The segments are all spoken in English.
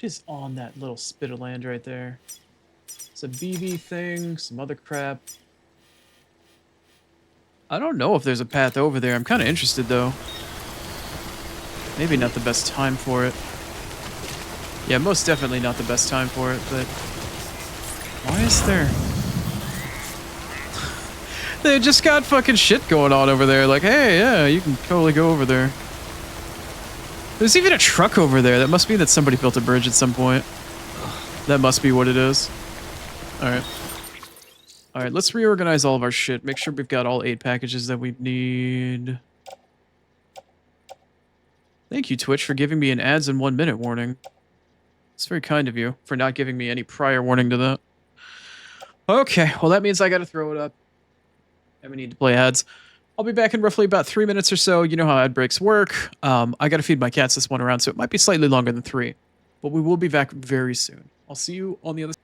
is on that little spit of land right there? It's a BB thing, some other crap. I don't know if there's a path over there. I'm kind of interested, though. Maybe not the best time for it. Yeah, most definitely not the best time for it, but... Why is there... They just got fucking shit going on over there. Like, hey, yeah, you can totally go over there. There's even a truck over there. That must mean that somebody built a bridge at some point. That must be what it is. Alright. Alright, let's reorganize all of our shit. Make sure we've got all 8 packages that we need. Thank you, Twitch, for giving me an ads in 1 minute warning. It's very kind of you for not giving me any prior warning to that. Okay, well that means I gotta throw it up. And we need to play ads. I'll be back in roughly about 3 minutes or so. You know how ad breaks work. I gotta feed my cats this one around, so it might be slightly longer than 3. But we will be back very soon. I'll see you on the other side.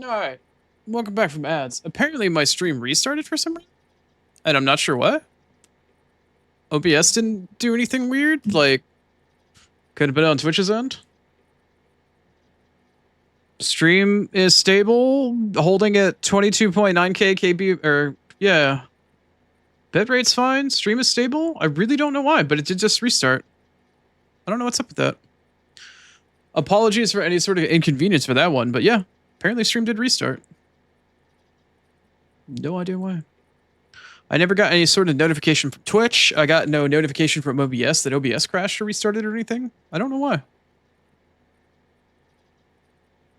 Alright. Welcome back from ads. Apparently my stream restarted for some reason. And I'm not sure what. OBS didn't do anything weird. Like, could have been on Twitch's end. Stream is stable, holding at 22.9k KB, or, yeah. Bitrate's fine, stream is stable. I really don't know why, but it did just restart. I don't know what's up with that. Apologies for any sort of inconvenience for that one, but yeah. Apparently stream did restart. No idea why. I never got any sort of notification from Twitch. I got no notification from OBS that OBS crashed or restarted or anything. I don't know why.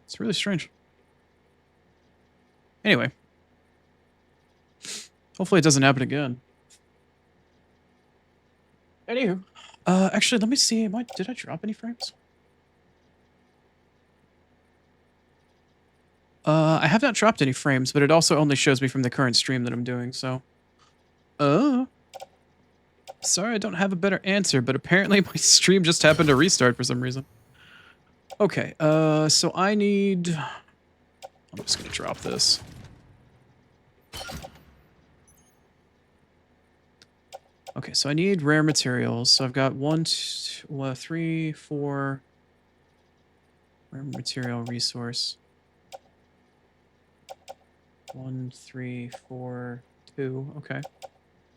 It's really strange. Anyway. Hopefully it doesn't happen again. Anywho. Actually, let me see. Did I drop any frames? I have not dropped any frames, but it also only shows me from the current stream that I'm doing, so... Sorry, I don't have a better answer, but apparently my stream just happened to restart for some reason. Okay, so I need... I'm just gonna drop this. Okay, so I need rare materials. So I've got 3, 4... Rare material resource. 1, 3, 4, 2. Okay.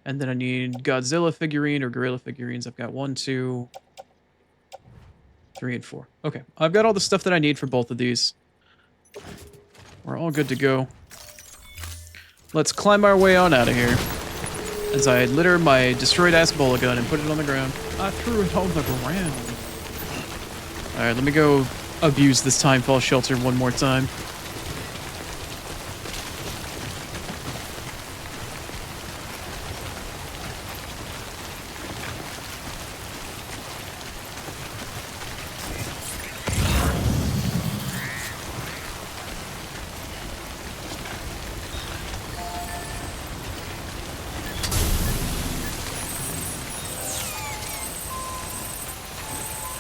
And then I need Godzilla figurine or gorilla figurines. I've got 1, 2, 3, and 4. Okay. I've got all the stuff that I need for both of these. We're all good to go. Let's climb our way on out of here. As I litter my destroyed-ass bola gun and put it on the ground. I threw it on the ground. Alright, let me go abuse this timefall shelter one more time.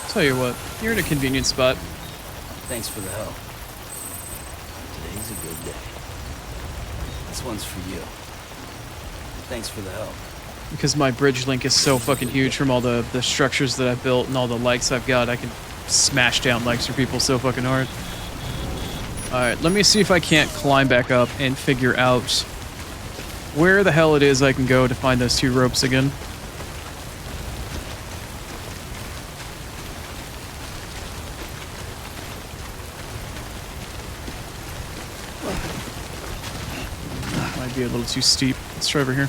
Tell you what, you're in a convenient spot. Thanks for the help. Today's a good day. This one's for you. Thanks for the help. Because my bridge link is so fucking huge from all the structures that I've built and all the likes I've got, I can smash down likes for people so fucking hard. Alright, let me see if I can't climb back up and figure out where the hell it is I can go to find those 2 ropes again. Might be a little too steep. Let's try over here.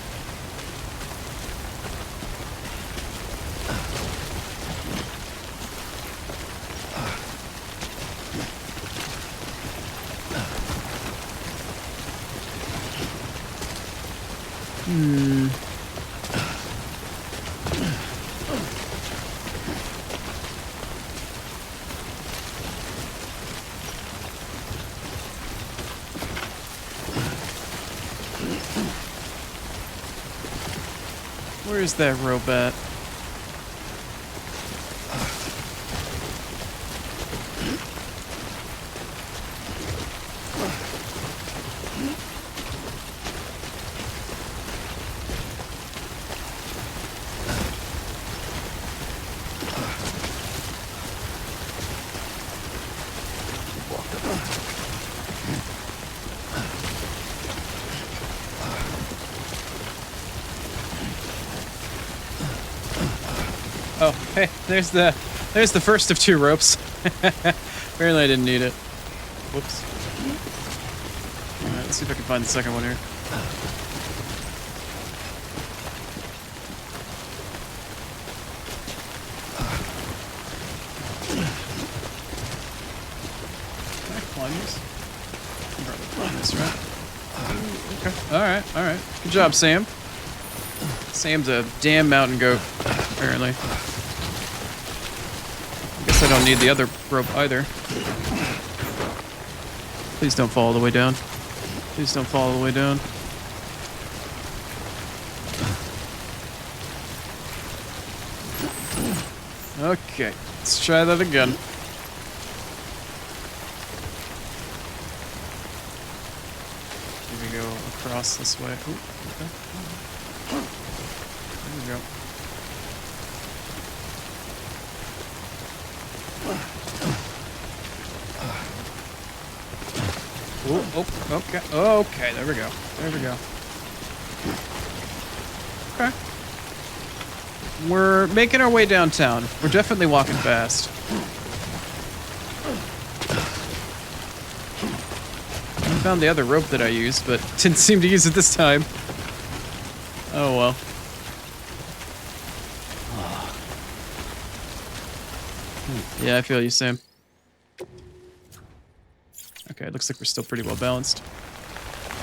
Where's that rope at? Oh, hey, there's the first of 2 ropes. Apparently I didn't need it. Whoops. Alright, let's see if I can find the second one here. Can I climb this? I can probably climb this, right? Okay. Alright. Good job, Sam. Sam's a damn mountain goat, apparently. Guess I don't need the other rope either. Please don't fall all the way down. Please don't fall all the way down. Okay, let's try that again. Here we go across this way. Ooh, okay. There we go. Oh, okay. Okay, there we go. There we go. Okay. We're making our way downtown. We're definitely walking fast. I found the other rope that I used, but didn't seem to use it this time. Oh well. Yeah, I feel you, Sam. Okay, looks like we're still pretty well balanced.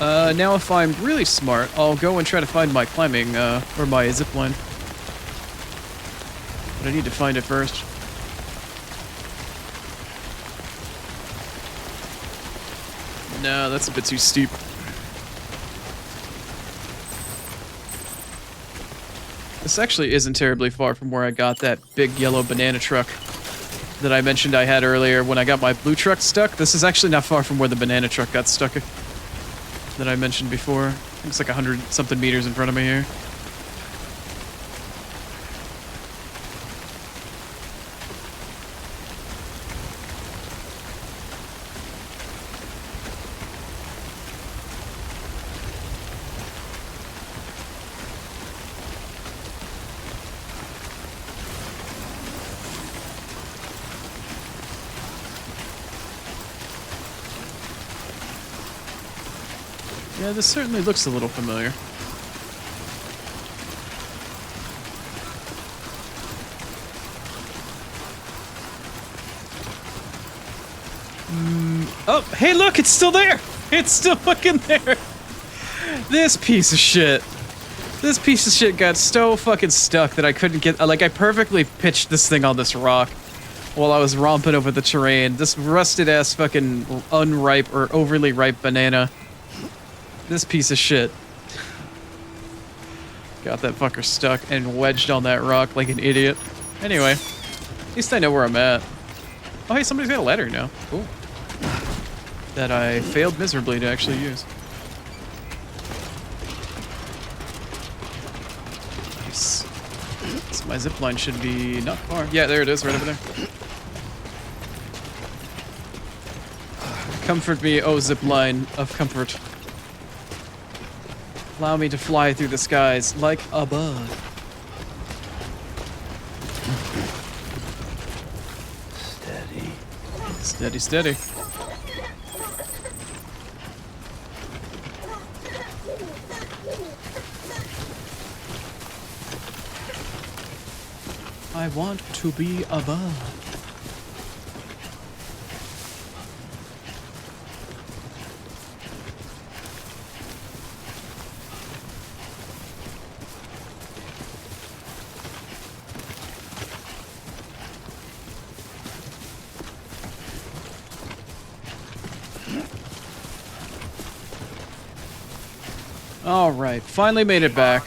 Now if I'm really smart, I'll go and try to find my climbing, or my zipline. But I need to find it first. No, that's a bit too steep. This actually isn't terribly far from where I got that big yellow banana truck that I mentioned I had earlier when I got my blue truck stuck. This is actually not far from where the banana truck got stuck that I mentioned before. I think it's like 100-something meters in front of me here. Yeah, this certainly looks a little familiar. Oh, hey, look, it's still there! It's still fucking there! This piece of shit. This piece of shit got so fucking stuck that I couldn't get... Like, I perfectly pitched this thing on this rock while I was romping over the terrain. This rusted-ass fucking unripe or overly ripe banana. This piece of shit. Got that fucker stuck and wedged on that rock like an idiot. Anyway, at least I know where I'm at. Oh, hey, somebody's got a ladder now. Cool. That I failed miserably to actually use. Nice. So my zipline should be not far. Yeah, there it is, right over there. Comfort me, oh zipline of comfort. Allow me to fly through the skies like a bird. Steady. Steady, steady. I want to be a bird. All right, finally made it back.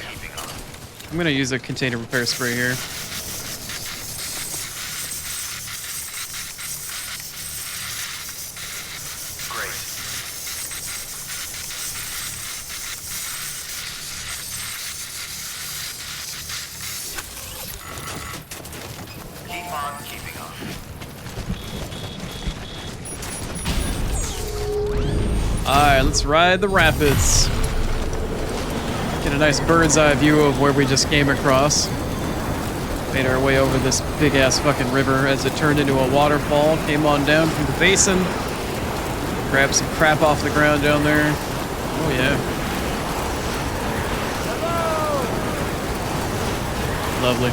I'm gonna use a container repair spray here. Great. Keep on keeping on. All right, let's ride the rapids. Get a nice bird's eye view of where we just came across. Made our way over this big ass fucking river as it turned into a waterfall. Came on down through the basin. Grabbed some crap off the ground down there. Oh yeah. Lovely.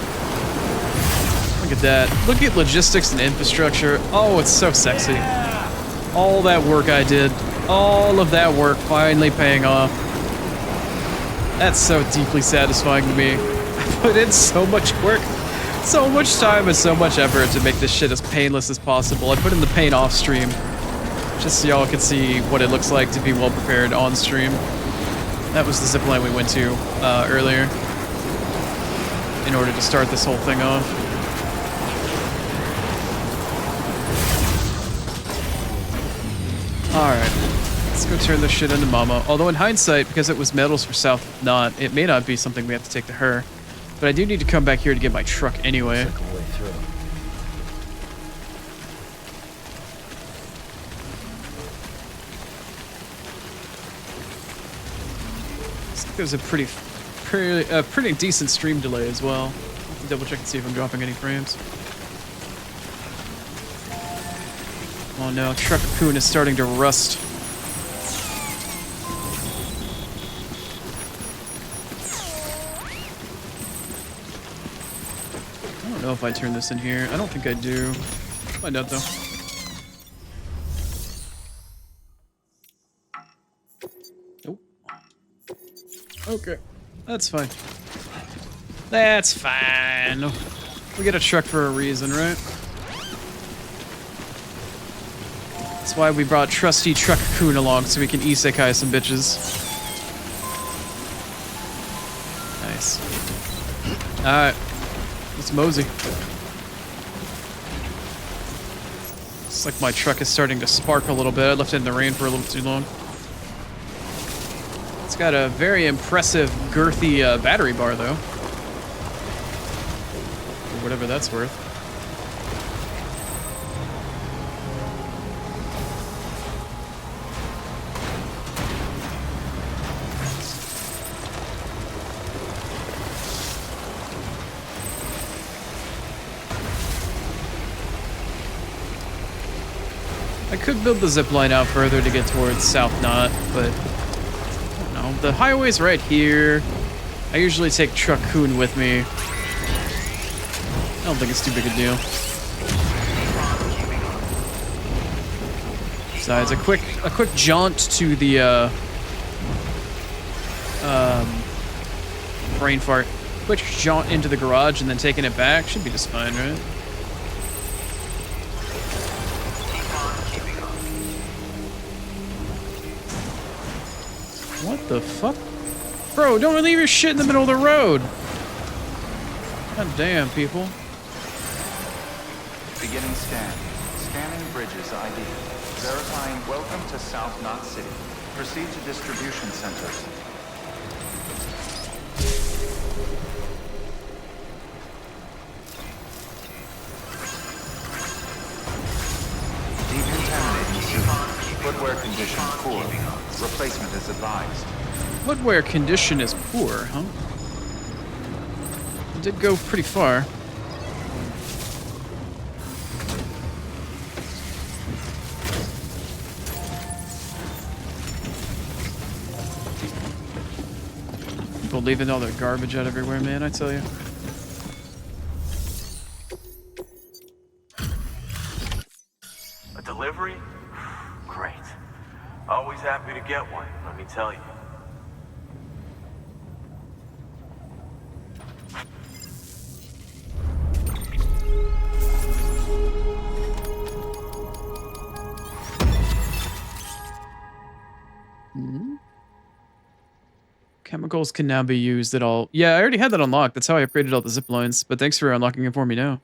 Look at that. Look at logistics and infrastructure. Oh, it's so sexy. All that work I did. All of that work finally paying off. That's so deeply satisfying to me. I put in so much work, so much time, and so much effort to make this shit as painless as possible. I put in the paint off stream, just so y'all can see what it looks like to be well prepared on stream. That was the zipline we went to earlier in order to start this whole thing off. Alright. Let's go turn this shit into Mama. Although in hindsight, because it was metals for South Knot, it may not be something we have to take to her. But I do need to come back here to get my truck anyway. Circle way through. Looks like there's a pretty decent stream delay as well. Double check and see if I'm dropping any frames. Oh no, Truck Coon is starting to rust. I don't know if I turn this in here. I don't think I do. Find out though. Okay. That's fine. That's fine. We get a truck for a reason, right? That's why we brought trusty Truck Coon along, so we can isekai some bitches. Nice. Alright. Let's mosey. Looks like my truck is starting to spark a little bit. I left it in the rain for a little too long. It's got a very impressive, girthy battery bar, though. Or whatever that's worth. I could build the zip line out further to get towards South Knot, but I don't know. The highway's right here. I usually take Truck Coon with me. I don't think it's too big a deal. Besides, a quick jaunt to the brain fart. Quick jaunt into the garage and then taking it back should be just fine, right? What the fuck? Bro, don't leave your shit in the middle of the road. God damn, people. Beginning scan. Scanning bridges ID. Verifying welcome to South Knot City. Proceed to distribution centers. Decontaminating suit. Footwear condition poor. Replacement is advised. Footwear condition is poor, huh? It did go pretty far. People leaving all their garbage out everywhere, man, I tell you. A delivery? Great. Always happy to get one, let me tell you. Chemicals can now be used at all. Yeah, I already had that unlocked. That's how I upgraded all the zip lines. But thanks for unlocking it for me now.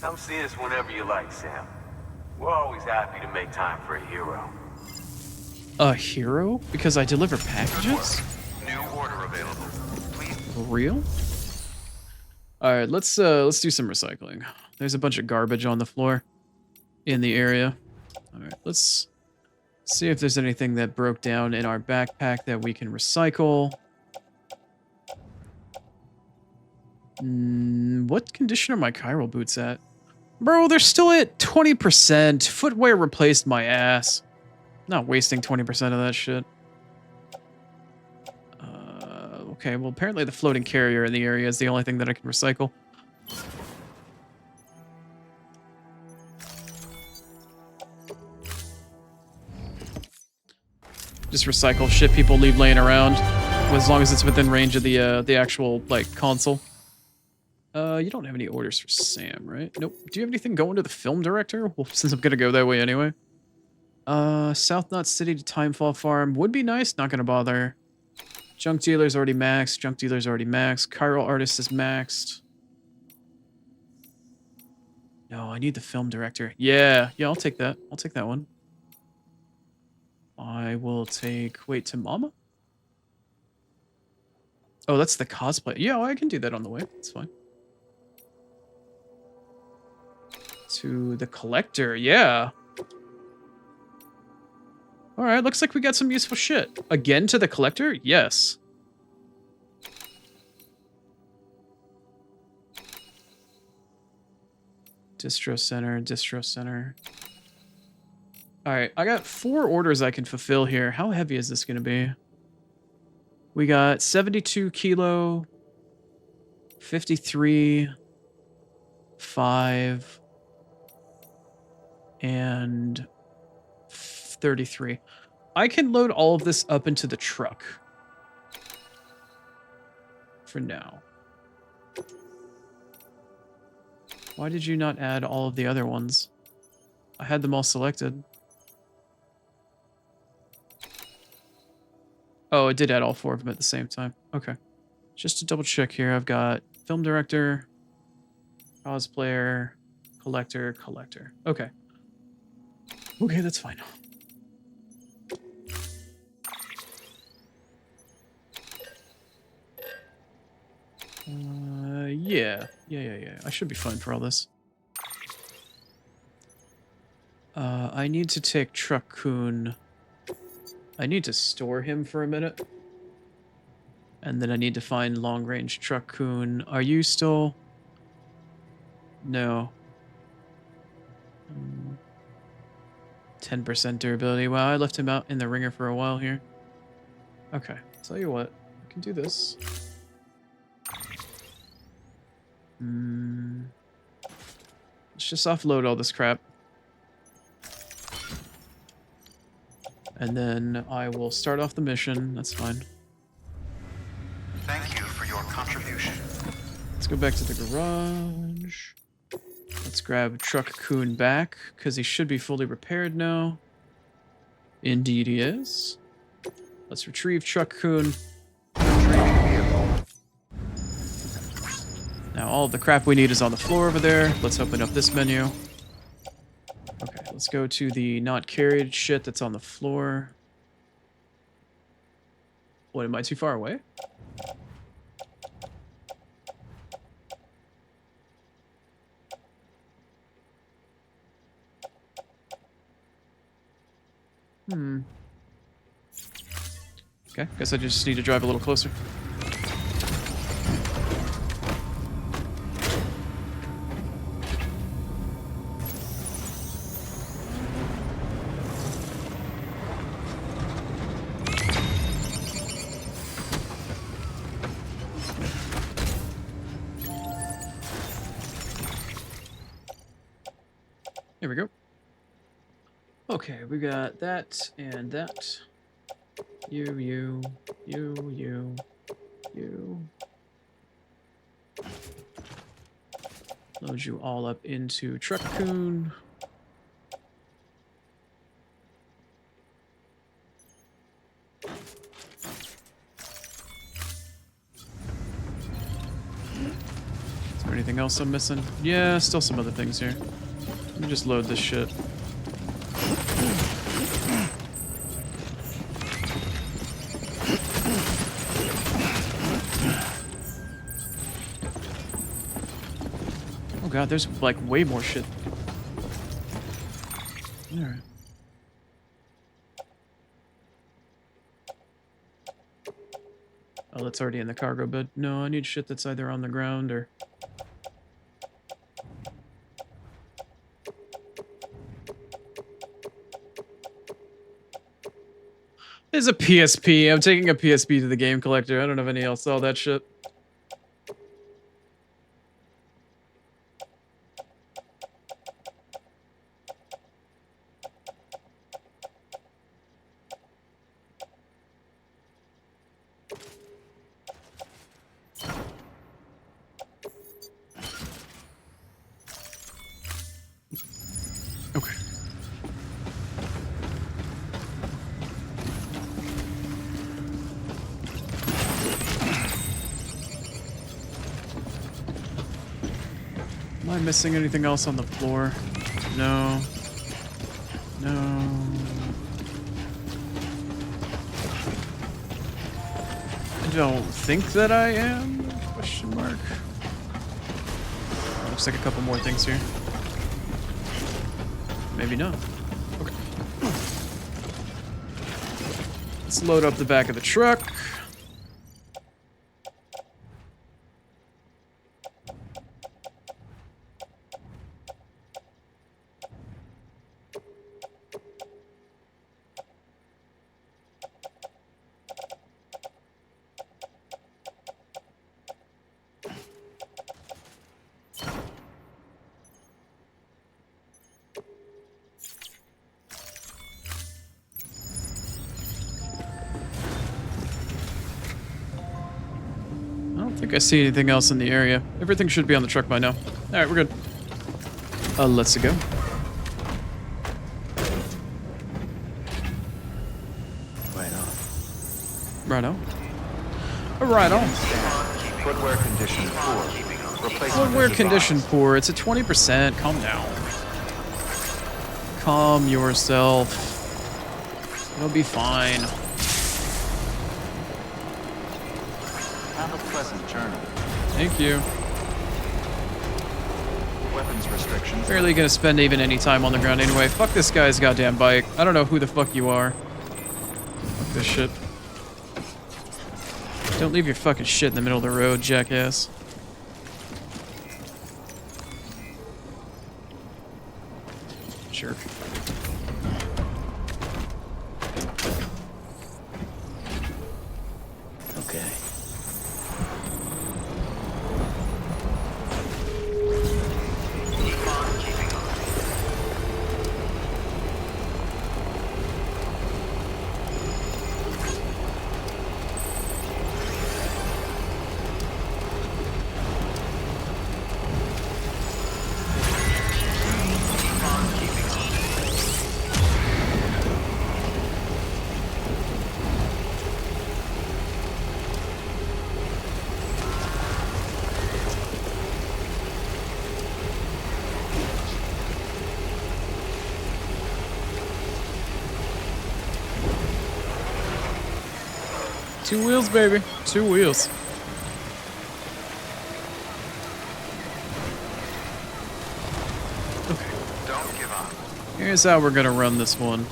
Come see us whenever you like, Sam. We're always happy to make time for a hero. A hero? Because I deliver packages? New order available. Please. For real? Alright, let's do some recycling. There's a bunch of garbage on the floor in the area. Alright, let's see if there's anything that broke down in our backpack that we can recycle. What condition are my chiral boots at? Bro, they're still at 20%. Footwear replaced my ass. Not wasting 20% of that shit. Okay, well, apparently the floating carrier in the area is the only thing that I can recycle. Just recycle shit people leave laying around, as long as it's within range of the actual, like, console. You don't have any orders for Sam, right? Nope. Do you have anything going to the film director? Well, since I'm gonna go that way anyway. South Knot City to Timefall Farm would be nice. Not gonna bother. Junk dealer's already maxed. Junk dealer's already maxed. Chiral artist is maxed. No, I need the film director. Yeah, I'll take that. I'll take that one. I will take... Wait, to Mama? Oh, that's the cosplay. Yeah, I can do that on the way. That's fine. To the collector, yeah. Alright, looks like we got some useful shit. Again to the collector? Yes. Distro center, distro center. Alright, I got 4 orders I can fulfill here. How heavy is this going to be? We got 72 kilo, 53, 5, and 33. I can load all of this up into the truck. For now. Why did you not add all of the other ones? I had them all selected. Oh, it did add all 4 of them at the same time. Okay. Just to double check here, I've got film director, cosplayer, collector, collector. Okay. Okay, that's fine. Yeah. I should be fine for all this. I need to take Truck Coon. I need to store him for a minute. And then I need to find long-range Truck Coon. Are you still... No. 10% durability. Wow, I left him out in the ringer for a while here. Okay, tell you what. I can do this. Let's just offload all this crap. And then I will start off the mission. That's fine. Thank you for your contribution. Let's go back to the garage. Let's grab Truck Coon back, because he should be fully repaired now. Indeed he is. Let's retrieve Truck Coon. Retrieving vehicle. Now all the crap we need is on the floor over there. Let's open up this menu. Okay, let's go to the not carried shit that's on the floor. What, am I too far away? Okay, guess I just need to drive a little closer. There we go. Okay, we got that and that. You. Load you all up into Truck Coon. Is there anything else I'm missing? Yeah, still some other things here. Let me just load this shit. Oh god, there's like way more shit. Alright. Oh, that's already in the cargo bed. No, I need shit that's either on the ground or... There's a PSP. I'm taking a PSP to the game collector. I don't have any else. All that shit. Okay. Am I missing anything else on the floor? No. No. I don't think that I am? Question mark. Looks like a couple more things here. Maybe not. Okay. Let's load up the back of the truck. think I see anything else in the area. Everything should be on the truck by now. Alright, we're good. Let's go. Right on. Right on. Right on. Footwear condition poor. Replacement Footwear is condition advised. poor. It's at 20%. Calm down. Calm yourself. It'll be fine. Have a pleasant journey. Thank you. Weapons restrictions. Barely gonna spend even any time on the ground anyway. Fuck this guy's goddamn bike. I don't know who the fuck you are. Fuck this shit. Don't leave your fucking shit in the middle of the road, jackass. Jerk. Okay. Two wheels, baby. Two wheels. Okay. Don't give up. Here's how we're gonna run this one.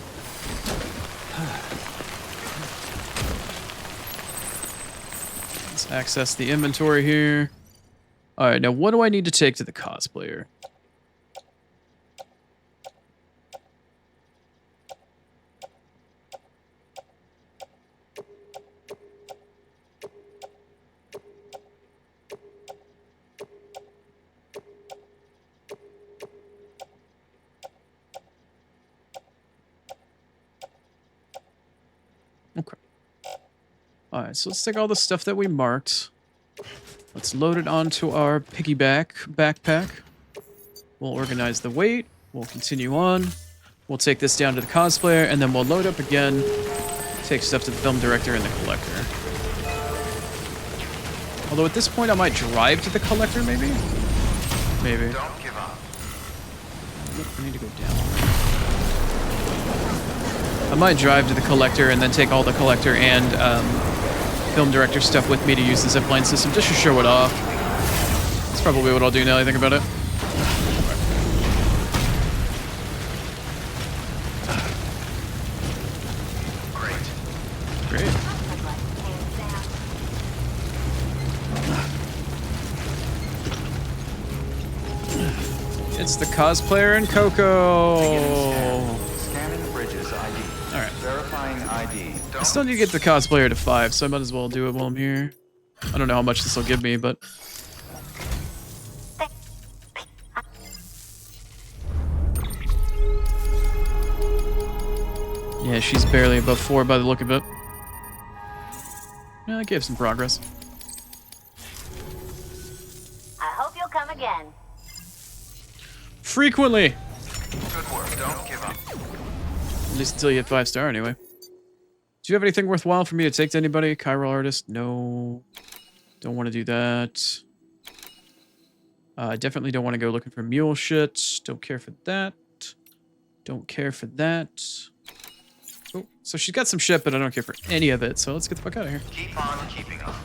Let's access the inventory here. Alright, now what do I need to take to the cosplayer? Okay. Alright, so let's take all the stuff that we marked. Let's load it onto our piggyback backpack. We'll organize the weight. We'll continue on. We'll take this down to the cosplayer, and then we'll load up again. Take stuff to the film director and the collector. Although at this point I might drive to the collector, maybe? Maybe. Don't give up. I need to go down. I might drive to the collector and then take all the collector and film director stuff with me to use the zipline system just to show it off. That's probably what I'll do now that I think about it. Great. Great. It's the cosplayer and Coco. Scanning Bridges ID. Alright. Verifying ID. I still need to get the cosplayer to 5, so I might as well do it while I'm here. I don't know how much this will give me, but... Yeah, she's barely above 4 by the look of it. Yeah, that gave some progress. I hope you'll come again. Frequently! Good work. Don't give up. At least until you hit 5-star anyway. Do you have anything worthwhile for me to take to anybody? Chiral artist? No. Don't want to do that. Definitely don't want to go looking for mule shit. Don't care for that. Don't care for that. Oh, so she's got some shit, but I don't care for any of it. So let's get the fuck out of here. Keep on keeping on.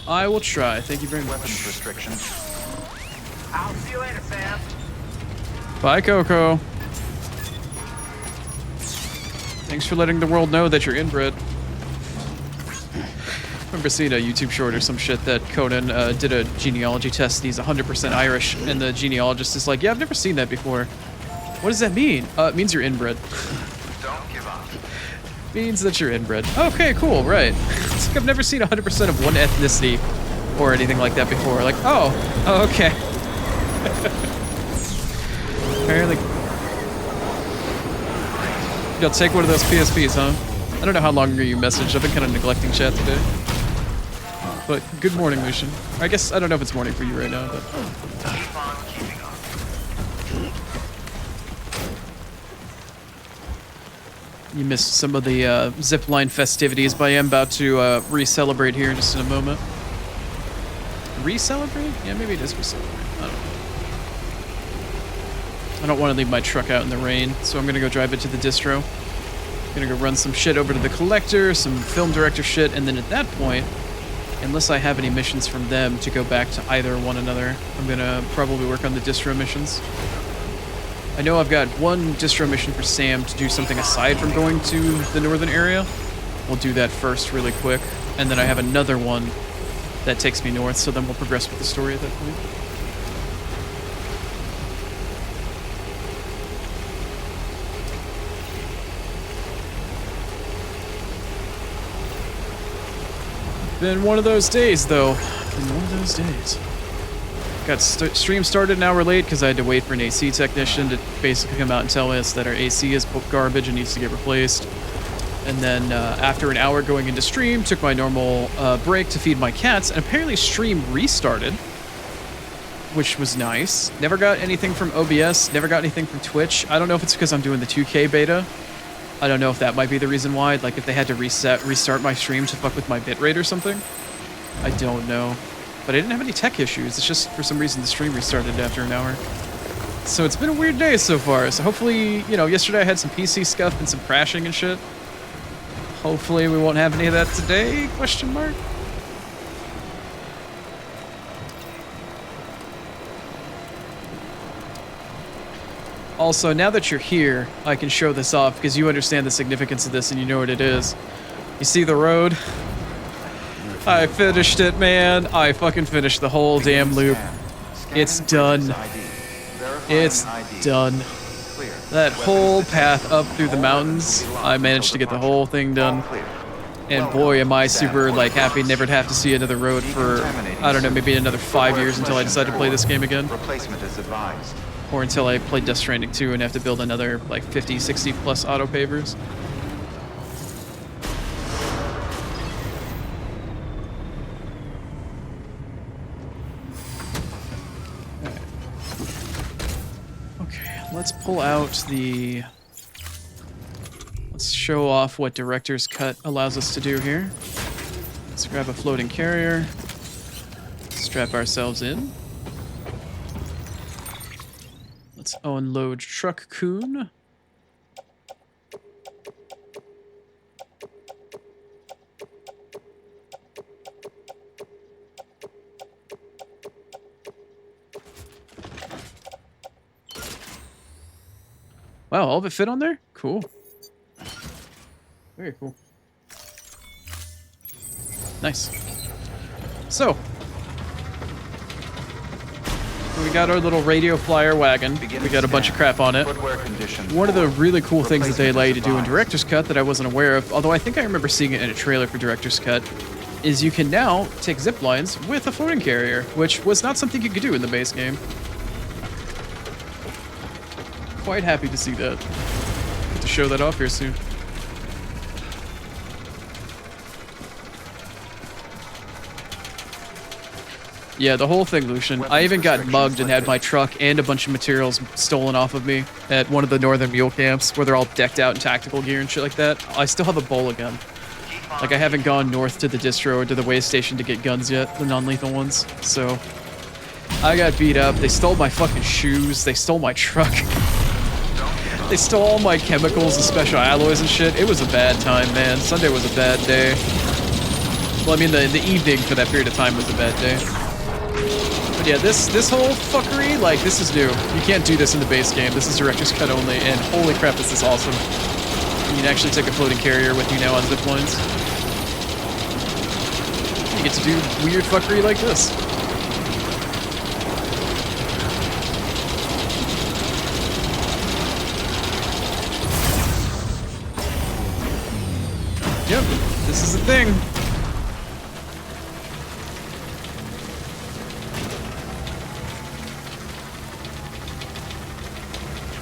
I will try. Thank you very Weapons much. restrictions. I'll see you later, Sam. Bye, Coco. Thanks for letting the world know that you're inbred. I remember seeing a YouTube short or some shit that Conan did a genealogy test. And he's 100% Irish, and the genealogist is like, "Yeah, I've never seen that before. What does that mean?" It means you're inbred. Don't give up. Means that you're inbred. Okay, cool, right. It's like I've never seen 100% of one ethnicity or anything like that before. Like, oh okay. Apparently. You'll take one of those PSPs, huh? I don't know how long ago you messaged. I've been kind of neglecting chat today. But good morning, Lucian. I guess I don't know if it's morning for you right now, but Keep on keeping up. you missed some of the zipline festivities, but I am about to re-celebrate here in just in a moment. Re-celebrate? Yeah, maybe it is re-celebrate. I don't know. I don't want to leave my truck out in the rain, so I'm going to go drive it to the distro. I'm going to go run some shit over to the collector, some film director shit, and then at that point, unless I have any missions from them to go back to either one another, I'm going to probably work on the distro missions. I know I've got one distro mission for Sam to do something aside from going to the northern area. We'll do that first really quick, and then I have another one that takes me north, so then we'll progress with the story at that point. Been one of those days, though. Been one of those days. Got stream started an hour late because I had to wait for an AC technician to basically come out and tell us that our AC is garbage and needs to get replaced. And then after an hour going into stream, took my normal break to feed my cats, and apparently stream restarted, which was nice. Never got anything from OBS, never got anything from Twitch. I don't know if it's because I'm doing the 2K beta. I don't know if that might be the reason why, like if they had to restart my stream to fuck with my bitrate or something. I don't know. But I didn't have any tech issues. It's just for some reason the stream restarted after an hour. So it's been a weird day so far. So hopefully, you know, yesterday I had some PC scuff and some crashing and shit. Hopefully we won't have any of that today, question mark. Also, now that you're here, I can show this off because you understand the significance of this and you know what it is. You see the road? I finished it, man. I fucking finished the whole damn loop. It's done. It's done. That whole path up through the mountains, I managed to get the whole thing done. And boy, am I super like happy never to have to see another road for, I don't know, maybe another 5 years until I decide to play this game again. Replacement is advised. Or until I play Death Stranding 2 and have to build another like 50, 60 plus auto pavers. Let's pull out the... Let's show off what Director's Cut allows us to do here. Let's grab a floating carrier. Strap ourselves in. Let's unload Truck Coon. Wow, all of it fit on there? Cool. Very cool. Nice. So, we got our little radio flyer wagon. We got a bunch of crap on it. One of the really cool things that they allow you to do in Director's Cut that I wasn't aware of, although I think I remember seeing it in a trailer for Director's Cut, is you can now take zip lines with a floating carrier, which was not something you could do in the base game. Quite happy to see that. Get to show that off here soon. Yeah, the whole thing, Lucian. I even got mugged and had my truck and a bunch of materials stolen off of me at one of the northern mule camps where they're all decked out in tactical gear and shit like that. I still have a bola gun. Like, I haven't gone north to the distro or to the way station to get guns yet, the non-lethal ones. So, I got beat up. They stole my fucking shoes. They stole my truck. They stole all my chemicals and special alloys and shit. It was a bad time, man. Sunday was a bad day. Well, I mean, the evening for that period of time was a bad day. But yeah, this whole fuckery, like, this is new. You can't do this in the base game. This is Director's Cut only, and holy crap, this is awesome. You can actually take a floating carrier with you now on zip lines. You get to do weird fuckery like this. Yep, this is a thing.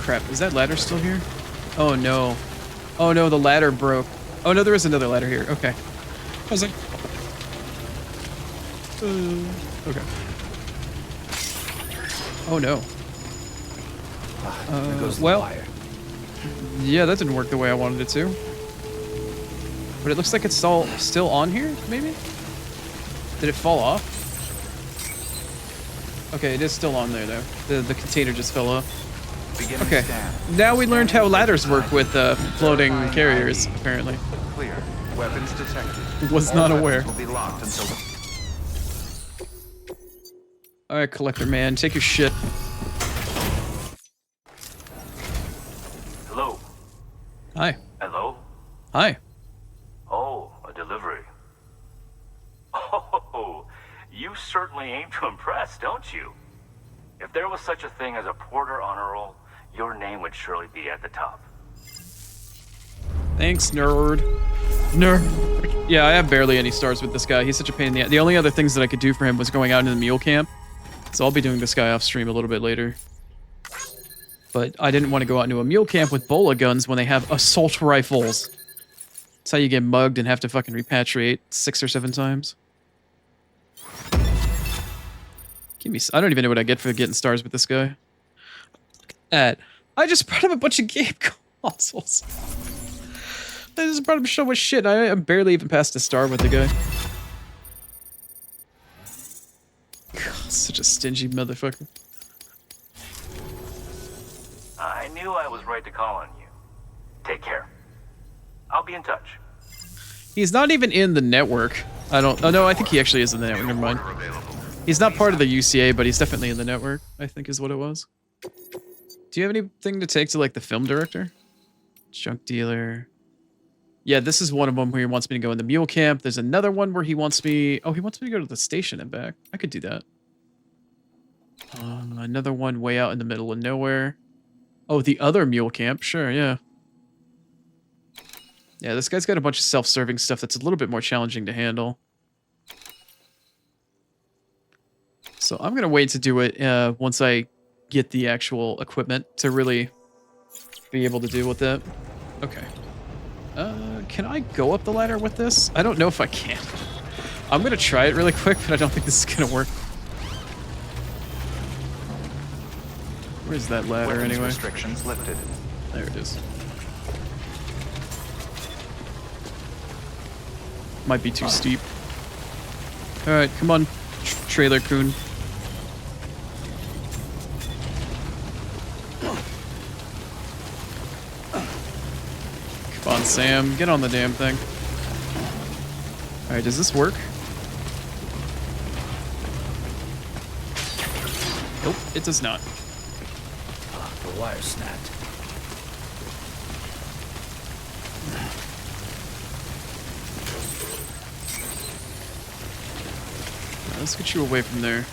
Crap, is that ladder still here? Oh no. Oh no, the ladder broke. Oh no, there is another ladder here. Okay. I was like... Okay. Oh no. There goes the well, wire. yeah, that didn't work the way I wanted it to. But it looks like it's all still on here, maybe? Did it fall off? Okay, it is still on there, though. The container just fell off. Beginning Okay. scan. Now we learned how Scanning ladders bridges work with floating Verifying carriers, ID. apparently. Clear. Weapons detected. Was All not weapons aware. Will be locked until the Alright, Collector Man, take your shit. Hello? Hi. Hello? Hi. Oh, a delivery. Oh, you certainly aim to impress, don't you? If there was such a thing as a porter honor roll, your name would surely be at the top. Thanks, nerd. Nerd. Yeah, I have barely any stars with this guy. He's such a pain in the ass. The only other things that I could do for him was going out into the mule camp. So I'll be doing this guy off stream a little bit later. But I didn't want to go out into a mule camp with bola guns when they have assault rifles. That's how you get mugged and have to fucking repatriate 6 or 7 times. Give me. I don't even know what I get for getting stars with this guy. I just brought him a bunch of game consoles. I just brought him so much shit. I barely even passed a star with the guy. God, such a stingy motherfucker. I knew I was right to call on you. Take care. I'll be in touch. He's not even in the network. I don't. Oh no, I think he actually is in the network. Never mind. He's not part of the UCA, but he's definitely in the network. I think is what it was. Do you have anything to take to like the film director? Junk dealer. Yeah, this is one of them where he wants me to go in the mule camp. There's another one where he wants me... Oh, he wants me to go to the station and back. I could do that. Another one way out in the middle of nowhere. Oh, the other mule camp. Sure, yeah. Yeah, this guy's got a bunch of self-serving stuff that's a little bit more challenging to handle. So I'm going to wait to do it once I get the actual equipment to really be able to deal with it. Okay. Can I go up the ladder with this? I don't know if I can. I'm gonna try it really quick, but I don't think this is gonna work. Where's that ladder weapons anyway? restrictions lifted. There it is. Might be too steep. Alright, come on, Trailer Coon. Come on, Sam. Get on the damn thing. Alright, does this work? Nope, it does not. The wire snapped. Let's get you away from there.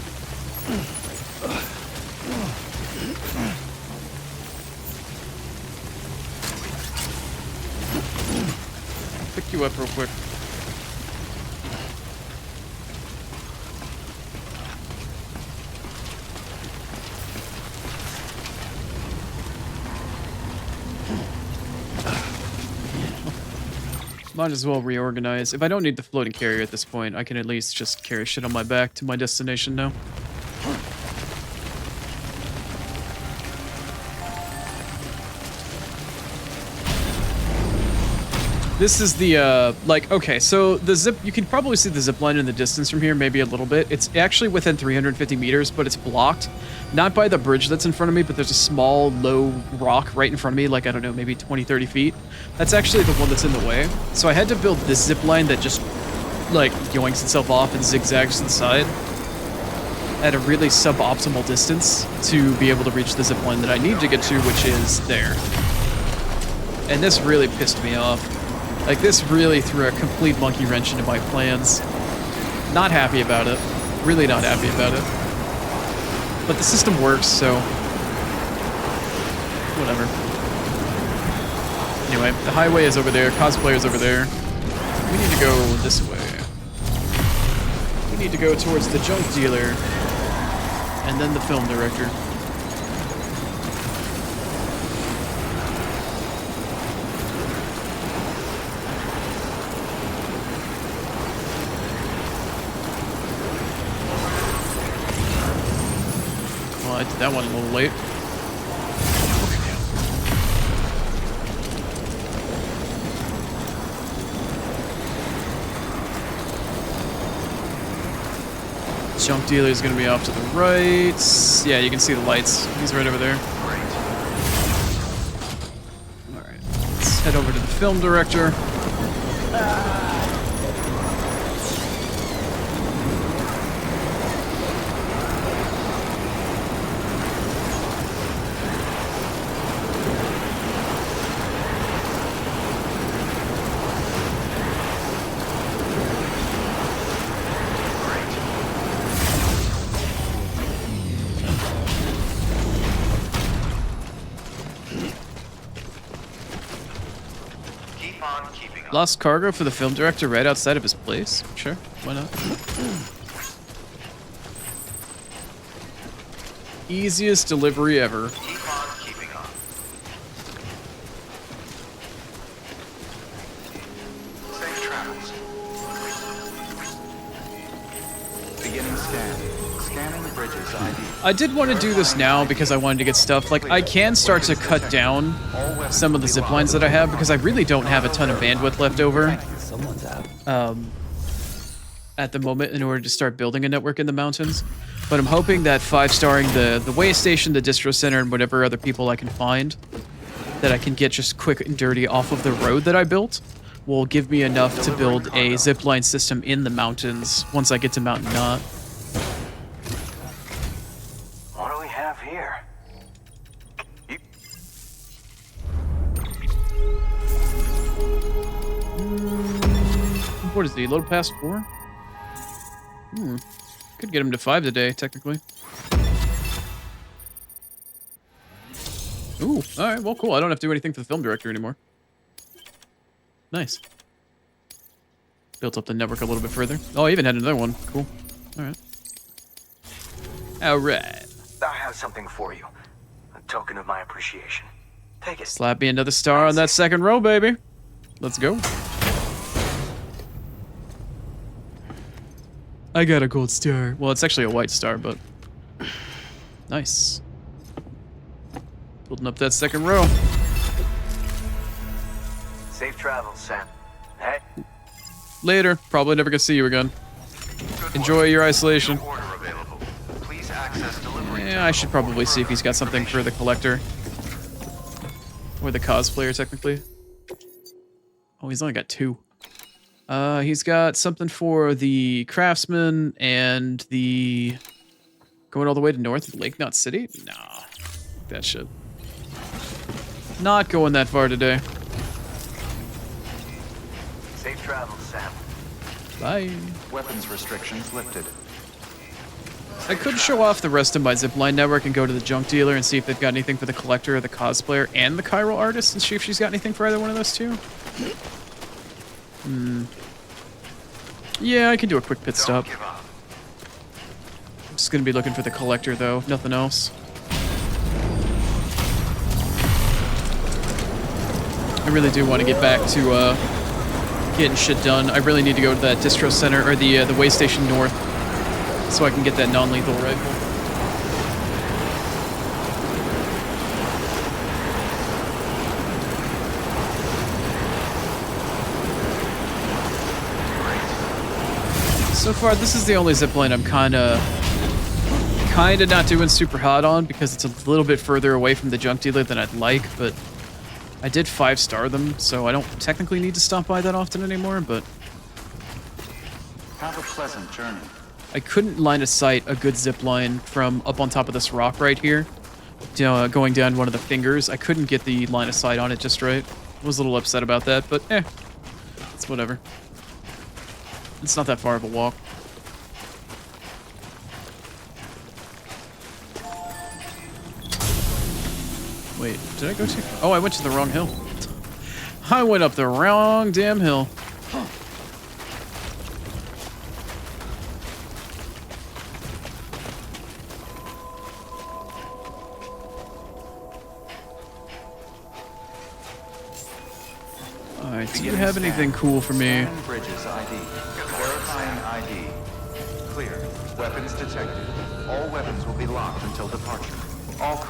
Pick you up real quick. Might as well reorganize. If I don't need the floating carrier at this point, I can at least just carry shit on my back to my destination now. This is the, like, okay, so the zip, you can probably see the zip line in the distance from here, maybe a little bit. It's actually within 350 meters, but it's blocked. Not by the bridge that's in front of me, but there's a small, low rock right in front of me, like, I don't know, maybe 20, 30 feet. That's actually the one that's in the way. So I had to build this zip line that just, like, yoinks itself off and zigzags to the side at a really suboptimal distance to be able to reach the zip line that I need to get to, which is there. And this really pissed me off. Like, this really threw a complete monkey wrench into my plans. Not happy about it. Really not happy about it. But the system works, so... whatever. Anyway, the highway is over there, cosplayer's over there. We need to go this way. We need to go towards the junk dealer. And then the film director. I did that one a little late. Junk dealer is going to be off to the right. Yeah, you can see the lights. He's right over there. All right, let's head over to the film director. Lost cargo for the film director right outside of his place? Sure, why not? Easiest delivery ever. Keep on keeping on. Safe travels. Beginning scan. Scanning the bridge's ID. I did want to do this now because I wanted to get stuff. Like, I can start to cut down some of the zip lines that I have because I really don't have a ton of bandwidth left over Someone's out. at the moment in order to start building a network in the mountains. But I'm hoping that 5-starring the way station, the distro center, and whatever other people I can find that I can get just quick and dirty off of the road that I built will give me enough to build a zipline system in the mountains once I get to Mountain Knot. What do we have here? What is he? Load past 4? Could get him to 5 today, technically. Ooh, alright, well, cool. I don't have to do anything for the film director anymore. Nice. Built up the network a little bit further. Oh, I even had another one. Cool. Alright. Alright. I have something for you. A token of my appreciation. Take it. Slap me another star on that second row, baby. Let's go. I got a gold star. Well, it's actually a white star, but... Nice. Building up that second row. Safe travels, Sam. Hey. Later. Probably never gonna see you again. Enjoy your isolation. Order available. Please access delivery. Yeah, I should probably see if he's got something for the collector. Or the cosplayer, technically. Oh, he's only got 2. He's got something for the craftsman and the... Going all the way to north of Lake Knot City? Nah. That shit. Not going that far today. Safe travels, Sam. Bye. Weapons restrictions lifted. I could show off the rest of my zipline network and go to the junk dealer and see if they've got anything for the collector or the cosplayer and the chiral artist and see if she's got anything for either one of those two. Yeah, I can do a quick pit stop. Don't give up. I'm just gonna be looking for the collector though, nothing else. I really do want to get back to getting shit done. I really need to go to that distro center or the way station north so I can get that non-lethal rifle. So far, this is the only zipline I'm kinda not doing super hot on because it's a little bit further away from the junk dealer than I'd like, but I did 5-star them, so I don't technically need to stop by that often anymore, but Have a pleasant journey. I couldn't line of sight a good zipline from up on top of this rock right here, going down one of the fingers. I couldn't get the line of sight on it just right. I was a little upset about that, but it's whatever. It's not that far of a walk. Wait, did I go too? Oh, I went to the wrong hill. I went up the wrong damn hill. Alright, do you have anything cool for me? Scanning Bridges ID. Verifying ID. clear. Weapons detected. All weapons will be locked until departure. All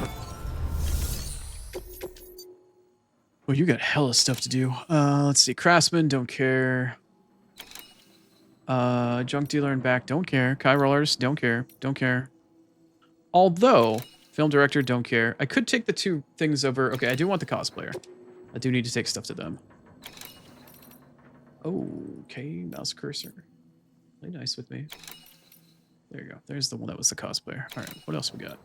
Well, you got hella stuff to do. Let's see. Craftsman, don't care. Junk dealer and back, don't care. Chiral artist, don't care. Don't care. Although, film director, don't care. I could take the two things over. Okay, I do want the cosplayer. I do need to take stuff to them. Okay, mouse cursor. Play nice with me. There you go. There's the one that was the cosplayer. All right, what else we got?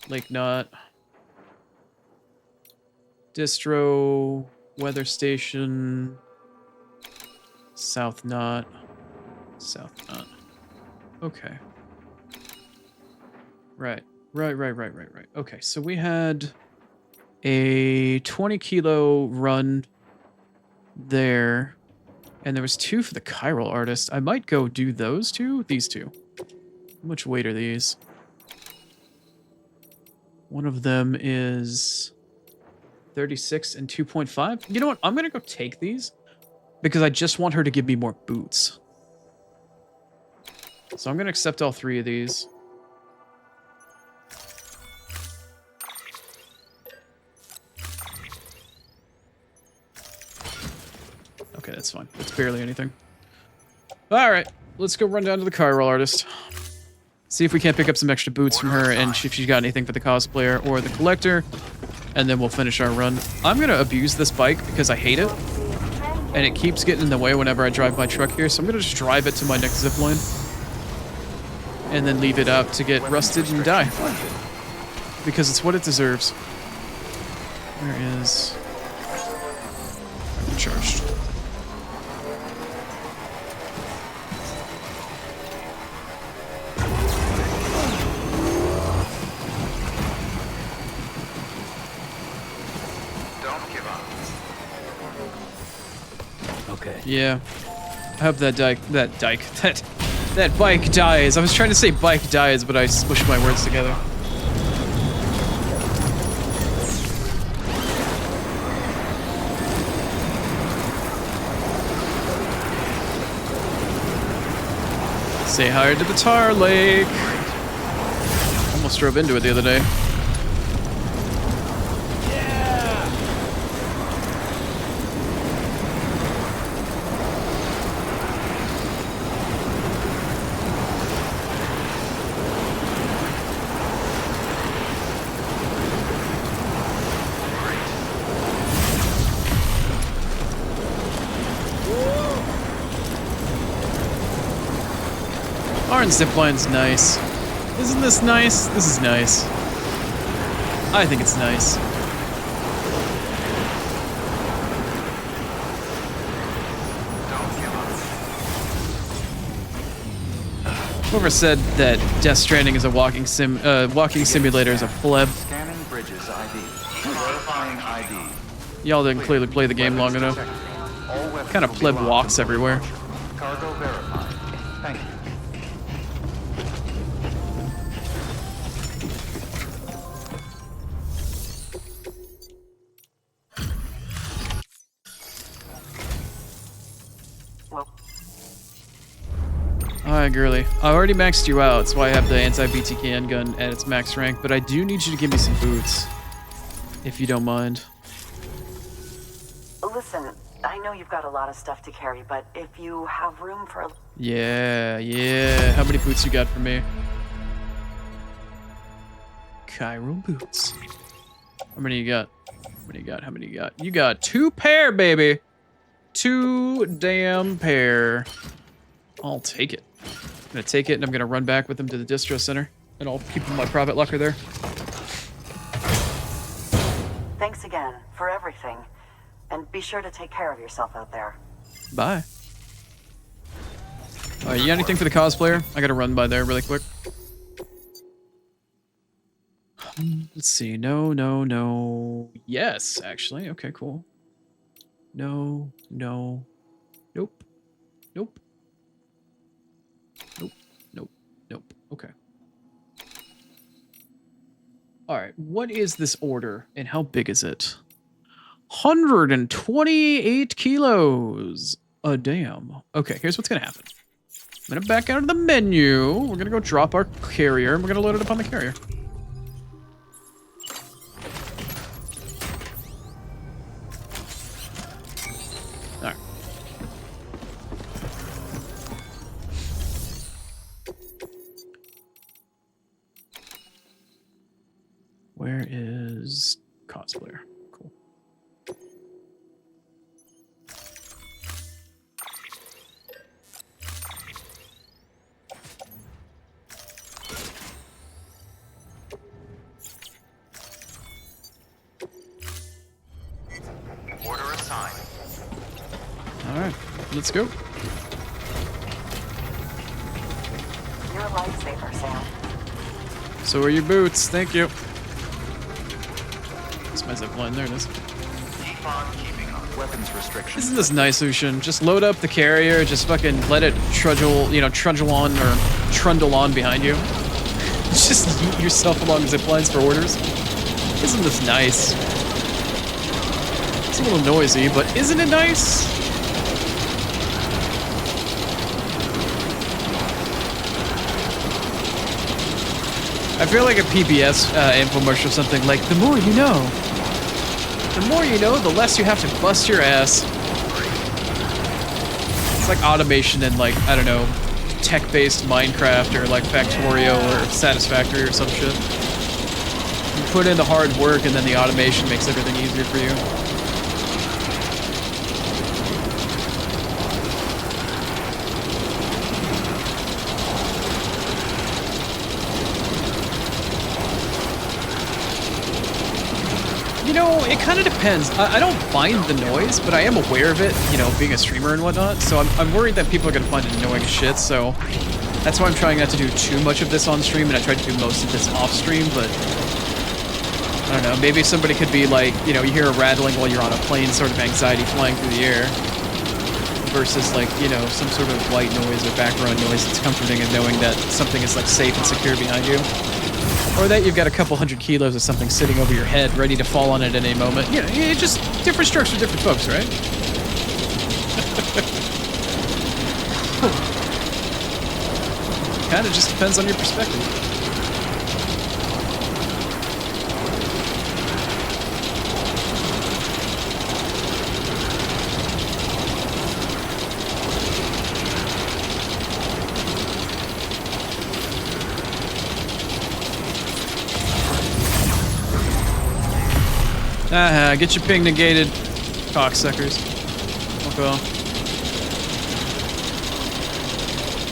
Lake Knot. Distro. Weather station. South Knot. South Knot. Okay. Right. Right. Okay, so we had a 20 kilo run there. And there was 2 for the chiral artist. I might go do those 2. These 2. How much weight are these? One of them is 36 and 2.5. You know what? I'm going to go take these because I just want her to give me more boots. So I'm going to accept all 3 of these. Okay, that's fine. It's barely anything. All right, let's go run down to the chiral artist. See if we can't pick up some extra boots from her and if she's got anything for the cosplayer or the collector. And then we'll finish our run. I'm going to abuse this bike because I hate it. And it keeps getting in the way whenever I drive my truck here. So I'm going to just drive it to my next zip line. And then leave it out to get rusted and die. Because it's what it deserves. Where is... Charged. Okay. Yeah. I hope that that bike dies. I was trying to say bike dies, but I smushed my words together. Say hi to the tar lake. Almost drove into it the other day. Orange zipline's nice. Isn't this nice? This is nice. I think it's nice. Whoever said that Death Stranding is a walking simulator is a pleb. Scanning bridges ID. Verifying ID. Y'all didn't clearly play the game long enough. Kind of pleb walks everywhere. Cargo verified. Thank you. Alright, girly. I already maxed you out, that's why I have the anti-BTK handgun at its max rank, but I do need you to give me some boots. If you don't mind. Listen, I know you've got a lot of stuff to carry, but if you have room for... Yeah. How many boots you got for me? Chiral boots. How many you got? How many you got? You got 2 pair, baby! 2 damn pair. I'll take it. I'm gonna take it and I'm gonna run back with them to the distro center. And I'll keep my private locker there. Thanks again for everything. And be sure to take care of yourself out there. Bye. You got anything for the cosplayer? I gotta run by there really quick. Let's see. No. Yes, actually. Okay, cool. No. Nope. Okay. Alright, what is this order and how big is it? 128 kilos. Damn. Okay, here's what's gonna happen. gonna back out of the menu. We're gonna go drop our carrier, and we're gonna load it up on the carrier. Alright. Where is cosplayer? Cool. Order assigned. Alright, let's go. You're a lifesaver, Sam. So are your boots. Thank you. That's my zip line. There it is. Defog keeping up. Weapons restrictions. Isn't this nice, Lucian? Just load up the carrier, just fucking let it trundle on or trundle on behind you. Just yeet yourself along zip lines for orders. Isn't this nice? It's a little noisy, but isn't it nice? I feel like a PBS infomercial or something like, the more you know. The more you know, the less you have to bust your ass. It's like automation in, like, I don't know, tech-based Minecraft or like Factorio or Satisfactory or some shit. You put in the hard work and then the automation makes everything easier for you. You know, it kind of depends. I don't mind the noise, but I am aware of it, you know, being a streamer and whatnot, so I'm worried that people are going to find it annoying as shit, so that's why I'm trying not to do too much of this on stream, and I try to do most of this off stream, but I don't know, maybe somebody could be like, you know, you hear a rattling while you're on a plane, sort of anxiety flying through the air, versus like, you know, some sort of white noise or background noise that's comforting and knowing that something is like safe and secure behind you. Or that you've got a couple 100 kilos of something sitting over your head, ready to fall on it at any moment. You know, it's just different strokes for different folks, right? Kind of just depends on your perspective. Get your ping negated, cocksuckers. Okay.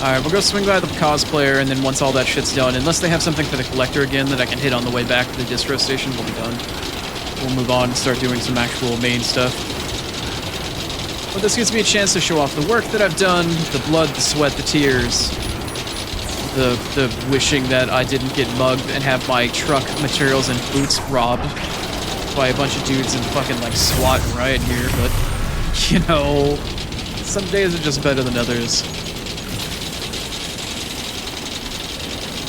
Alright, we'll go swing by the cosplayer, and then once all that shit's done, unless they have something for the collector again that I can hit on the way back to the distro station, we'll be done. We'll move on and start doing some actual main stuff. But this gives me a chance to show off the work that I've done, the blood, the sweat, the tears, the wishing that I didn't get mugged and have my truck materials and boots robbed by a bunch of dudes in fucking like SWAT and riot gear, but you know, some days are just better than others.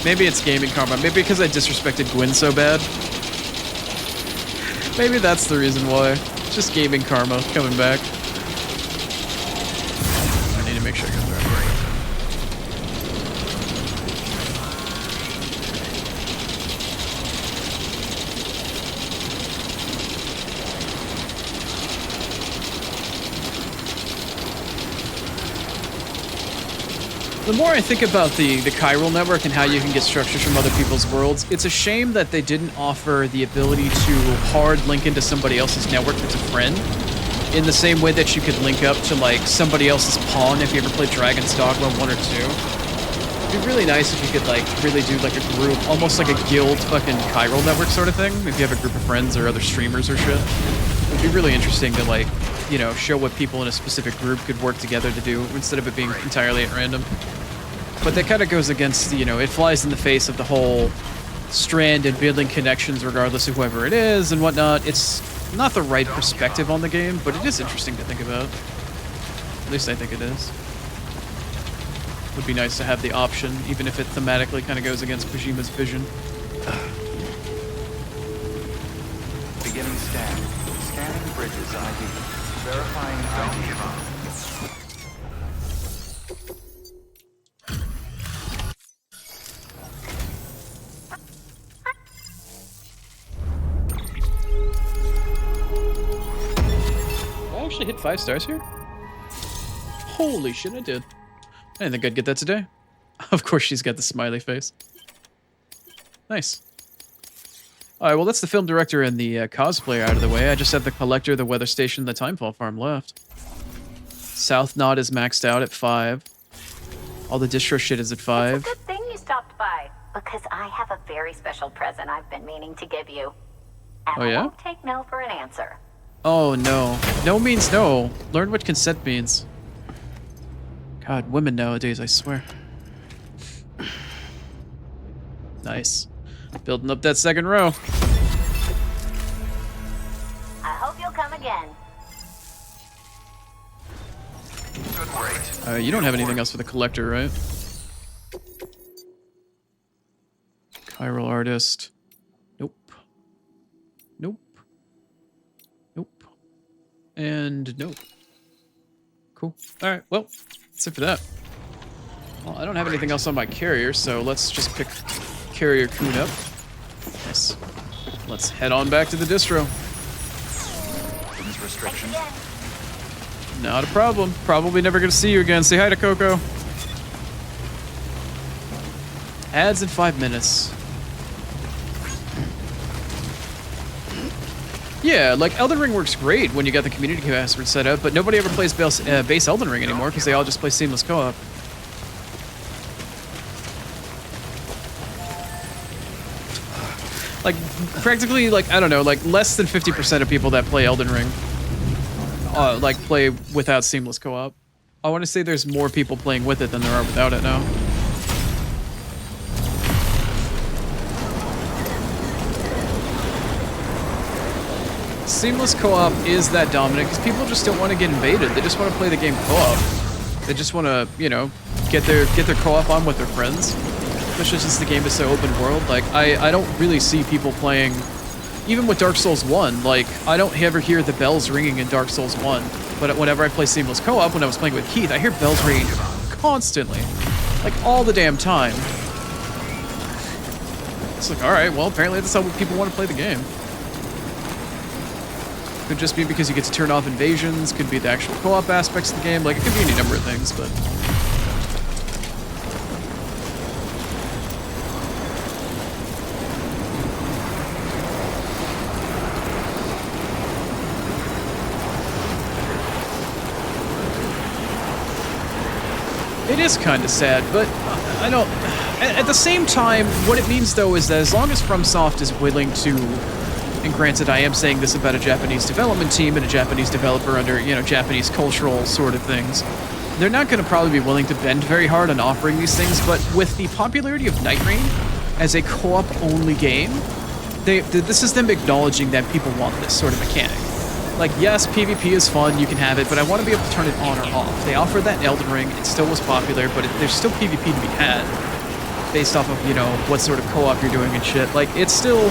Maybe it's gaming karma. Maybe because I disrespected Gwyn so bad. Maybe that's the reason why. It's just gaming karma coming back. I need to make sure I get the right way. The more I think about the chiral network and how you can get structures from other people's worlds, it's a shame that they didn't offer the ability to hard link into somebody else's network that's a friend, in the same way that you could link up to like somebody else's pawn if you ever played Dragon's Dogma 1 or 2. It'd be really nice if you could like really do like a group, almost like a guild fucking chiral network sort of thing, if you have a group of friends or other streamers or shit. It'd be really interesting to like, you know, show what people in a specific group could work together to do instead of it being entirely at random. But that kind of goes against, you know, it flies in the face of the whole strand and building connections regardless of whoever it is and whatnot. It's not the right perspective on the game, but it is interesting to think about. At least I think it is. Would be nice to have the option, even if it thematically kind of goes against Kojima's vision. Beginning scan. Scanning bridges ID. Verifying ID. actually hit 5 stars here? Holy shit, I did. I didn't think I'd get that today. Of course she's got the smiley face. Nice. Alright, well that's the film director and the cosplayer out of the way. I just have the collector, the weather station, and the timefall farm left. South Knot is maxed out at 5. All the distro shit is at 5. It's a good thing you stopped by, because I have a very special present I've been meaning to give you. And Oh, yeah? I won't take no for an answer. Oh no. No means no. Learn what consent means. God, women nowadays, I swear. Nice. Building up that second row. I hope you'll come again. Good rate. You don't have anything else for the collector, right? Chiral artist. Nope. Nope. Nope. And nope. Cool. Alright, well, that's it for that. Well, I don't have anything else on my carrier, so let's just pick Carrier Coon up. Nice. Let's head on back to the distro. These restrictions. Again. Not a problem. Probably never gonna see you again. Say hi to Coco. Ads in 5 minutes. Yeah, like Elden Ring works great when you got the community password set up, but nobody ever plays base Elden Ring anymore because they all just play seamless co-op. Like, practically, like, I don't know, like, less than 50% of people that play Elden Ring, like, play without seamless co-op. I want to say there's more people playing with it than there are without it now. Seamless co-op is that dominant because people just don't want to get invaded. They just want to play the game co-op. They just want to, you know, get their co-op on with their friends. Especially since the game is so open world. Like, I don't really see people playing, even with Dark Souls 1, like, I don't ever hear the bells ringing in Dark Souls 1. But whenever I play seamless co-op, when I was playing with Keith, I hear bells ringing constantly. Like, all the damn time. It's like, alright, well, apparently that's how people want to play the game. Could just be because you get to turn off invasions, could be the actual co-op aspects of the game, like, it could be any number of things, but... It is kind of sad, but I don't... At the same time, what it means, though, is that as long as FromSoft is willing to... And granted, I am saying this about a Japanese development team and a Japanese developer under, you know, Japanese cultural sort of things. They're not going to probably be willing to bend very hard on offering these things, but with the popularity of Night Rain as a co-op-only game, this is them acknowledging that people want this sort of mechanic. Like, yes, PvP is fun, you can have it, but I want to be able to turn it on or off. They offered that in Elden Ring, it still was popular, but there's still PvP to be had based off of, you know, what sort of co-op you're doing and shit. Like, it's still...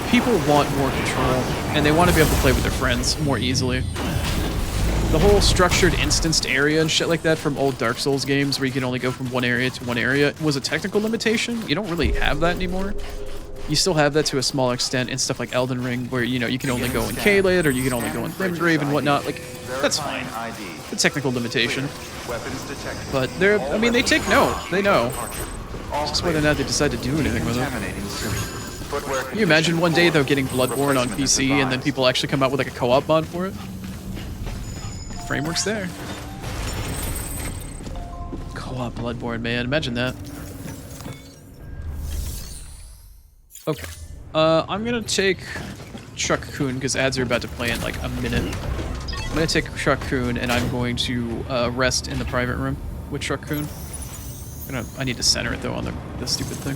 People want more control, and they want to be able to play with their friends more easily. The whole structured instanced area and shit like that from old Dark Souls games where you can only go from one area to one area was a technical limitation. You don't really have that anymore. You still have that to a small extent in stuff like Elden Ring where, you know, you can only go in Caelid or you can only go in Limgrave and whatnot. Like, that's fine. The technical limitation. But they're, I mean, they take note. They know. It's just whether or not they decide to do anything with it. Can you imagine one day, though, getting Bloodborne on PC and then people actually come out with, like, a co-op mod for it? Framework's there. Co-op Bloodborne, man. Imagine that. Okay. I'm gonna take Chuck Kun, because ads are about to play in, like, a minute. I'm gonna take Chuck Kun, and I'm going to rest in the private room with Chuck Kun. I need to center it, though, on the stupid thing.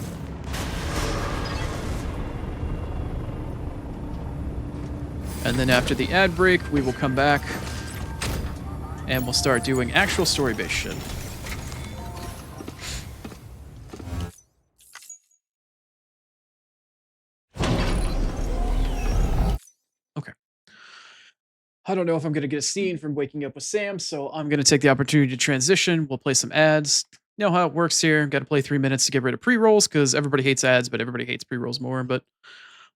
And then after the ad break, we will come back and we'll start doing actual story-based shit. Okay. I don't know if I'm going to get a scene from waking up with Sam, so I'm going to take the opportunity to transition. We'll play some ads. You know how it works here. Got to play 3 minutes to get rid of pre-rolls because everybody hates ads, but everybody hates pre-rolls more. But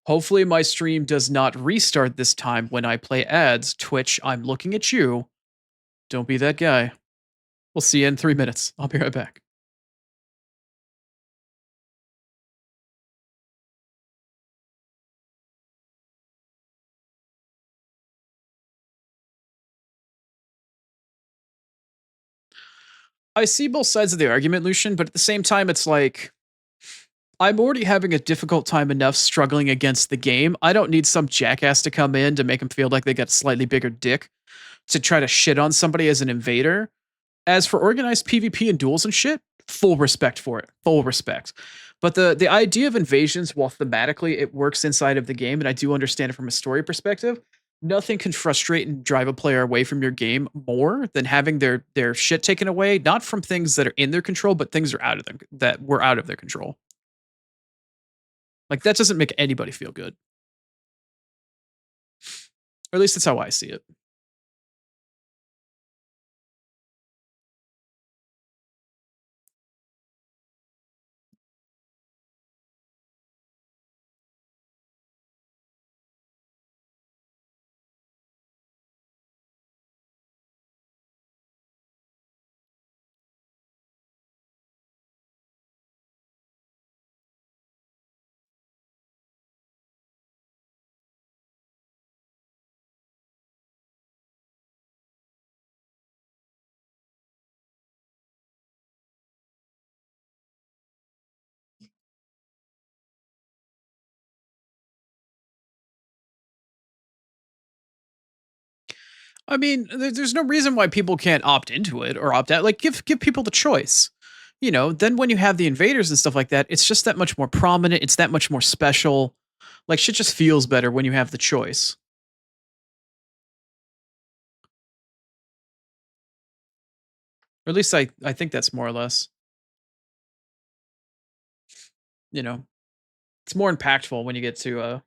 Hopefully my stream does not restart this time when I play ads. Twitch, I'm looking at you. Don't be that guy. We'll see you in 3 minutes. I'll be right back. I see both sides of the argument, Lucian, but at the same time, it's like I'm already having a difficult time enough struggling against the game. I don't need some jackass to come in to make them feel like they got a slightly bigger dick to try to shit on somebody as an invader. As for organized PvP and duels and shit, full respect for it. Full respect. But the idea of invasions, while thematically it works inside of the game, and I do understand it from a story perspective, nothing can frustrate and drive a player away from your game more than having their shit taken away, not from things that are in their control, but things are out of them that were out of their control. Like that doesn't make anybody feel good. Or at least that's how I see it. I mean, there's no reason why people can't opt into it or opt out. Like, give people the choice. You know, then when you have the invaders and stuff like that, it's just that much more prominent. It's that much more special. Like, shit just feels better when you have the choice. Or at least I think that's more or less. You know, it's more impactful when you get to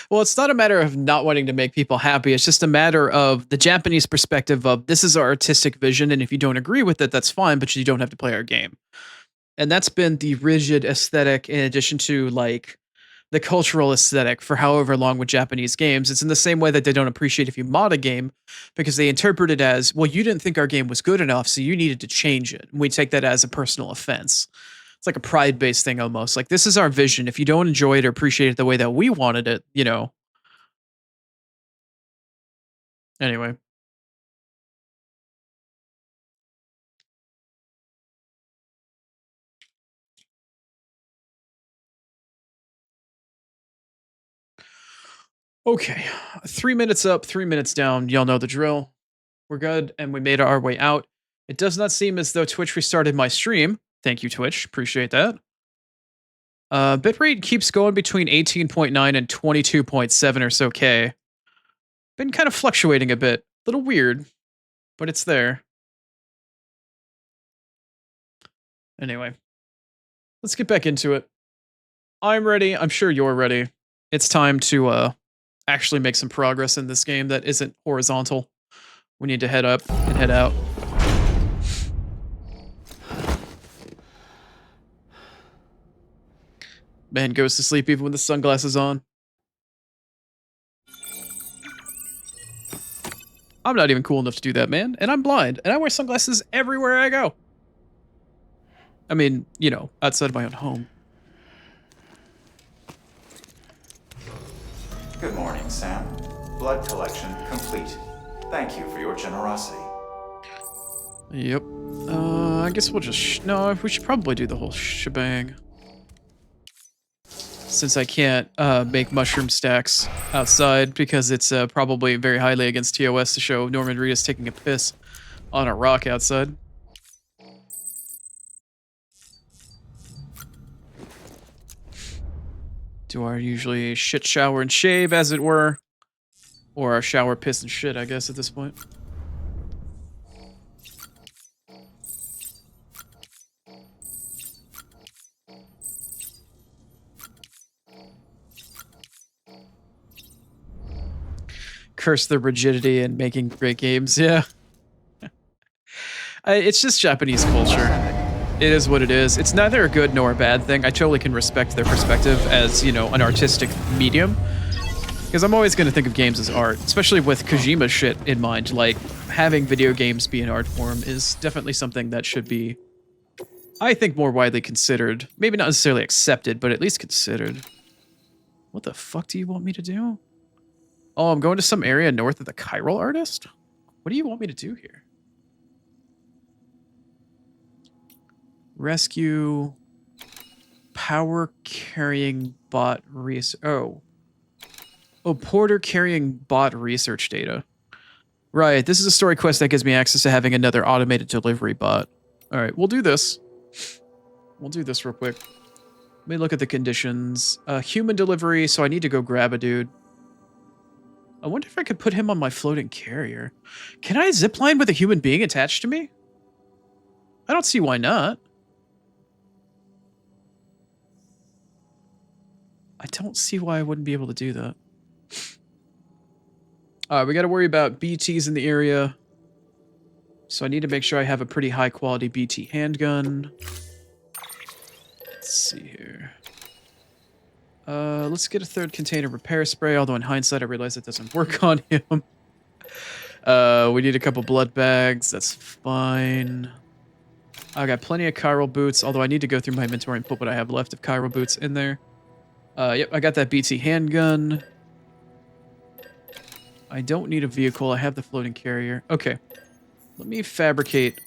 well, it's not a matter of not wanting to make people happy. It's just a matter of the Japanese perspective of this is our artistic vision, and if you don't agree with it, that's fine, but you don't have to play our game. And that's been the rigid aesthetic in addition to like the cultural aesthetic for however long with Japanese games. It's in the same way that they don't appreciate if you mod a game because they interpret it as, well, you didn't think our game was good enough, so you needed to change it. And we take that as a personal offense. It's like a pride based thing almost. Like, this is our vision. If you don't enjoy it or appreciate it the way that we wanted it, you know. Anyway. Okay. 3 minutes up, 3 minutes down. Y'all know the drill. We're good, and we made our way out. It does not seem as though Twitch restarted my stream. Thank you, Twitch. Appreciate that. Bitrate keeps going between 18.9 and 22.7 or so K. Been kind of fluctuating a bit. Little weird, but it's there. Anyway, let's get back into it. I'm ready. I'm sure you're ready. It's time to actually make some progress in this game that isn't horizontal. We need to head up and head out. Man goes to sleep even with the sunglasses on. I'm not even cool enough to do that, man. And I'm blind. And I wear sunglasses everywhere I go. I mean, you know, outside of my own home. Good morning, Sam. Blood collection complete. Thank you for your generosity. Yep. I guess we'll just... no, we should probably do the whole shebang. since I can't make mushroom stacks outside because it's probably very highly against TOS to show Norman Reedus taking a piss on a rock outside. Do our usually shit shower and shave, as it were. Or our shower, piss, and shit, I guess, at this point. Curse the rigidity and making great games, yeah. It's just Japanese culture. It is what it is. It's neither a good nor a bad thing. I totally can respect their perspective as, you know, an artistic medium. Because I'm always going to think of games as art, especially with Kojima shit in mind. Like, having video games be an art form is definitely something that should be, I think, more widely considered. Maybe not necessarily accepted, but at least considered. What the fuck do you want me to do? Oh, I'm going to some area north of the chiral artist? What do you want me to do here? Rescue power carrying bot research. Oh, Porter carrying bot research data. Right, this is a story quest that gives me access to having another automated delivery bot. All right, we'll do this. We'll do this real quick. Let me look at the conditions. Human delivery, so I need to go grab a dude. I wonder if I could put him on my floating carrier. Can I zipline with a human being attached to me? I don't see why not. I don't see why I wouldn't be able to do that. We got to worry about BTs in the area. So I need to make sure I have a pretty high quality BT handgun. Let's see here. Let's get a third container repair spray, although in hindsight I realize it doesn't work on him. We need a couple blood bags, that's fine. I got plenty of chiral boots, although I need to go through my inventory and put what I have left of chiral boots in there. Yep, I got that BT handgun. I don't need a vehicle, I have the floating carrier. Okay, let me fabricate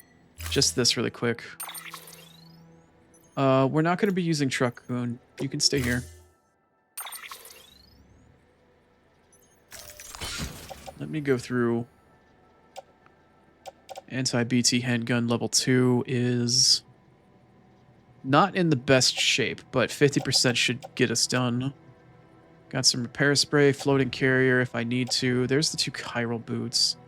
just this really quick. We're not going to be using Truck-kun. You can stay here. Let me go through. Anti-BT handgun level 2 is not in the best shape, but 50% should get us done. Got some repair spray, floating carrier if I need to. There's the 2 chiral boots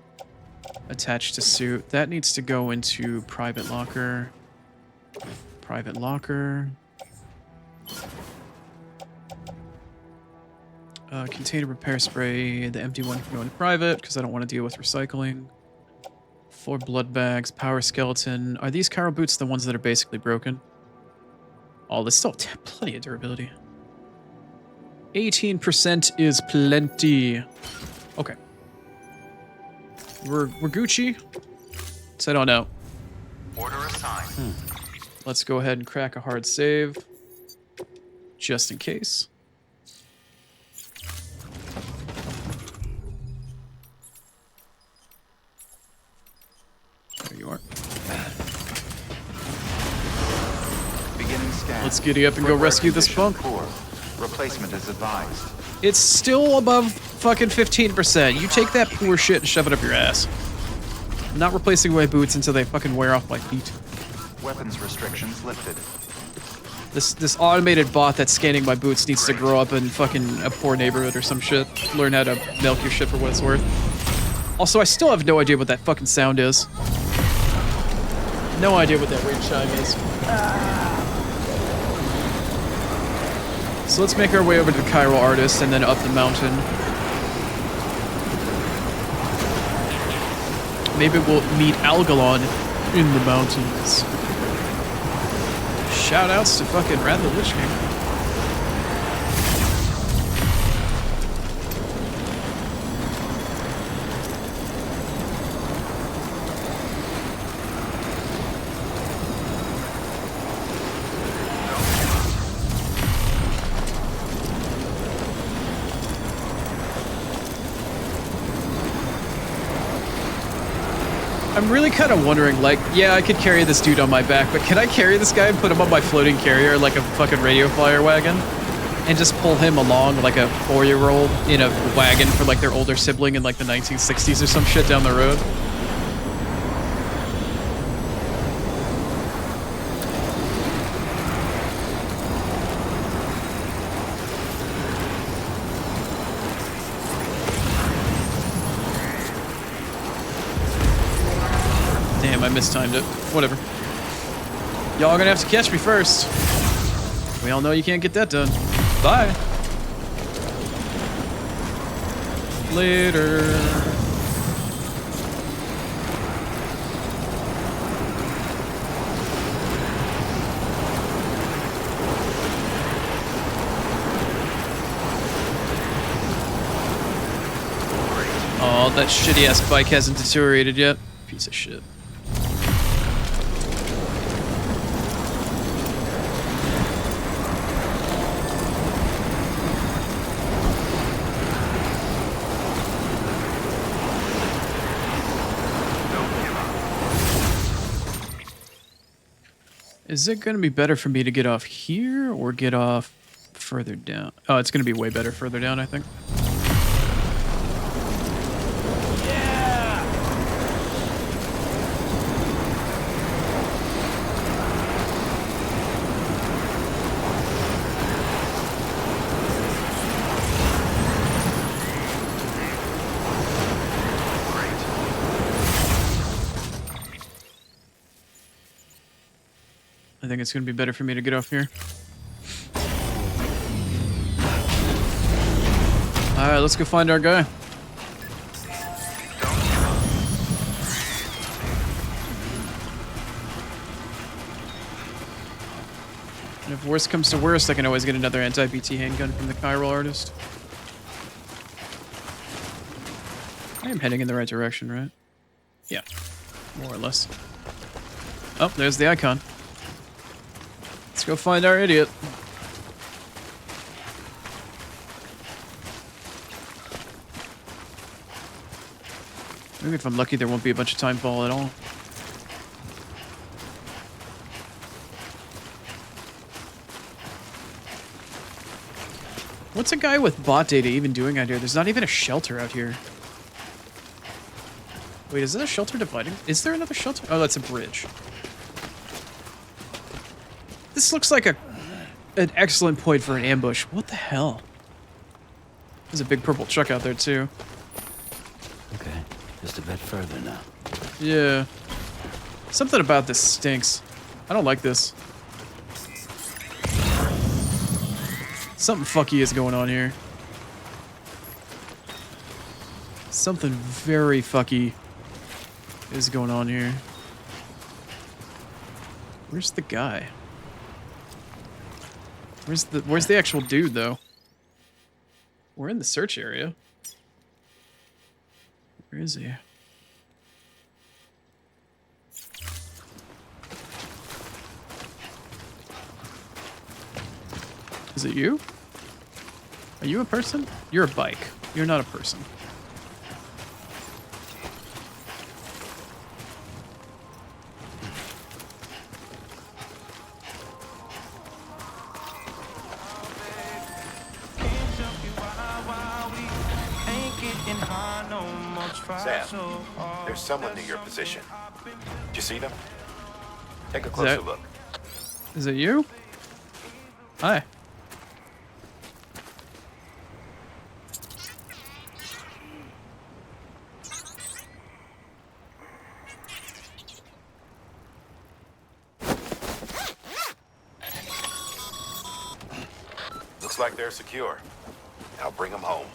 attached to suit. That needs to go into private locker. Private locker. Container repair spray. The empty one can go into private because I don't want to deal with recycling. 4 blood bags. Power skeleton. Are these chiral boots the ones that are basically broken? Oh, there's still plenty of durability. 18% is plenty. Okay. We're Gucci. Let's head on out. Order assigned. Let's go ahead and crack a hard save. Just in case. There you are. Beginning scan. Let's giddy up and go Footwear rescue this condition punk. poor. Replacement is advised. It's still above fucking 15%. You take that poor shit and shove it up your ass. I'm not replacing my boots until they fucking wear off my feet. Weapons restrictions lifted. This automated bot that's scanning my boots needs to grow up in fucking a poor neighborhood or some shit. Learn how to milk your shit for what it's worth. Also, I still have no idea what that fucking sound is. No idea what that ring chime is. So let's make our way over to the chiral artist and then up the mountain. Maybe we'll meet Algalon in the mountains. Shoutouts to fucking Rad the Lich King. I'm really kind of wondering, like, yeah, I could carry this dude on my back, but can I carry this guy and put him on my floating carrier like a fucking radio flyer wagon? and just pull him along like a 4-year-old in a wagon for like their older sibling in like the 1960s or some shit down the road. Damn, I mistimed it. Whatever. Y'all gonna have to catch me first. We all know you can't get that done. Bye. Later. Oh, that shitty ass bike hasn't deteriorated yet. Piece of shit. Is it going to be better for me to get off here or get off further down? Oh, it's going to be way better further down, I think. I think it's going to be better for me to get off here. Alright, let's go find our guy. And if worst comes to worst, I can always get another anti-BT handgun from the chiral artist. I am heading in the right direction, right? Yeah, more or less. Oh, there's the icon. Let's go find our idiot. Maybe if I'm lucky, there won't be a bunch of time fall at all. What's a guy with bot data even doing out here? There's not even a shelter out here. Wait, is that a shelter dividing? Is there another shelter? Oh, that's a bridge. This looks like an excellent point for an ambush. What the hell? There's a big purple truck out there, too. Okay, just a bit further now. Yeah. Something about this stinks. I don't like this. Something fucky is going on here. Something very fucky is going on here. Where's the guy? Where's the actual dude, though? We're in the search area. Where is he? Is it you? Are you a person? You're a bike. You're not a person. Sam, there's someone near your position. Did you see them? Take a closer look. Is it you? Hi. Looks like they're secure. Now bring them home.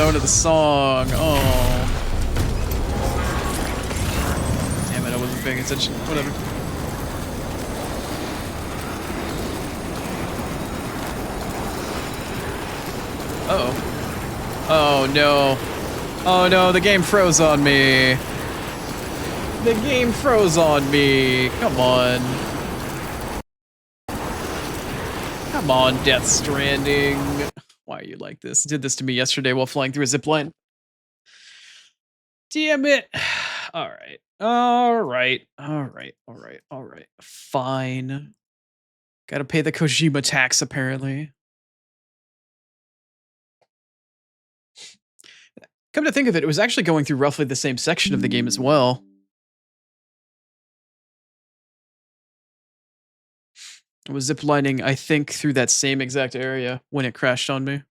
tone of the song. Oh. Damn it, I wasn't paying attention. Whatever. Uh-oh. Oh, no. Oh, no, the game froze on me. The game froze on me. Come on. Come on, Death Stranding. Why are you like this? Did this to me yesterday while flying through a zipline. Damn it. All right. All right. All right. All right. All right. Fine. Gotta pay the Kojima tax, apparently. Come to think of it, it was actually going through roughly the same section of the game as well. It was ziplining, I think, through that same exact area when it crashed on me.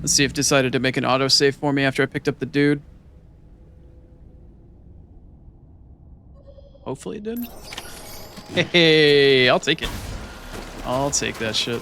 Let's see if it decided to make an autosave for me after I picked up the dude. Hopefully it did. Hey, I'll take it. I'll take that shit.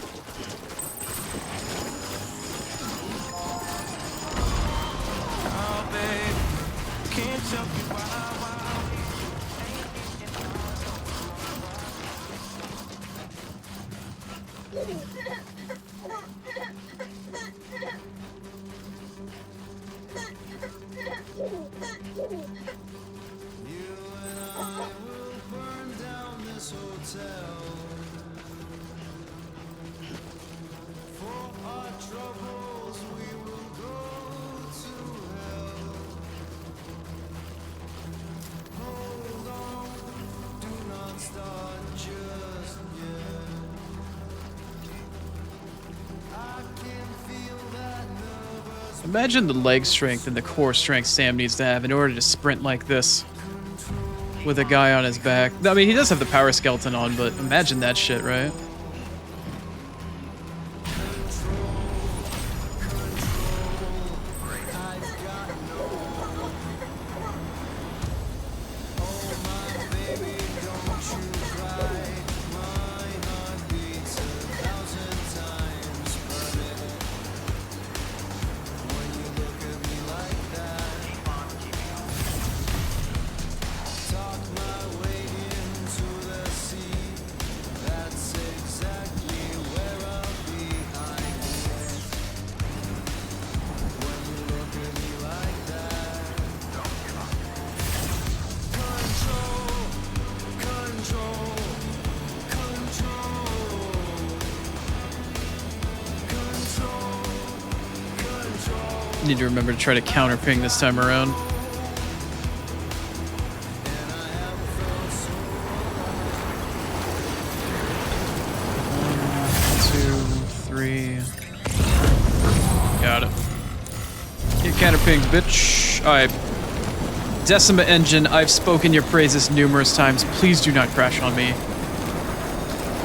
Imagine the leg strength and the core strength Sam needs to have in order to sprint like this with a guy on his back. I mean, he does have the power skeleton on, but imagine that shit, right? Need to remember to try to counter ping this time around. 1, 2, 3. Got it. Get counter pinged, bitch. Alright. Decima engine, I've spoken your praises numerous times. Please do not crash on me.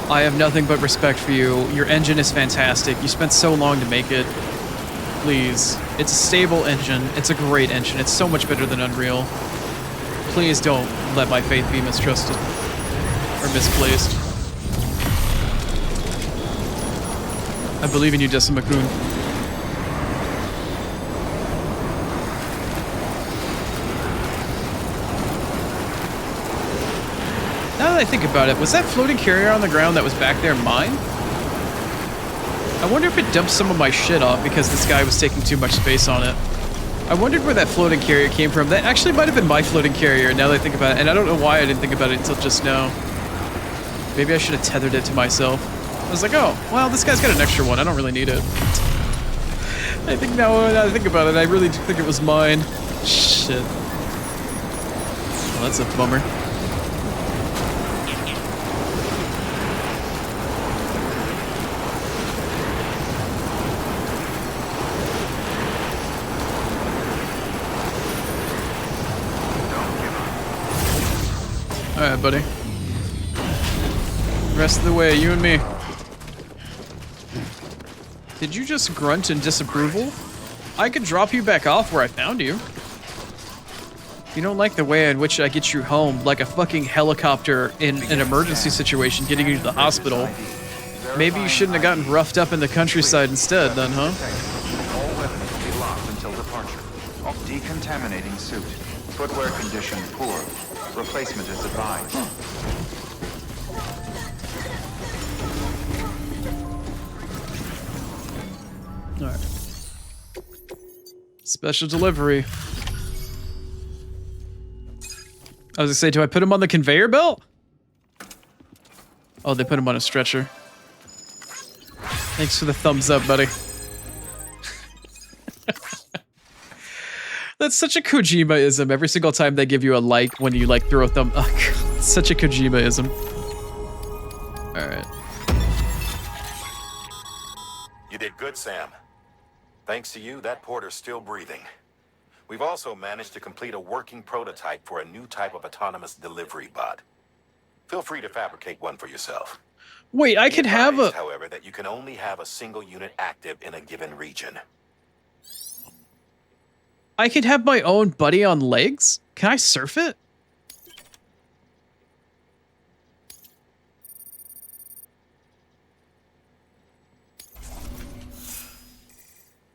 I have nothing but respect for you. Your engine is fantastic. You spent so long to make it. Please. It's a stable engine. It's a great engine. It's so much better than Unreal. Please don't let my faith be mistrusted. Or misplaced. I believe in you, Decima-kun. Now that I think about it, was that floating carrier on the ground that was back there mine? I wonder if it dumped some of my shit off because this guy was taking too much space on it. I wondered where that floating carrier came from. That actually might have been my floating carrier now that I think about it, and I don't know why I didn't think about it until just now. Maybe I should have tethered it to myself. I was like, oh, well, this guy's got an extra one. I don't really need it. I think now when I think about it, I really do think it was mine. Shit. Well, that's a bummer. Alright, buddy. Rest of the way, you and me. Did you just grunt in disapproval? I could drop you back off where I found you. You don't like the way in which I get you home, like a fucking helicopter in an emergency situation getting you to the hospital. Maybe you shouldn't have gotten roughed up in the countryside instead, then, huh? All weapons will be locked until departure. Decontaminating suit. Footwear condition poor. Replacement is advised. Alright. Special delivery. I was gonna say, do I put him on the conveyor belt? Oh, they put him on a stretcher. Thanks for the thumbs up, buddy. That's such a Kojima-ism. Every single time they give you a like when you like throw a thumb. Oh, God. Such a Kojima-ism. Alright. You did good, Sam. Thanks to you, that porter's still breathing. We've also managed to complete a working prototype for a new type of autonomous delivery bot. Feel free to fabricate one for yourself. Wait, I could have a... However, that you can only have a single unit active in a given region. I could have my own buddy on legs? Can I surf it?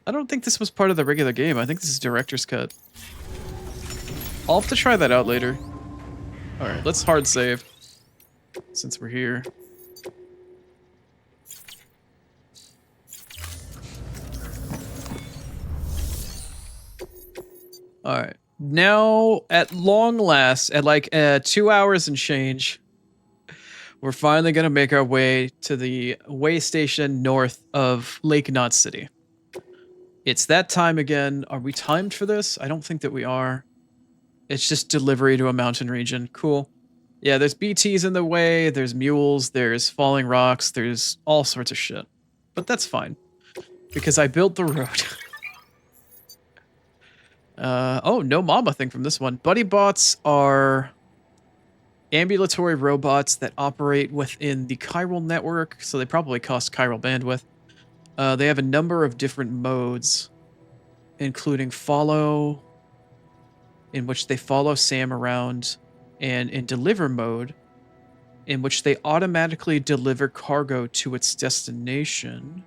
I don't think this was part of the regular game. I think this is director's cut. I'll have to try that out later. Alright, let's hard save. Since we're here. Alright. Now, at long last, at like 2 hours and change, we're finally going to make our way to the way station north of Lake Knot City. It's that time again. Are we timed for this? I don't think that we are. It's just delivery to a mountain region. Cool. Yeah, there's BTs in the way, there's mules, there's falling rocks, there's all sorts of shit. But that's fine. Because I built the road. Oh, no mama thing from this one. Buddy bots are ambulatory robots that operate within the chiral network, so they probably cost chiral bandwidth. They have a number of different modes, including follow, in which they follow Sam around, and in deliver mode, in which they automatically deliver cargo to its destination.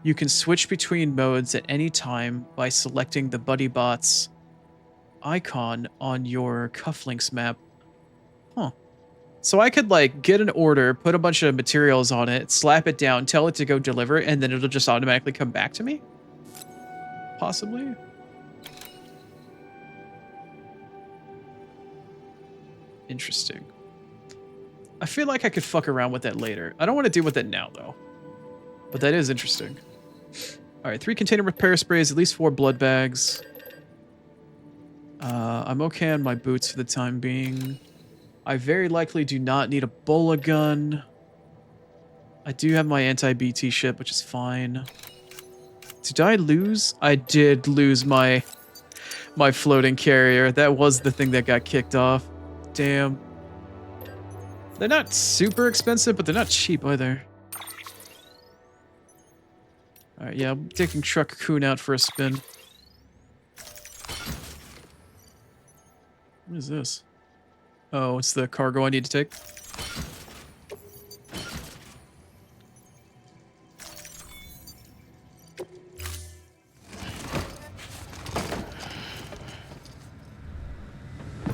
You can switch between modes at any time by selecting the Buddy Bots icon on your cufflinks map. Huh. So I could, like, get an order, put a bunch of materials on it, slap it down, tell it to go deliver it, and then it'll just automatically come back to me? Possibly? Interesting. I feel like I could fuck around with that later. I don't want to deal with it now, though. But that is interesting. Alright, 3 container repair sprays, at least 4 blood bags. I'm okay on my boots for the time being. I very likely do not need a bola gun. I do have my anti-BT ship, which is fine. Did I lose? I did lose my floating carrier. That was the thing that got kicked off. Damn. They're not super expensive, but they're not cheap either. Alright, yeah, I'm taking Truck Coon out for a spin. What is this? Oh, it's the cargo I need to take.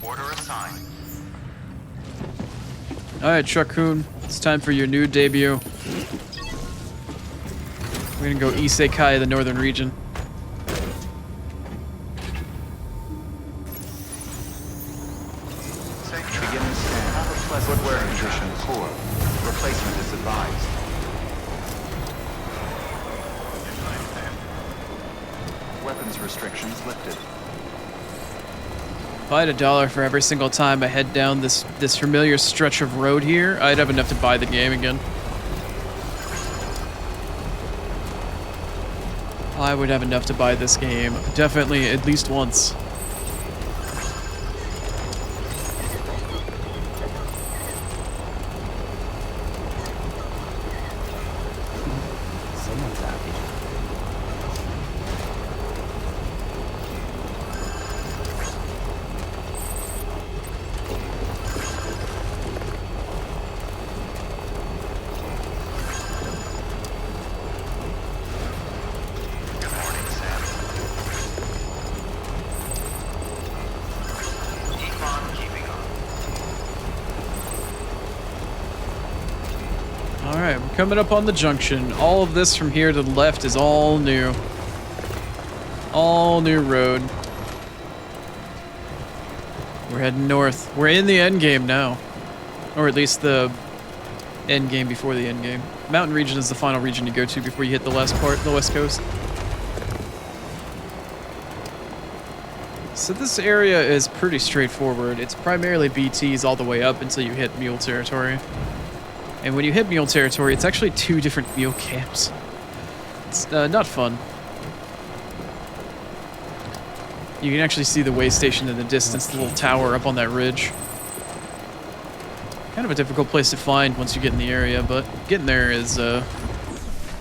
Order assigned. Alright, Truck Coon, it's time for your new debut. We're gonna go Isekai, the northern region. Beginning scan. Footwear condition poor. Replacement is advised. Weapons restrictions lifted. If I had $1 for every single time I head down this familiar stretch of road here, I'd have enough to buy the game again. I would have enough to buy this game, definitely at least once. Someone's happy. Alright, we're coming up on the junction. All of this from here to the left is all new. All new road. We're heading north. We're in the end game now. Or at least the end game before the end game. Mountain region is the final region you go to before you hit the last part, the west coast. So this area is pretty straightforward. It's primarily BTs all the way up until you hit mule territory. And when you hit mule territory, it's actually 2 different mule camps. It's not fun. You can actually see the way station in the distance, the little tower up on that ridge. Kind of a difficult place to find once you get in the area, but getting there is a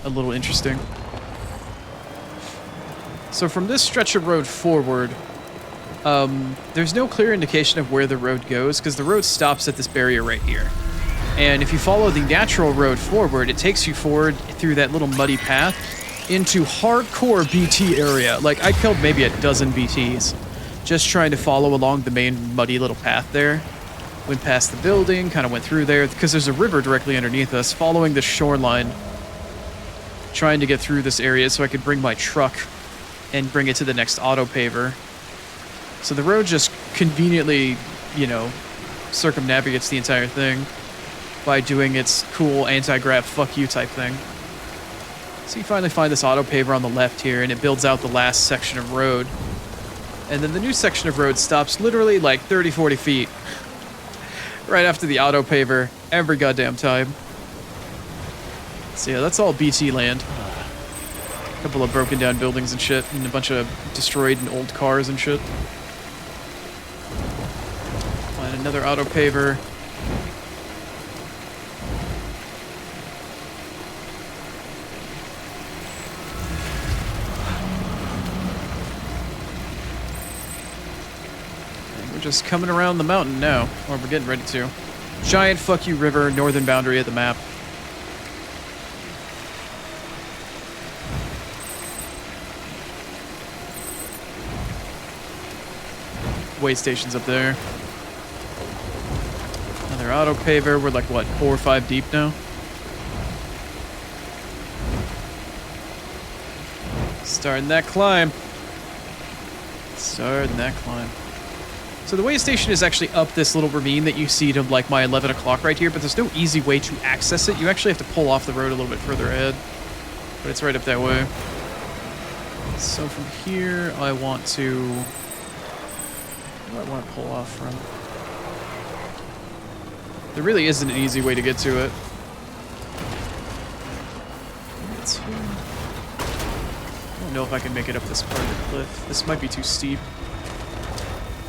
little interesting. So from this stretch of road forward, there's no clear indication of where the road goes because the road stops at this barrier right here. And if you follow the natural road forward, it takes you forward through that little muddy path into hardcore BT area. Like, I killed maybe a dozen BTs just trying to follow along the main muddy little path there. Went past the building, kind of went through there, because there's a river directly underneath us, following the shoreline, trying to get through this area so I could bring my truck and bring it to the next auto paver. So the road just conveniently, you know, circumnavigates the entire thing by doing its cool anti-grav fuck you type thing. So you finally find this auto paver on the left here, and it builds out the last section of road. And then the new section of road stops literally like 30, 40 feet right after the auto paver every goddamn time. So yeah, that's all BT land. A couple of broken down buildings and shit, and a bunch of destroyed and old cars and shit. Find another auto paver. We're just coming around the mountain now, or we're getting ready to. Giant fuck you river, northern boundary of the map. Way stations up there. Another auto paver. We're like, what, 4 or 5 deep now? Starting that climb. Starting that climb. So the way station is actually up this little ravine that you see to like my 11 o'clock right here, but there's no easy way to access it. You actually have to pull off the road a little bit further ahead. But it's right up that way. So from here, I want to... Where do I want to pull off from? There really isn't an easy way to get to it. I don't know if I can make it up this part of the cliff. This might be too steep.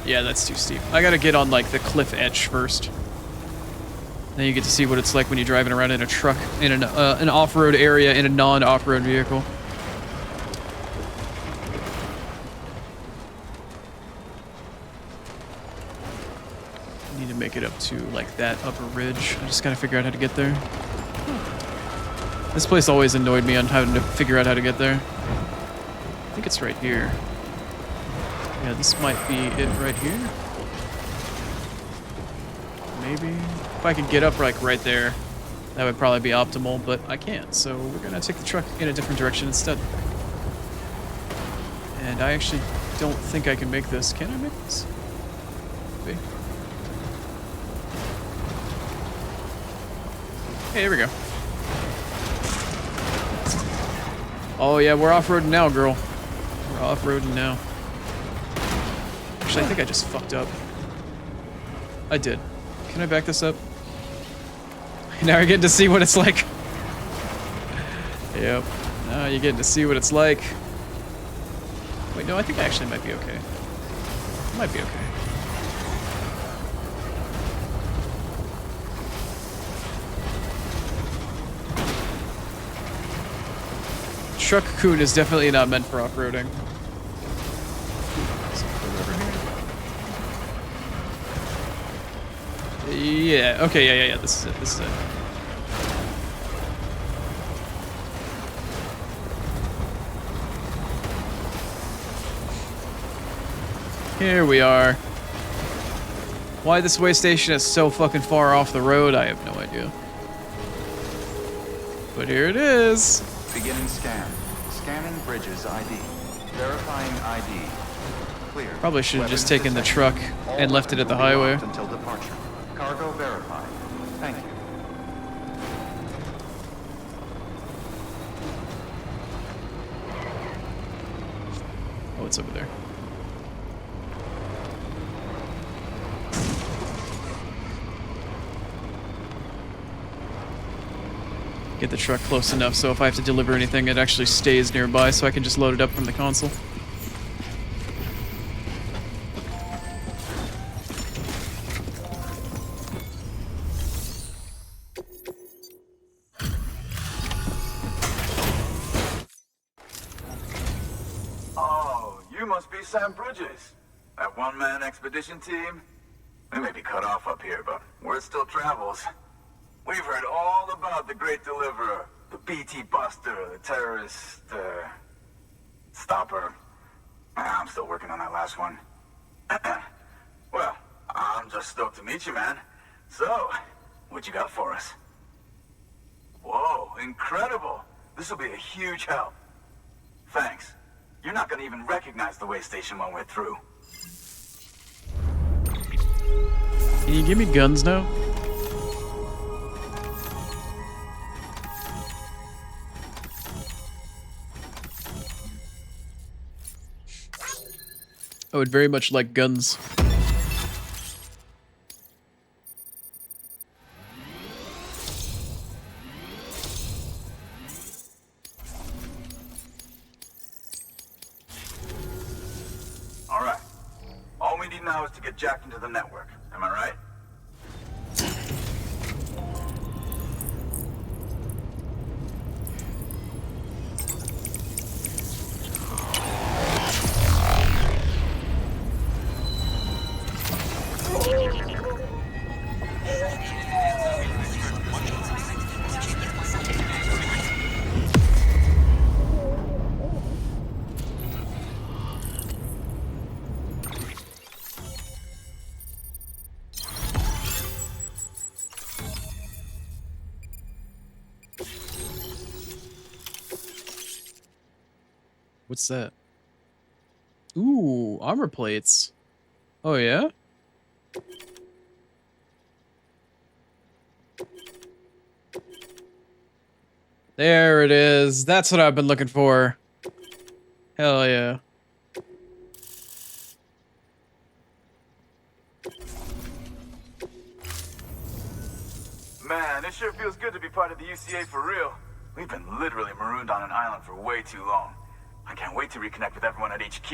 Yeah, that's too steep. I gotta get on, like, the cliff edge first. Then you get to see what it's like when you're driving around in a truck in an off-road area in a non-off-road vehicle. I need to make it up to, like, that upper ridge. I just gotta figure out how to get there. This place always annoyed me on having to figure out how to get there. I think it's right here. Yeah, this might be it right here. Maybe. If I could get up like right there, that would probably be optimal, but I can't, so we're gonna take the truck in a different direction instead. And I actually don't think I can make this. Can I make this? Maybe. Hey, there we go. Oh yeah, we're off-roading now, girl. We're off-roading now. Actually, I think I just fucked up. I did. Can I back this up? Now you're getting to see what it's like. Yep. Now you're getting to see what it's like. Wait, no, I think I actually might be okay. Might be okay. Truck Coon is definitely not meant for off-roading. Yeah, okay, yeah, this is it, this is it. Here we are. Why this way station is so fucking far off the road, I have no idea. But here it is. Beginning scan. Scanning bridges ID. Verifying ID. Clear. Probably should have just Weapons taken the detected. truck All and left it at weapons the will be highway. locked until departure. Cargo verified. Thank you. Oh, it's over there. Get the truck close enough so if I have to deliver anything, it actually stays nearby so I can just load it up from the console. Oh, you must be Sam Bridges. That one-man expedition team? We may be cut off up here, but word still travels. We've heard all about the Great Deliverer, the BT Buster, the terrorist, stopper. I'm still working on that last one. Well, I'm just stoked to meet you, man. So, what you got for us? Whoa, incredible. This will be a huge help. Thanks. You're not gonna even recognize the way station when we're through. Can you give me guns now? I would very much like guns. All right. All we need now is to get jacked into the network. Am I right? What's that? Ooh, armor plates. Oh, yeah? There it is. That's what I've been looking for. Hell yeah. Man, it sure feels good to be part of the UCA for real. We've been literally marooned on an island for way too long. I can't wait to reconnect with everyone at HQ.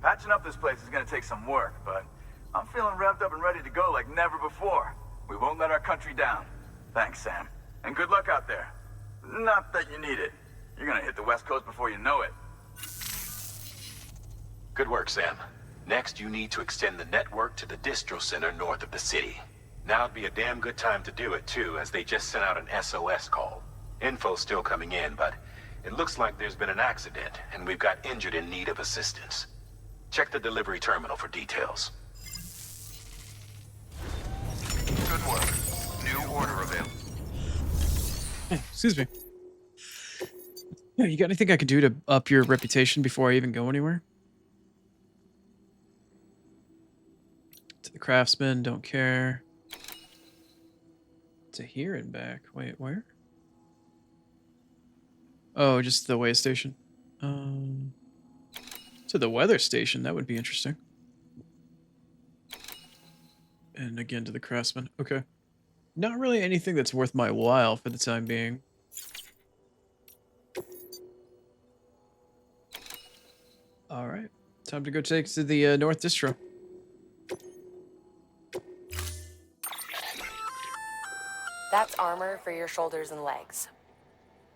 Patching up this place is gonna take some work, but I'm feeling revved up and ready to go like never before. We won't let our country down. Thanks, Sam. And good luck out there. Not that you need it. You're gonna hit the West Coast before you know it. Good work, Sam. Next, you need to extend the network to the distro center north of the city. Now'd be a damn good time to do it, too, as they just sent out an SOS call. Info's still coming in, but it looks like there's been an accident, and we've got injured in need of assistance. Check the delivery terminal for details. Good work. New order available. Excuse me. Yeah, you got anything I could do to up your reputation before I even go anywhere? To the craftsman, don't care. To here and back. Wait, where? Oh, just the way station. To the weather station, that would be interesting. And again to the craftsman. Okay. Not really anything that's worth my while for the time being. Alright. Time to go take to the North Distro. That's armor for your shoulders and legs.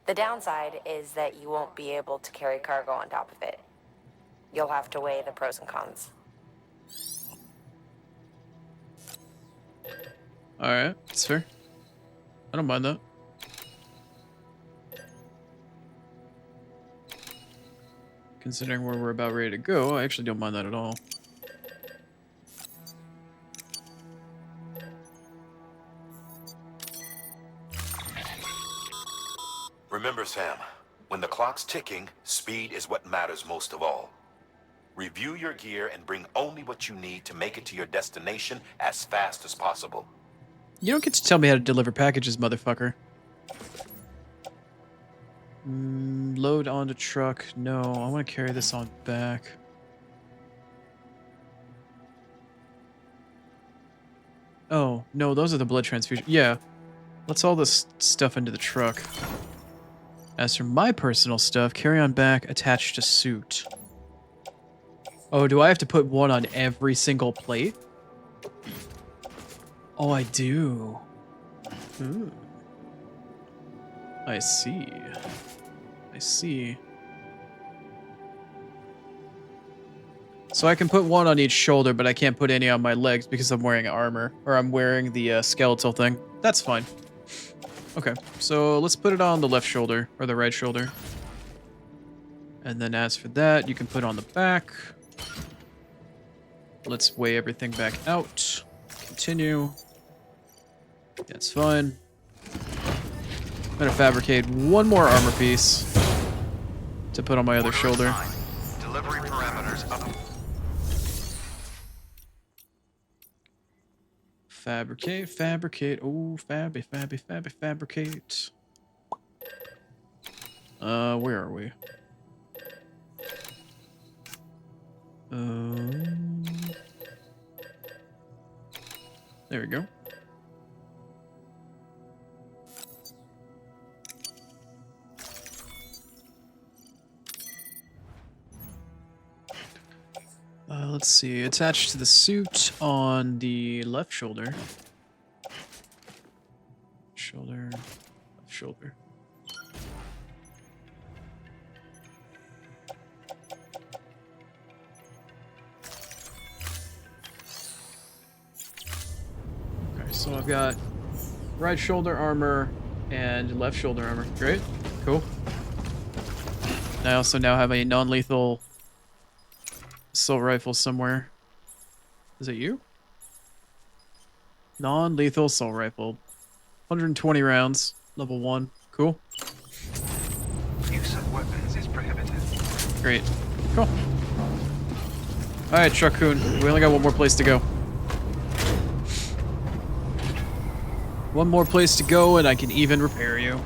The downside is that you won't be able to carry cargo on top of it. You'll have to weigh the pros and cons. Alright, that's fair. I don't mind that. Considering where we're about ready to go, I actually don't mind that at all. Remember, Sam, when the clock's ticking, speed is what matters most of all. Review your gear and bring only what you need to make it to your destination as fast as possible. You don't get to tell me how to deliver packages, motherfucker. Load onto truck. No, I want to carry this on back. Oh, no, those are the blood transfusion. Yeah. Let's all this stuff into the truck. As for my personal stuff, carry on back, attached to suit. Oh, do I have to put one on every single plate? Oh, I do. I see. I see. So I can put one on each shoulder, but I can't put any on my legs because I'm wearing armor. Or I'm wearing the skeletal thing. That's fine. Okay, so let's put it on the left shoulder, or the right shoulder. And then as for that, you can put on the back. Let's weigh everything back out. Continue. That's fine. I'm gonna fabricate one more armor piece to put on my other shoulder. Delivery parameters up. Fabricate. Oh, fabricate. Where are we? There we go. Let's see. Attached to the suit on the left shoulder. Left shoulder. Okay, so I've got right shoulder armor and left shoulder armor. Great. Cool. I also now have a non-lethal assault rifle somewhere. Is it you? Non-lethal assault rifle. 120 rounds. Level 1. Cool. Use of weapons is prohibited. Great. Cool. Alright, Truck-kun. We only got one more place to go. One more place to go and I can even repair you.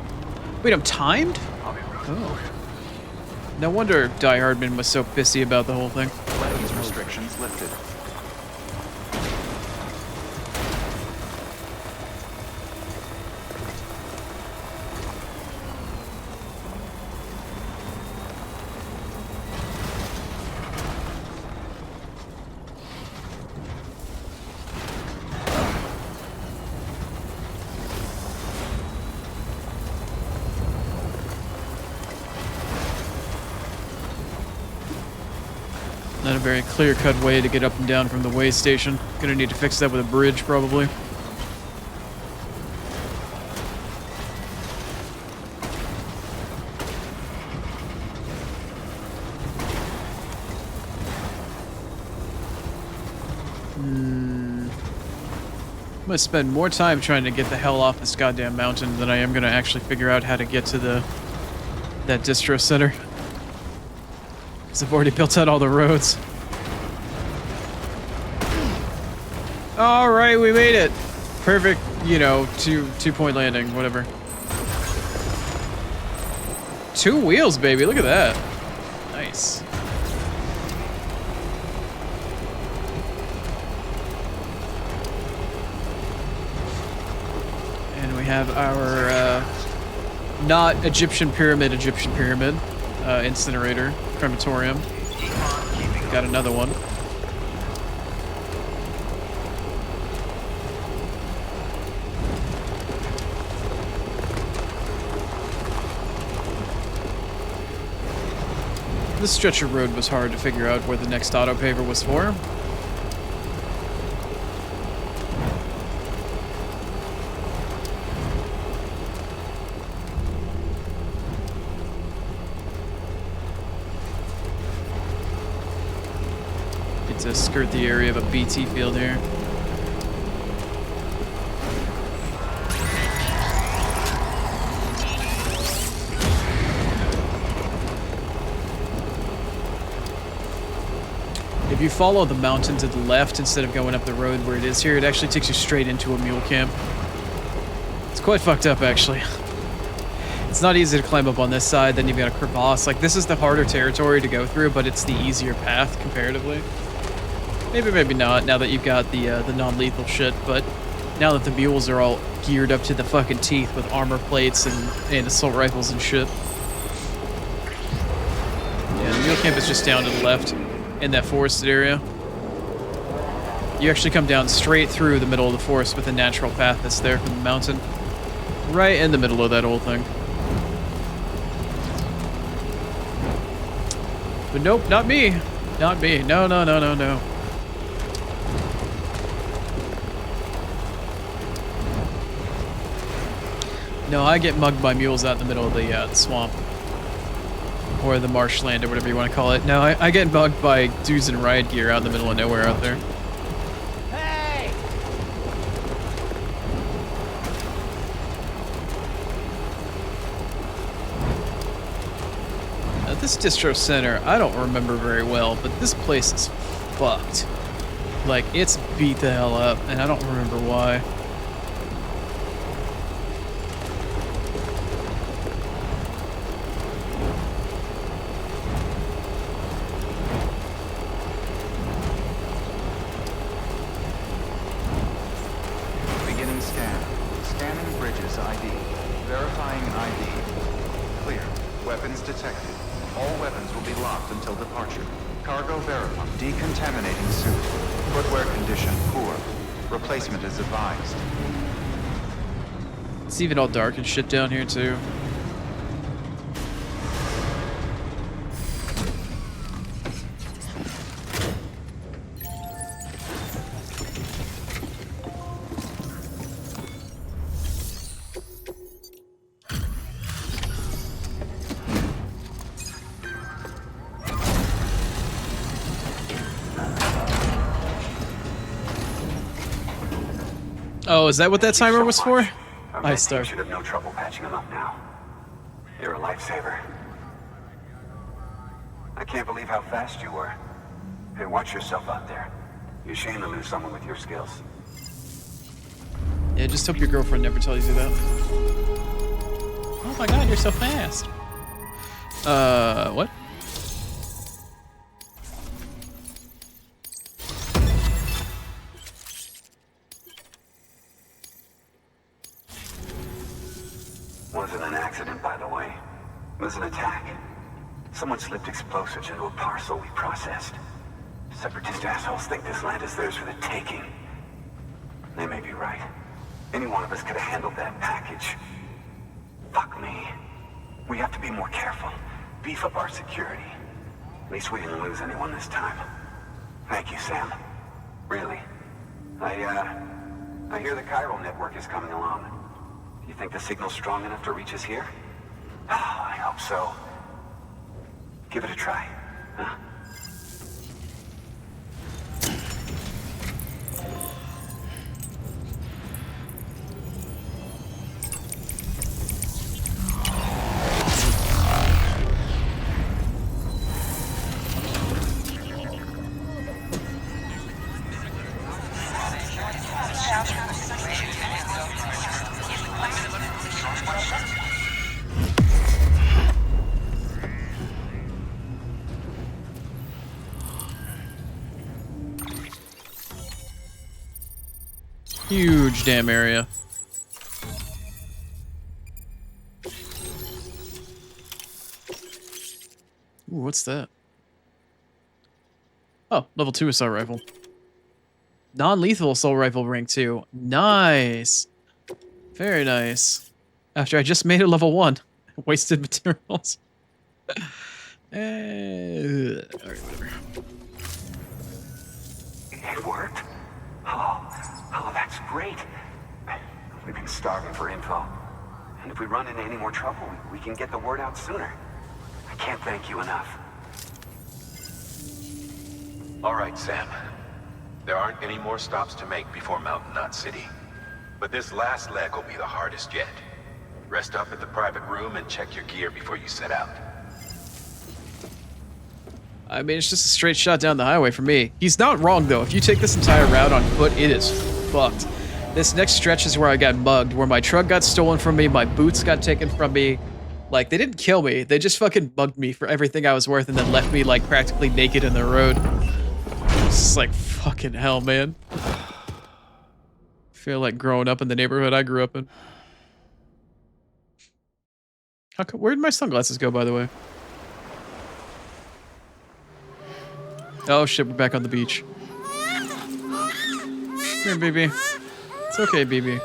Wait, I'm timed? Oh. No wonder Die Hardman was so pissy about the whole thing. Weapons restrictions lifted. Not a very clear-cut way to get up and down from the way station. Gonna need to fix that with a bridge, probably. I'm gonna spend more time trying to get the hell off this goddamn mountain than I am gonna actually figure out how to get to that distro center. Because I've already built out all the roads. Alright, we made it. Perfect, you know, two-point landing, whatever. 2 wheels, baby, look at that. Nice. And we have our, not Egyptian pyramid, incinerator, crematorium. Got another one. This stretch of road was hard to figure out where the next auto paver was for. To skirt the area of a BT field here. you follow the mountain to the left instead of going up the road where it is here, it actually takes you straight into a mule camp. It's quite fucked up, actually. It's not easy to climb up on this side, then you've got a crevasse. Like, this is the harder territory to go through, but it's the easier path, comparatively. Maybe, maybe not, now that you've got the non-lethal shit, but now that the mules are all geared up to the fucking teeth with armor plates and assault rifles and shit. Yeah, the mule camp is just down to the left in that forested area. You actually come down straight through the middle of the forest with a natural path that's there from the mountain. Right in the middle of that whole thing. But nope, not me. Not me. No, no, no, no, no. No, I get mugged by mules out in the middle of the swamp. Or the marshland, or whatever you want to call it. No, I get mugged by dudes in riot gear out in the middle of nowhere out there. Hey! Now, this distro center, I don't remember very well, but this place is fucked. Like, it's beat the hell up, and I don't remember why. Beginning scan. Scanning bridges ID. Verifying ID. Clear. Weapons detected. All weapons will be locked until departure. Cargo verified. Decontaminating suit. Footwear condition poor. Replacement is advised. It's even all dark and shit down here, too. Oh, is that what that timer was for? I start. Should have no trouble patching him up now. You're a lifesaver. I can't believe how fast you were. Hey, watch yourself out there. You're ashamed to lose someone with your skills. Yeah, just hope your girlfriend never tells you that. Oh my god, you're so fast. What? Wasn't an accident, by the way. It was an attack. Someone slipped explosives into a parcel we processed. Separatist assholes think this land is theirs for the taking. They may be right. Any one of us could have handled that package. Fuck me. We have to be more careful. Beef up our security. At least we didn't lose anyone this time. Thank you, Sam. Really. I hear the chiral network is coming along. Do you think the signal's strong enough to reach us here? Oh, I hope so. Give it a try, huh? Huge damn area. Ooh, what's that? Oh, level 2 assault rifle. Non-lethal assault rifle rank 2. Nice. Very nice. After I just made it level 1. Wasted materials. Alright, whatever. It worked. Oh, that's great. We've been starving for info. And if we run into any more trouble, we can get the word out sooner. I can't thank you enough. All right, Sam. There aren't any more stops to make before Mountain Knot City. But this last leg will be the hardest yet. Rest up at the private room and check your gear before you set out. I mean, it's just a straight shot down the highway for me. He's not wrong, though. If you take this entire route on foot, it is fucked. This next stretch is where I got mugged, where my truck got stolen from me, my boots got taken from me. Like, they didn't kill me. They just fucking mugged me for everything I was worth and then left me, like, practically naked in the road. It's just like, fucking hell, man. I feel like growing up in the neighborhood I grew up in. Where did my sunglasses go, by the way? Oh shit, we're back on the beach. Come here, BB. It's okay, BB.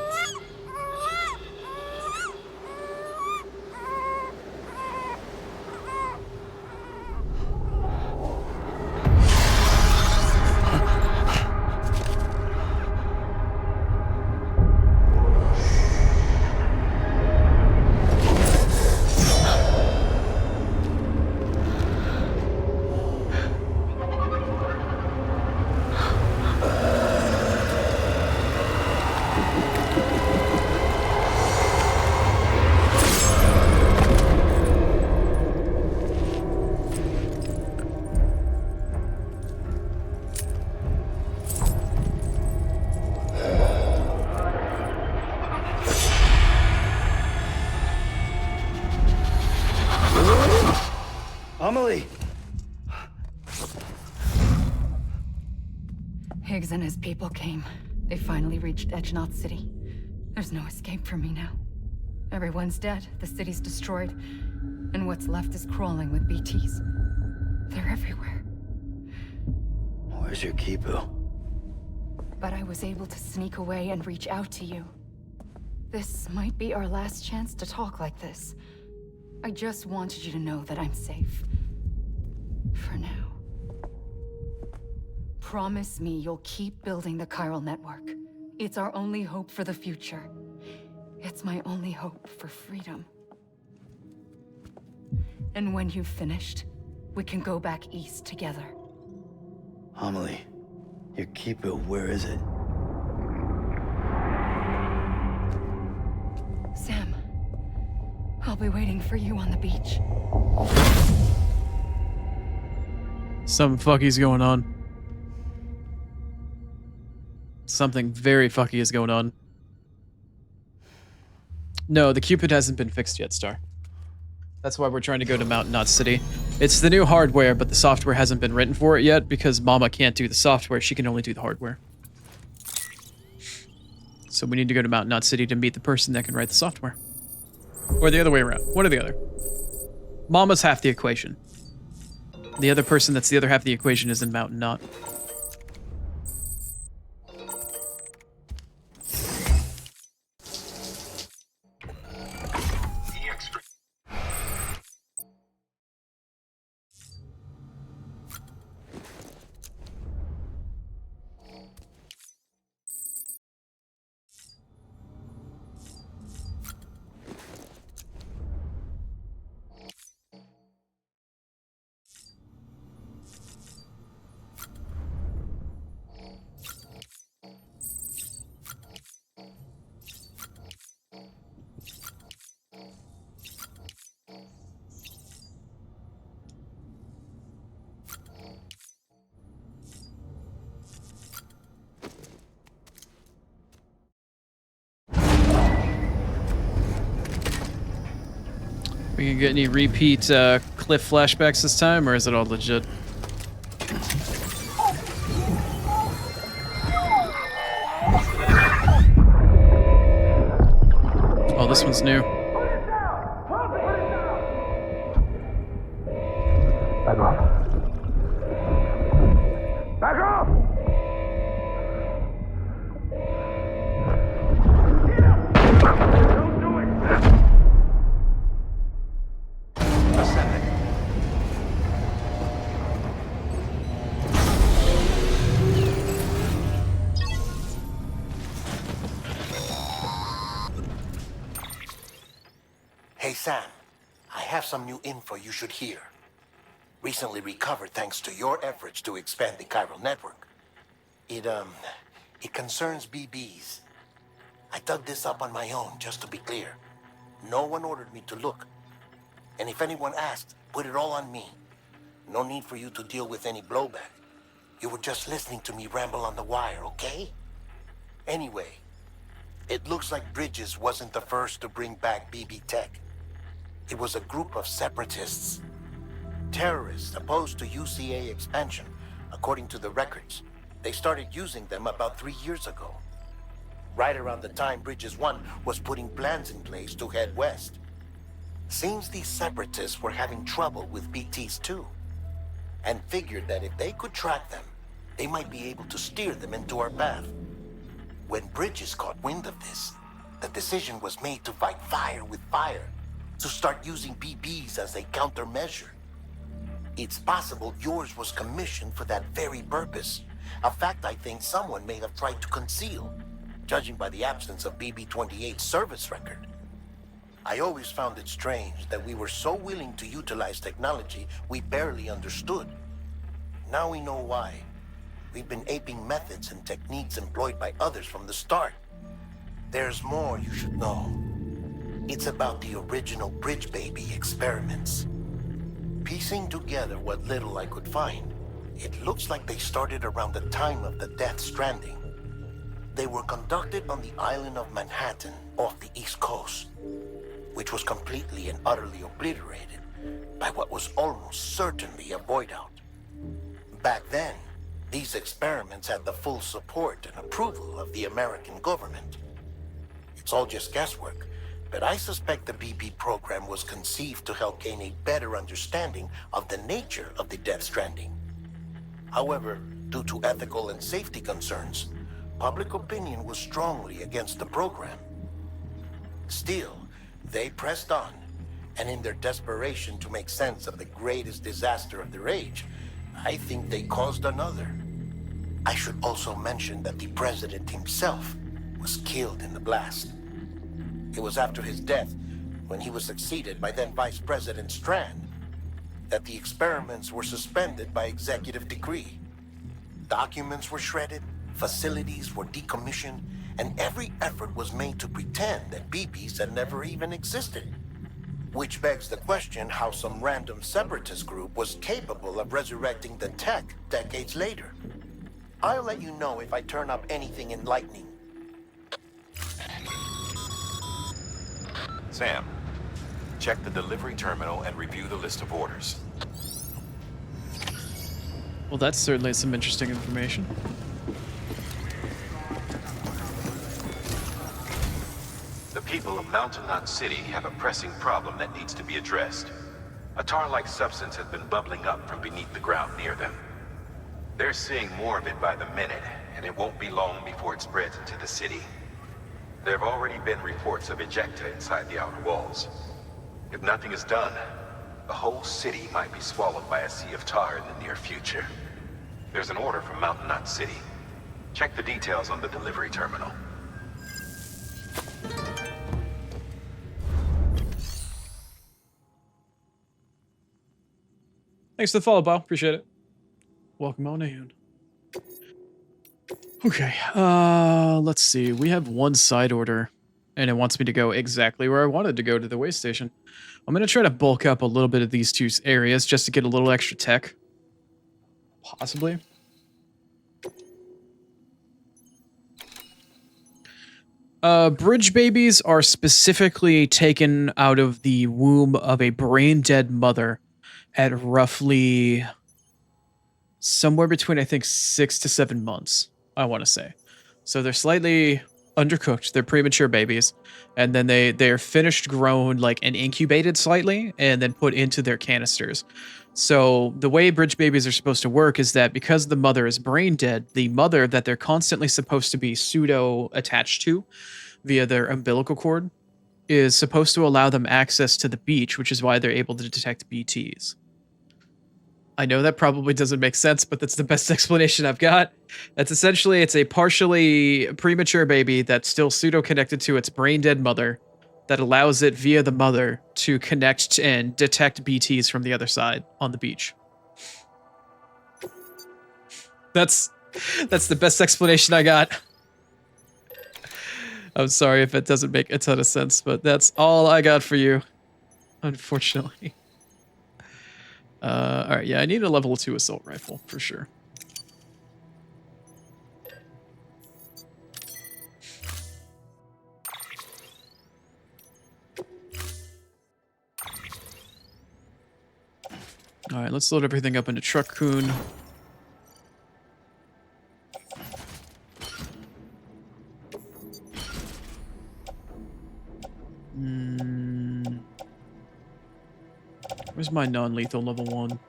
Amelie! Higgs and his people came. They finally reached Edgenaught City. There's no escape for me now. Everyone's dead, the city's destroyed, and what's left is crawling with BTs. They're everywhere. Where's your Kipu? But I was able to sneak away and reach out to you. This might be our last chance to talk like this. I just wanted you to know that I'm safe. For now. Promise me you'll keep building the chiral network. It's our only hope for the future. It's my only hope for freedom. And when you've finished, we can go back east together. Amelie, your Kipu, where is it? Sam, I'll be waiting for you on the beach. Something fucky's going on. Something very fucky is going on. No, the Cupid hasn't been fixed yet, Star. That's why we're trying to go to Mountain Knot City. It's the new hardware, but the software hasn't been written for it yet because Mama can't do the software. She can only do the hardware. So we need to go to Mountain Knot City to meet the person that can write the software. Or the other way around. One or the other. Mama's half the equation. The other person that's the other half of the equation is in Mountain Knot. We can get any repeat Cliff flashbacks this time, or is it all legit? Oh, this one's new. Back off. Back off! Don't do it! Ascending. Hey, Sam. I have some new info you should hear. Recently recovered thanks to your efforts to expand the chiral network. It concerns BBs. I dug this up on my own, just to be clear. No one ordered me to look. And if anyone asked, put it all on me. No need for you to deal with any blowback. You were just listening to me ramble on the wire, okay? Anyway, it looks like Bridges wasn't the first to bring back BB Tech. It was a group of separatists. Terrorists opposed to UCA expansion, according to the records. They started using them about 3 years ago. Right around the time Bridges 1 was putting plans in place to head west. Seems these separatists were having trouble with BTs too, and figured that if they could track them, they might be able to steer them into our path. When Bridges caught wind of this, the decision was made to fight fire with fire, to start using BBs as a countermeasure. It's possible yours was commissioned for that very purpose, a fact I think someone may have tried to conceal, judging by the absence of BB-28's service record. I always found it strange that we were so willing to utilize technology we barely understood. Now we know why. We've been aping methods and techniques employed by others from the start. There's more you should know. It's about the original Bridge Baby experiments. Piecing together what little I could find, it looks like they started around the time of the Death Stranding. They were conducted on the island of Manhattan off the East Coast, which was completely and utterly obliterated by what was almost certainly a void out. Back then, these experiments had the full support and approval of the American government. It's all just guesswork, but I suspect the BB program was conceived to help gain a better understanding of the nature of the Death Stranding. However, due to ethical and safety concerns, public opinion was strongly against the program. Still, they pressed on, and in their desperation to make sense of the greatest disaster of their age, I think they caused another. I should also mention that the president himself was killed in the blast. It was after his death, when he was succeeded by then Vice President Strand, that the experiments were suspended by executive decree. Documents were shredded, facilities were decommissioned, and every effort was made to pretend that BBs had never even existed. Which begs the question how some random separatist group was capable of resurrecting the tech decades later. I'll let you know if I turn up anything enlightening. Sam, check the delivery terminal and review the list of orders. Well, that's certainly some interesting information. The people of Mountain Knot City have a pressing problem that needs to be addressed. A tar-like substance has been bubbling up from beneath the ground near them. They're seeing more of it by the minute, and it won't be long before it spreads into the city. There have already been reports of ejecta inside the outer walls. If nothing is done, the whole city might be swallowed by a sea of tar in the near future. There's an order from Mountain Knot City. Check the details on the delivery terminal. Thanks for the follow, Bo. Appreciate it. Welcome on in. Okay, let's see. We have one side order, and it wants me to go exactly where I wanted to go, to the way station. I'm going to try to bulk up a little bit of these two areas just to get a little extra tech. Possibly. Bridge babies are specifically taken out of the womb of a brain-dead mother at roughly somewhere between, I think, 6 to 7 months, I want to say. So they're slightly undercooked. They're premature babies. And then they're finished grown, like, and incubated slightly, and then put into their canisters. So the way bridge babies are supposed to work is that because the mother is brain dead, the mother that they're constantly supposed to be pseudo attached to via their umbilical cord is supposed to allow them access to the beach, which is why they're able to detect BTs. I know that probably doesn't make sense, but that's the best explanation I've got. That's essentially, it's a partially premature baby that's still pseudo-connected to its brain-dead mother that allows it via the mother to connect and detect BTs from the other side on the beach. That's the best explanation I got. I'm sorry if it doesn't make a ton of sense, but that's all I got for you, unfortunately. Alright, yeah, I need a level 2 assault rifle, for sure. Alright, let's load everything up into Truck-kun. Where's my non-lethal level 1?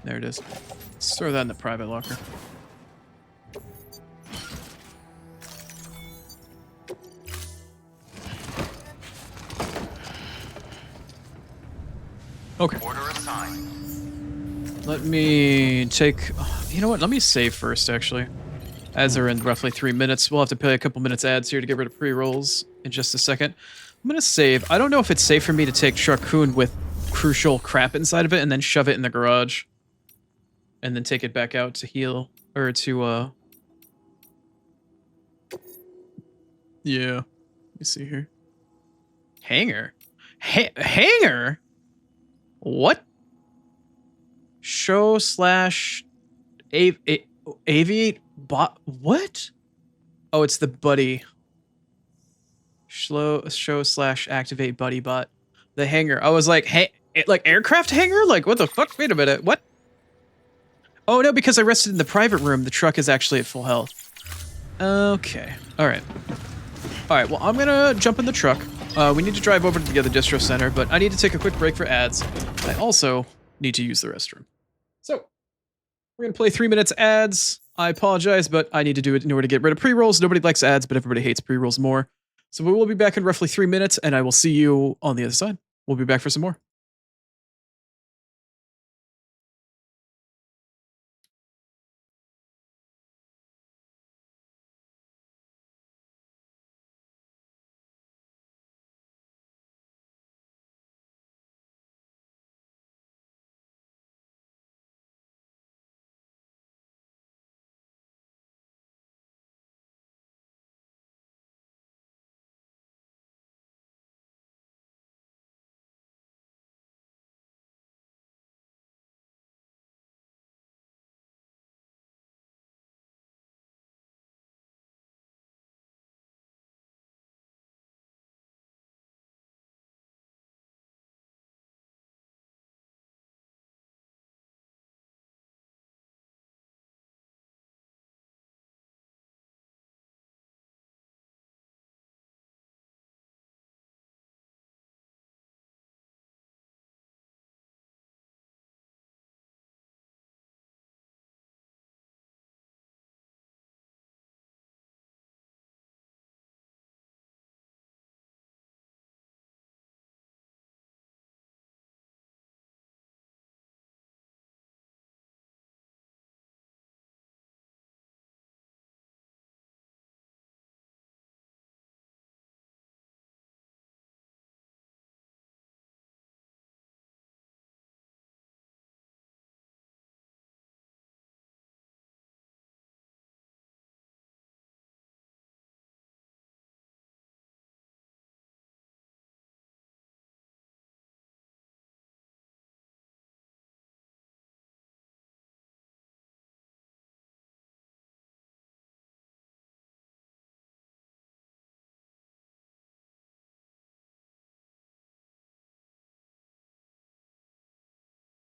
There it is. Let's throw that in the private locker. Okay. Order assigned. Let me take... You know what? Let me save first, actually. Ads are in roughly 3 minutes. We'll have to pay a couple minutes ads here to get rid of pre-rolls in just a second. I'm going to save. I don't know if it's safe for me to take Truck-kun with crucial crap inside of it and then shove it in the garage. And then take it back out to heal. Or to, Yeah. Let me see here. Hangar? Hangar? What? Show slash... Aviate bot... What? Oh, it's the buddy. Show slash activate buddy bot. The hangar. I was like, hey, like aircraft hangar? Like, what the fuck? Wait a minute. What? Oh, no, because I rested in the private room. The truck is actually at full health. Okay. All right. All right, well, I'm going to jump in the truck. We need to drive over to the other distro center, but I need to take a quick break for ads. I also need to use the restroom. So, we're going to play 3 minutes ads. I apologize, but I need to do it in order to get rid of pre-rolls. Nobody likes ads, but everybody hates pre-rolls more. So we will be back in roughly 3 minutes, and I will see you on the other side. We'll be back for some more.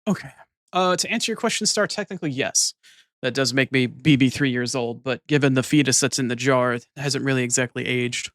Okay. To answer your question, Star, technically, yes. That does make me BB 3 years old, but given the fetus that's in the jar, it hasn't really exactly aged.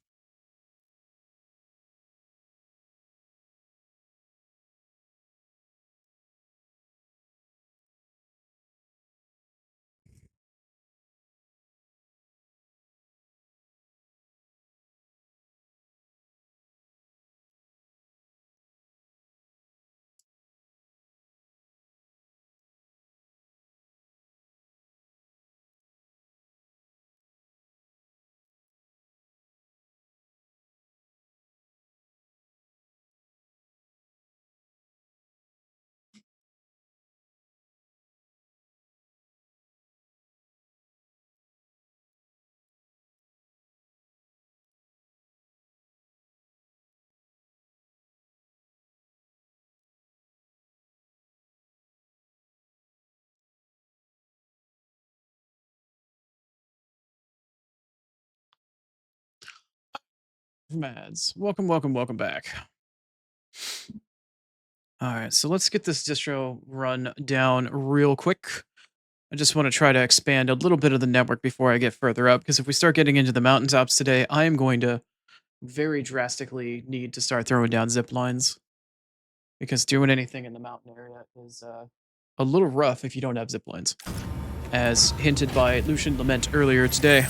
Mads. Welcome, welcome, welcome back. Alright, so let's get this distro run down real quick. I just want to try to expand a little bit of the network before I get further up, because if we start getting into the mountaintops today, I am going to very drastically need to start throwing down zip lines. Because doing anything in the mountain area is a little rough if you don't have zip lines. As hinted by Lucian Lament earlier today.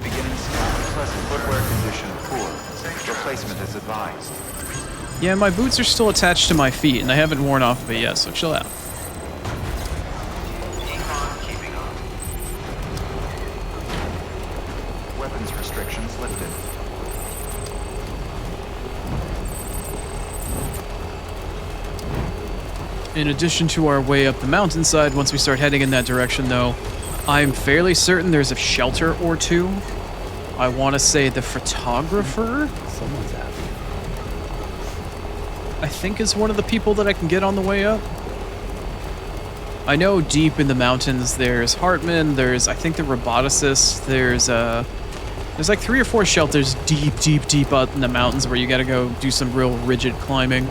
Beginning scan. Present footwear condition poor. Replacement is advised. Yeah, my boots are still attached to my feet, and I haven't worn off of it yet, so chill out. Keeping on. Weapons restrictions lifted. In addition to our way up the mountainside, once we start heading in that direction, though, I'm fairly certain there's a shelter or two. I want to say the photographer? Someone's happy. I think is one of the people that I can get on the way up. I know deep in the mountains there's Hartman, there's I think the roboticist, there's like 3 or 4 shelters deep out in the mountains where you gotta go do some real rigid climbing.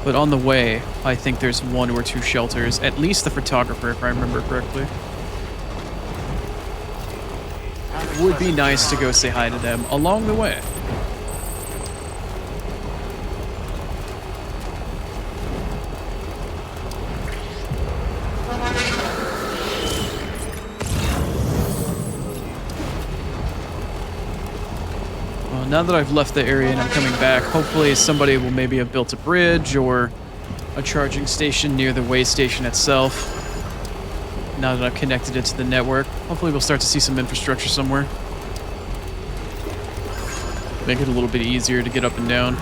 But on the way, I think there's 1 or 2 shelters, at least the photographer if I remember correctly. Would be nice to go say hi to them along the way. Now that I've left the area and I'm coming back, hopefully somebody will maybe have built a bridge or a charging station near the way station itself. Now that I've connected it to the network, hopefully we'll start to see some infrastructure somewhere. Make it a little bit easier to get up and down.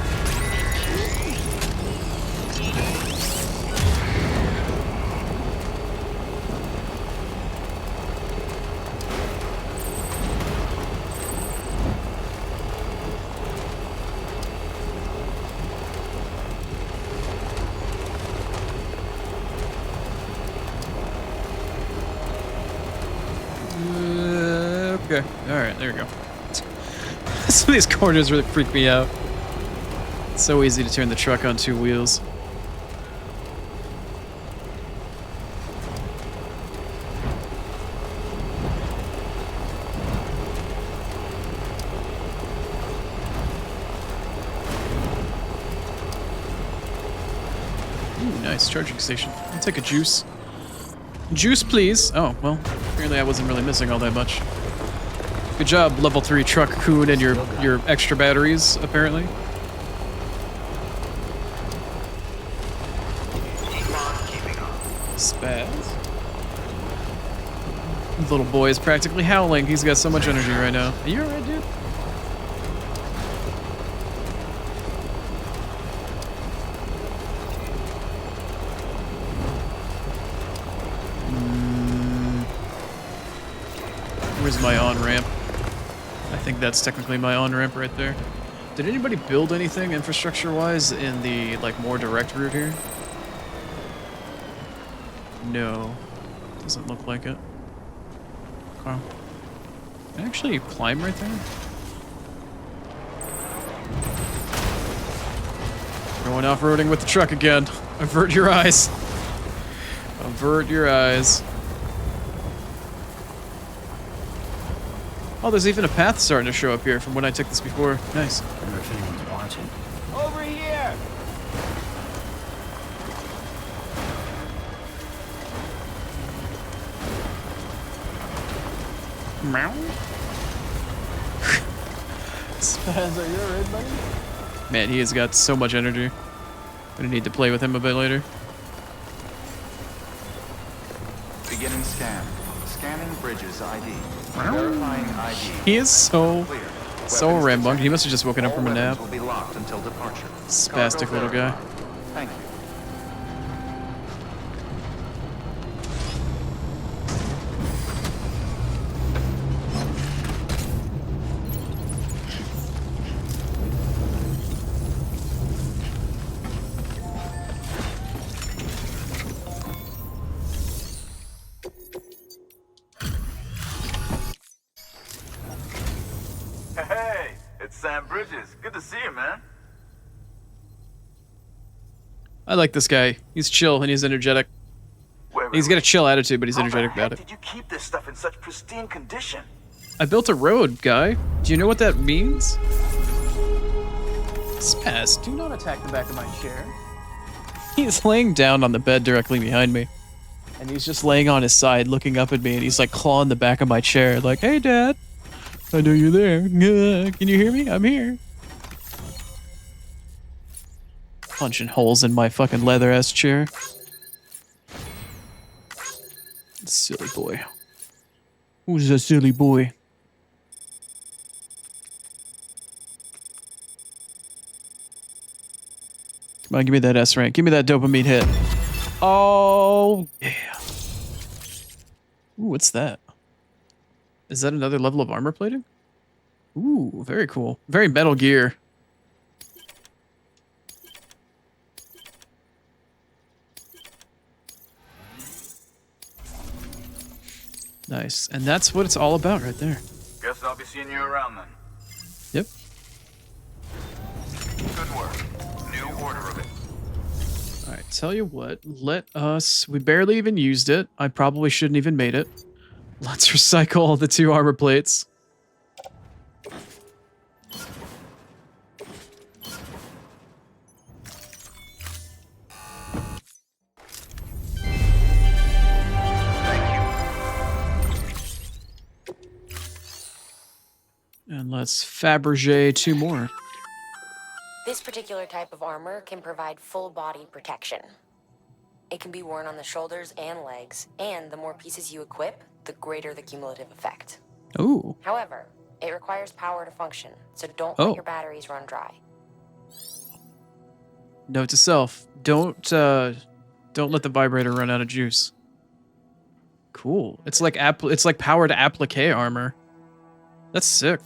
Okay, alright, there we go. Some of these corners really freak me out. It's so easy to turn the truck on 2 wheels. Ooh, nice charging station. I'll take a juice. Juice, please. Oh, well, apparently I wasn't really missing all that much. Good job, level 3 truck coon and your extra batteries, apparently. Spaz. The little boy is practically howling. He's got so much energy right now. Are you alright, dude? Where's my on-ramp? I think that's technically my on-ramp right there. Did anybody build anything infrastructure-wise in the, like, more direct route here? No. Doesn't look like it. Okay. Can I actually climb right there? Going off-roading with the truck again. Avert your eyes. Avert your eyes. Oh, there's even a path starting to show up here from when I took this before. Nice. I wonder if anyone's watching. Over here! Meow. Spaz, are you alright, buddy? Man, he has got so much energy. Gonna need to play with him a bit later. Beginning scan. Scanning bridges ID. Verifying ID. He is so Clear. rambunctious. He must have just woken up All from a nap. weapons will be locked until departure. Spastic Cargo little guy. verified. Thank you. Sam Bridges, good to see you, man. I like this guy. He's chill and he's energetic. He's got a chill attitude, but he's energetic about it. Did you keep this stuff in such pristine condition? I built a road, guy. Do you know what that means? Spaz, do not attack the back of my chair. He's laying down on the bed directly behind me. And he's just laying on his side, looking up at me, and he's like clawing the back of my chair, like, hey, Dad. I know you're there. Can you hear me? I'm here. Punching holes in my fucking leather-ass chair. Silly boy. Who's a silly boy? Come on, give me that S rank. Give me that dopamine hit. Oh, yeah. Ooh, what's that? Is that another level of armor plating? Ooh, very cool. Very Metal Gear. Nice. And that's what it's all about right there. Guess I'll be seeing you around then. Yep. Good work. New order of it. Alright, tell you what. We barely even used it. I probably shouldn't even made it. Let's recycle all the 2 armor plates. And let's Fabergé 2 more. This particular type of armor can provide full body protection. It can be worn on the shoulders and legs, and the more pieces you equip, the greater the cumulative effect. Ooh. However, it requires power to function, so don't let your batteries run dry. Note to self: don't let the vibrator run out of juice. Cool. It's like powered applique armor. That's sick.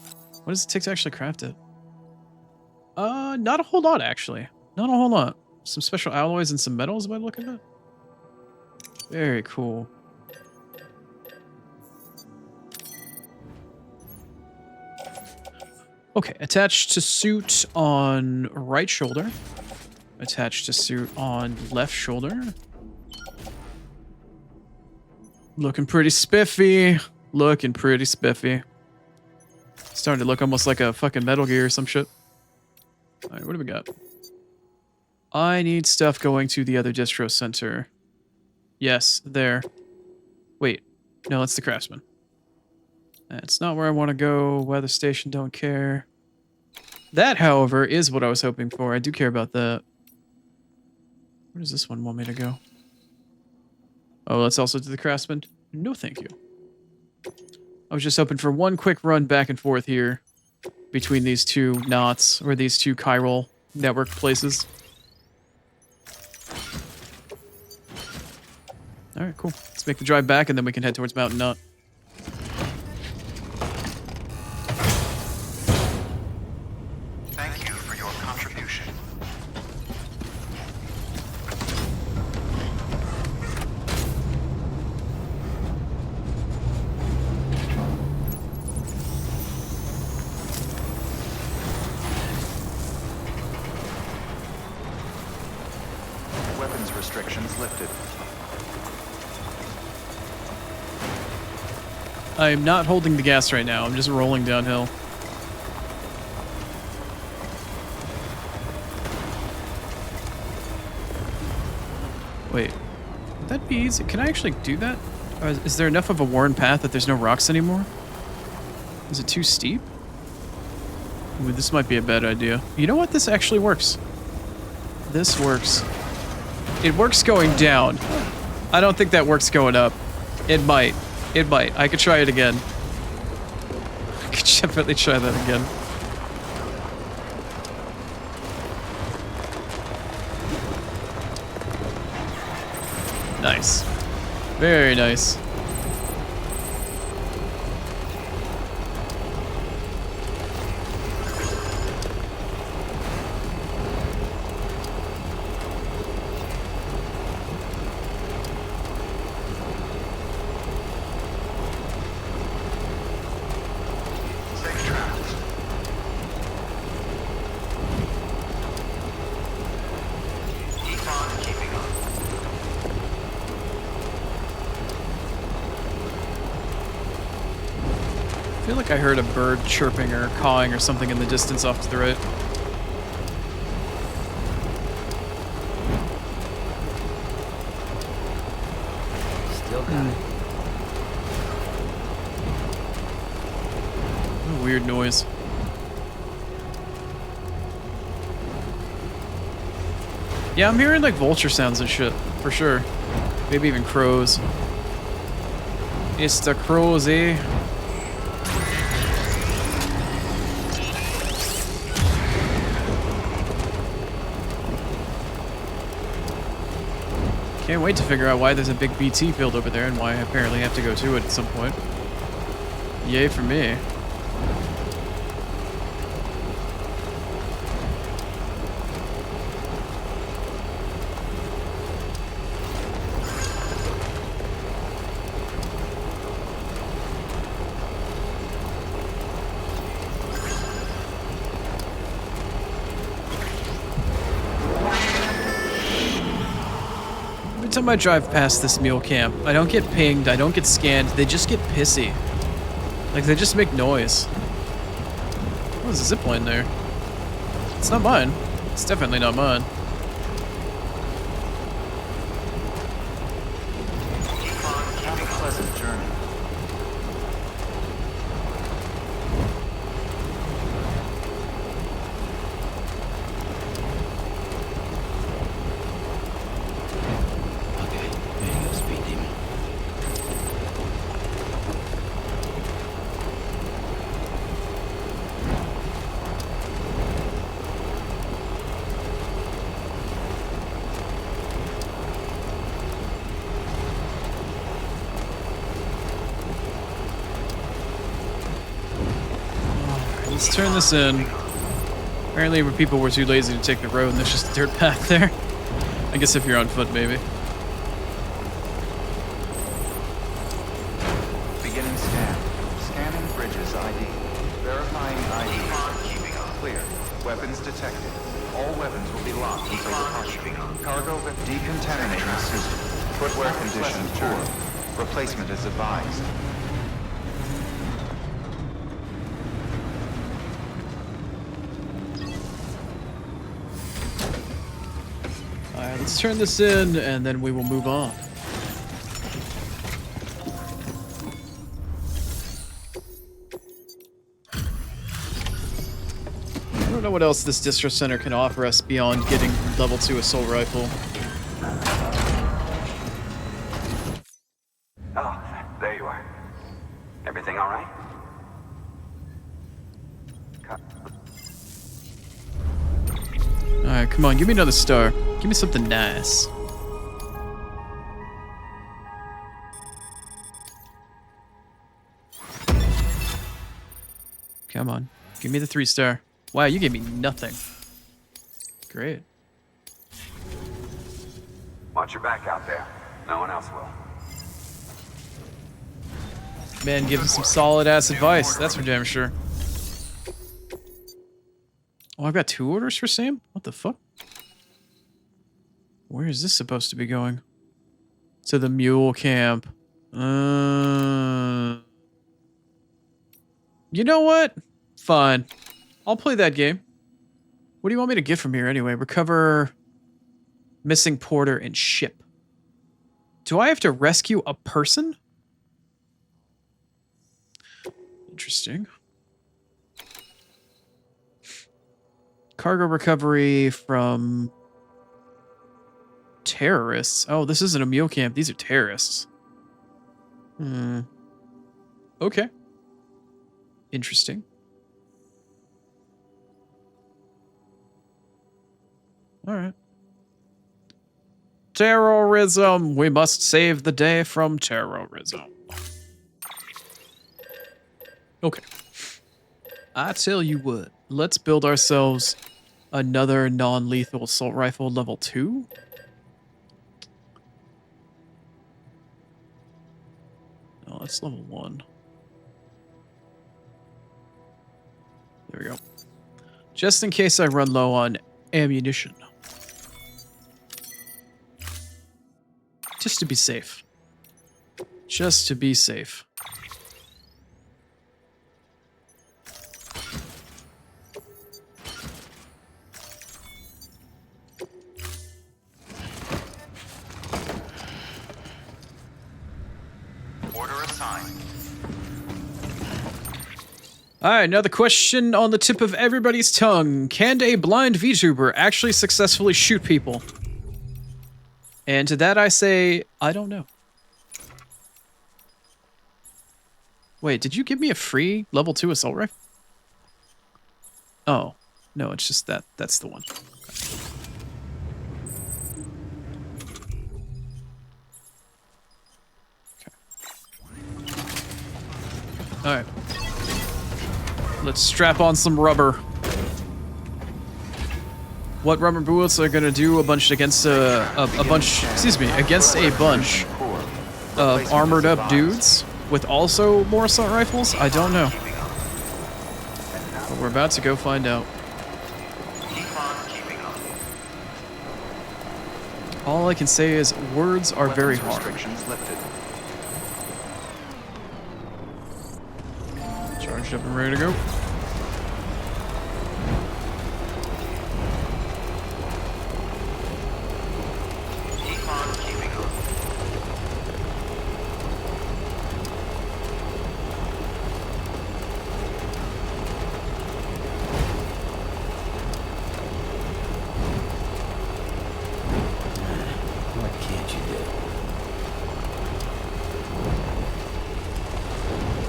What does it take to actually craft it? Not a whole lot actually. Not a whole lot. Some special alloys and some metals by looking at it. Very cool. Okay, attached to suit on right shoulder. Attached to suit on left shoulder. Looking pretty spiffy. Looking pretty spiffy. Starting to look almost like a fucking Metal Gear or some shit. Alright, what do we got? I need stuff going to the other distro center. Yes, there. Wait. No, that's the craftsman. That's not where I want to go. Weather station, don't care. That, however, is what I was hoping for. I do care about that. Where does this one want me to go? Oh, let's also do the craftsman. No, thank you. I was just hoping for one quick run back and forth here between these 2 knots, or these 2 chiral network places. Alright, cool. Let's make the drive back and then we can head towards Mountain Knot. Thank you for your contribution. Weapons restrictions lifted. I am not holding the gas right now. I'm just rolling downhill. Wait. Would that be easy? Can I actually do that? Or is there enough of a worn path that there's no rocks anymore? Is it too steep? Ooh, this might be a bad idea. You know what? This actually works. This works. It works going down. I don't think that works going up. It might. It might. I could try it again. I could definitely try that again. Nice. Very nice. I feel like I heard a bird chirping or cawing or something in the distance off to the right. Still got it. What a weird noise. Yeah, I'm hearing like vulture sounds and shit, for sure. Maybe even crows. It's the crows, eh? Can't wait to figure out why there's a big BT field over there and why I apparently have to go to it at some point. Yay for me. Every time I drive past this mule camp, I don't get pinged, I don't get scanned, they just get pissy. Like, they just make noise. Oh, there's a zipline there. It's not mine. It's definitely not mine. Have a pleasant journey. Okay, there you go, Speed Demon. Let's turn this in. Apparently people were too lazy to take the road and there's just a dirt path there. I guess if you're on foot, maybe. Beginning scan. Scanning bridges ID. Verifying ID. Clear. Weapons detected. All weapons will be locked until departure. Cargo decontaminating system. Footwear condition poor. Replacement is advised. Alright, let's turn this in and then we will move on. I don't know what else this distro center can offer us beyond getting level 2 assault rifle. Oh, there you are. Everything all right? Alright, come on, give me another star. Give me something nice. Come on, give me the 3-star. Wow, you gave me nothing. Great. Watch your back out there. No one else will. Man, give him some solid ass advice, that's for damn sure. Oh, I've got 2 orders for Sam? What the fuck? Where is this supposed to be going? To the mule camp. You know what? Fine. I'll play that game. What do you want me to get from here anyway? Recover missing porter and ship. Do I have to rescue a person? Interesting. Cargo recovery from terrorists. Oh, this isn't a mule camp. These are terrorists. Okay. Interesting. All right. Terrorism. We must save the day from terrorism. Okay. I tell you what. Let's build ourselves another non-lethal assault rifle level 2. No, that's level 1. There we go. Just in case I run low on ammunition. Just to be safe. Just to be safe. time. Alright, now the question on the tip of everybody's tongue. Can a blind VTuber actually successfully shoot people? And to that I say, I don't know. Wait, did you give me a free level 2 assault rifle? Oh, no, it's just that. That's the one. Okay. Alright. Let's strap on some rubber. What rubber bullets are gonna do against a bunch of armored up dudes with also more assault rifles? I don't know. But we're about to go find out. All I can say is words are very hard. Charged up and ready to go.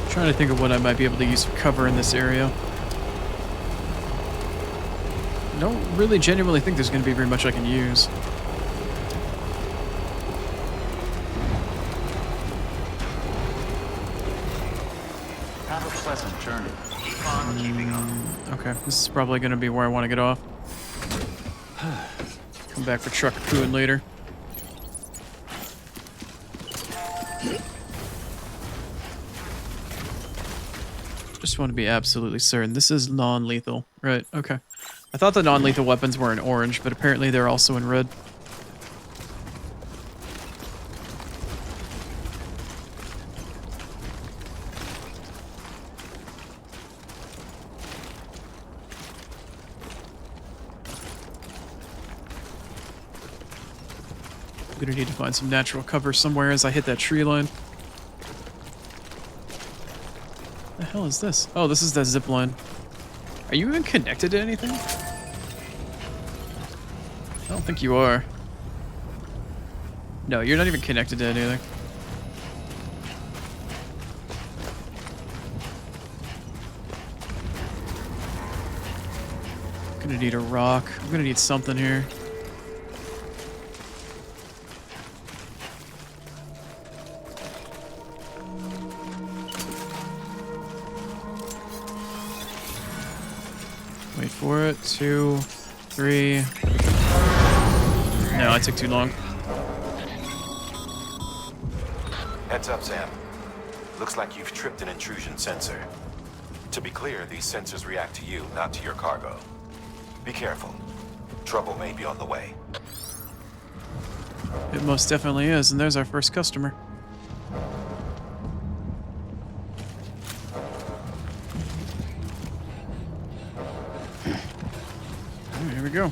Trying to think of what I might be able to use for cover in this area. I don't really genuinely think there's going to be very much I can use. Have a pleasant journey. Keep on keeping on. Okay, this is probably going to be where I want to get off. Come back for truck pooing later. Just want to be absolutely certain. This is non-lethal. Right, okay. I thought the non-lethal weapons were in orange, but apparently they're also in red. I'm gonna need to find some natural cover somewhere as I hit that tree line. What the hell is this? Oh, this is that zip line. Are you even connected to anything? I don't think you are. No, you're not even connected to anything. I'm gonna need a rock. I'm gonna need something here. Wait for it. 2, 3. No, I took too long. Heads up, Sam. Looks like you've tripped an intrusion sensor. To be clear, these sensors react to you, not to your cargo. Be careful. Trouble may be on the way. It most definitely is, and there's our first customer. Here we go.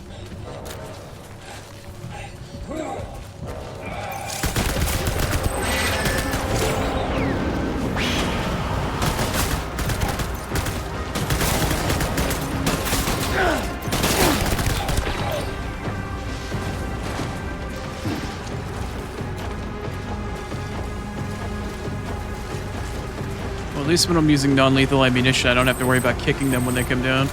Well, at least when I'm using non-lethal ammunition, I don't have to worry about kicking them when they come down.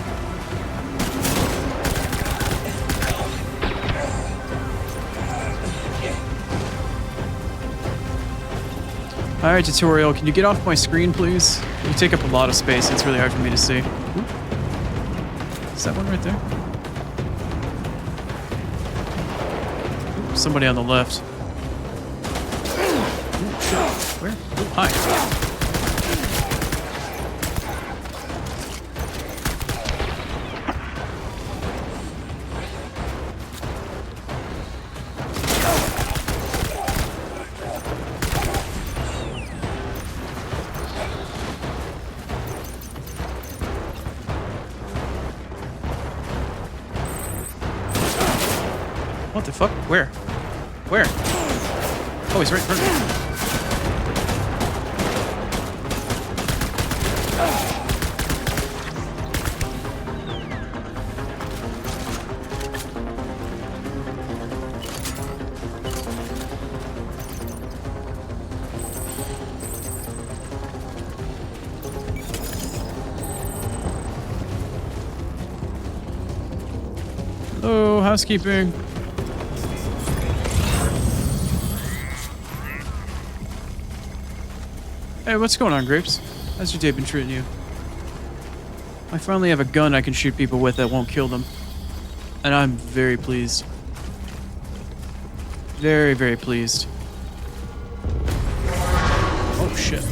Alright, tutorial, can you get off my screen, please? You take up a lot of space, it's really hard for me to see. Ooh. Is that one right there? Ooh, somebody on the left. Ooh, where? Ooh, hi. What the fuck? Where? Where? Oh, he's right in front of me. Hello, housekeeping. Hey, what's going on, Grapes? How's your day been treating you? I finally have a gun I can shoot people with that won't kill them. And I'm very pleased. Very, very pleased. Oh, shit.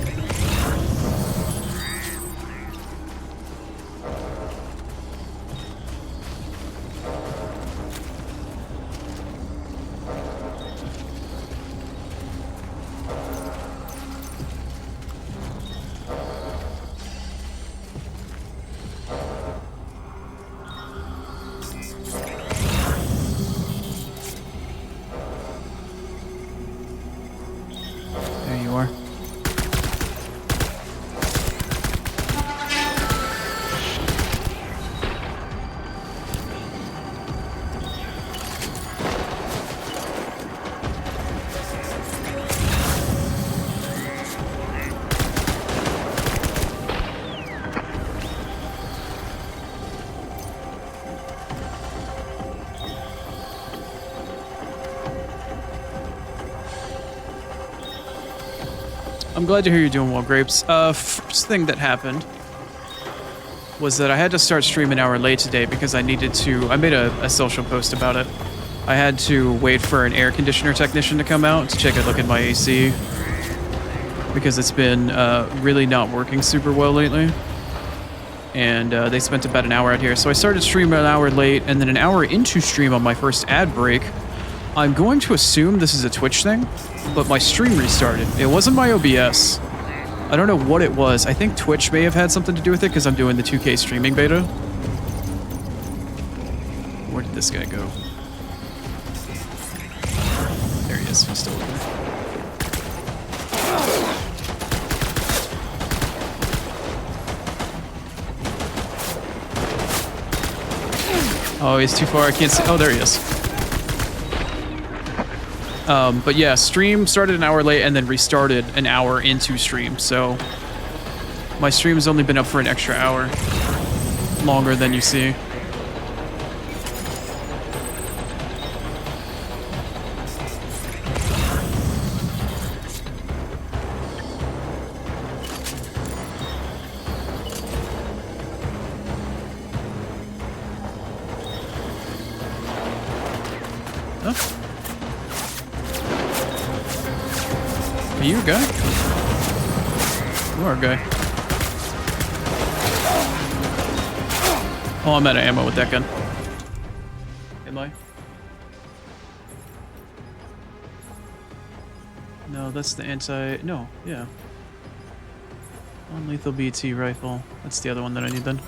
There you are. I'm glad to hear you're doing well, Grapes. First thing that happened was that I had to start streaming an hour late today because I needed to... I made a social post about it. I had to wait for an air conditioner technician to come out to check a look at my AC because it's been really not working super well lately. And they spent about an hour out here. So I started streaming an hour late, and then an hour into stream on my first ad break, I'm going to assume this is a Twitch thing, but my stream restarted. It wasn't my OBS. I don't know what it was. I think Twitch may have had something to do with it because I'm doing the 2K streaming beta. Where did this guy go? There he is. He's still over there. Oh, he's too far. I can't see. Oh, there he is. But yeah, stream started an hour late and then restarted an hour into stream, so my stream's only been up for an extra hour. Longer than you see. Huh? Are you a guy? You are a guy. Oh, I'm out of ammo with that gun. Am I? No, that's the anti... No, yeah. Non-lethal BT rifle. That's the other one that I need then.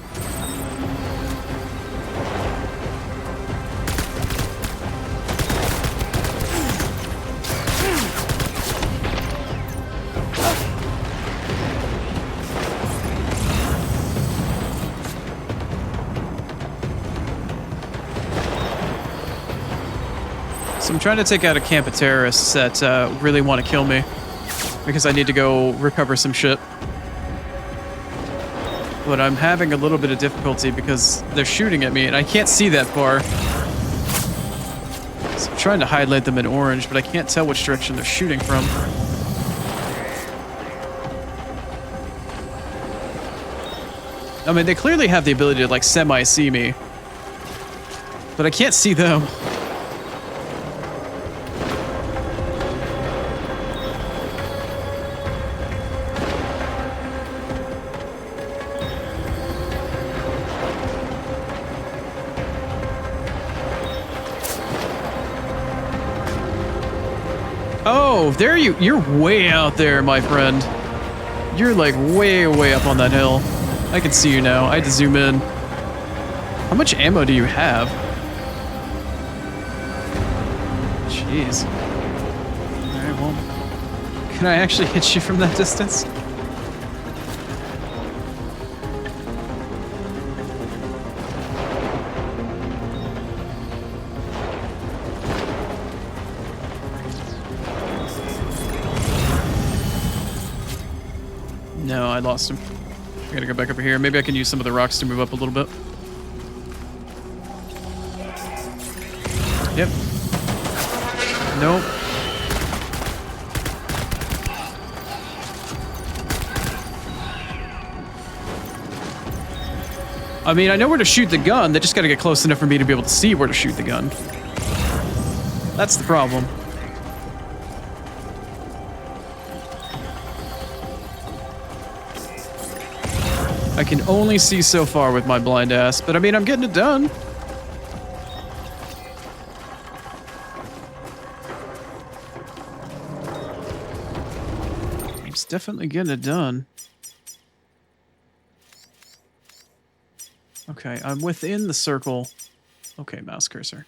So I'm trying to take out a camp of terrorists that really want to kill me because I need to go recover some shit. But I'm having a little bit of difficulty because they're shooting at me and I can't see that far. So I'm trying to highlight them in orange, but I can't tell which direction they're shooting from. I mean, they clearly have the ability to like semi-see me, but I can't see them. Oh, there you're way out there, my friend. You're like way up on that hill. I can see you now. I had to zoom in. How much ammo do you have? Jeez. Alright, well. Can I actually hit you from that distance? No, I lost him. I gotta go back over here. Maybe I can use some of the rocks to move up a little bit. Yep. Nope. I mean, I know where to shoot the gun. They just gotta get close enough for me to be able to see where to shoot the gun. That's the problem. I can only see so far with my blind ass, but I mean, I'm getting it done. It's definitely getting it done. Okay, I'm within the circle. Okay, mouse cursor.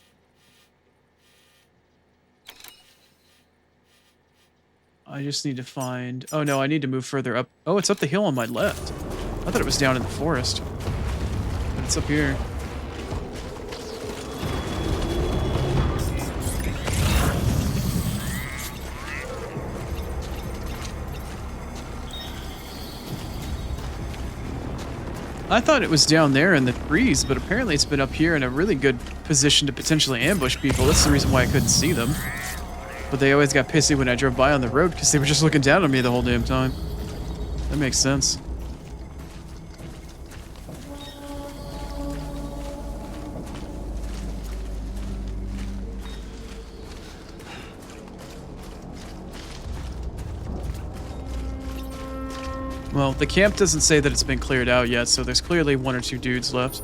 I just need to find... Oh no, I need to move further up. Oh, it's up the hill on my left. I thought it was down in the forest. But it's up here. I thought it was down there in the trees, but apparently it's been up here in a really good position to potentially ambush people. That's the reason why I couldn't see them. But they always got pissy when I drove by on the road because they were just looking down on me the whole damn time. That makes sense. Well, the camp doesn't say that it's been cleared out yet, so there's clearly 1 or 2 dudes left.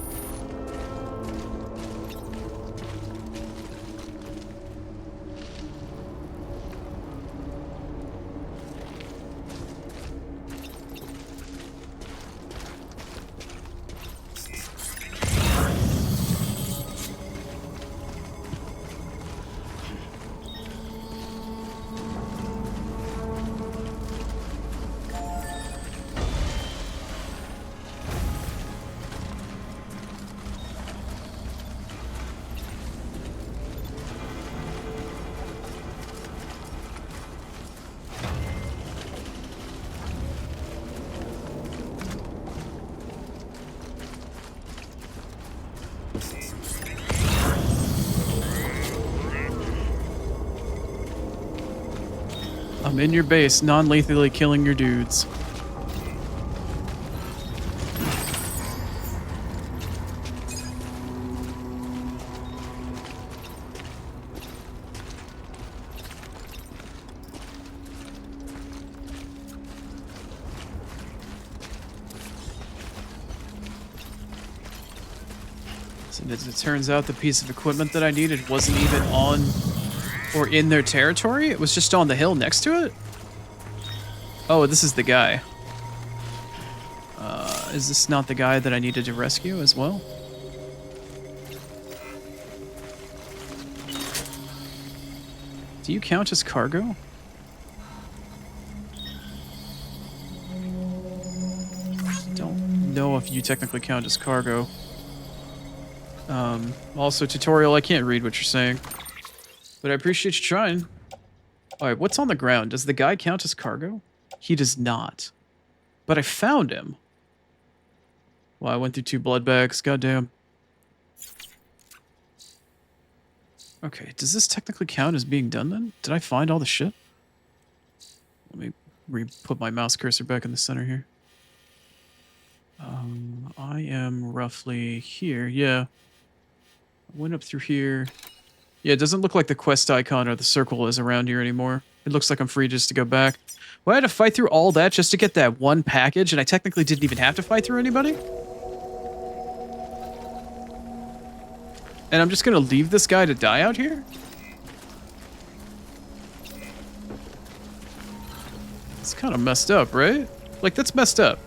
I'm in your base, non-lethally killing your dudes. So as it turns out, the piece of equipment that I needed wasn't even on or in their territory. It was just on the hill next to it. Oh, this is the guy. Is this not the guy that I needed to rescue as well? Do you count as cargo? Don't know if you technically count as cargo. Also, tutorial, I can't read what you're saying. But I appreciate you trying. Alright, what's on the ground? Does the guy count as cargo? He does not. But I found him. Well, I went through 2 blood bags. Goddamn. Okay, does this technically count as being done then? Did I find all the shit? Let me put my mouse cursor back in the center here. I am roughly here. Yeah. I went up through here. Yeah, it doesn't look like the quest icon or the circle is around here anymore. It looks like I'm free just to go back. Well, I had to fight through all that just to get that one package, and I technically didn't even have to fight through anybody? And I'm just gonna leave this guy to die out here? It's kind of messed up, right? Like, that's messed up.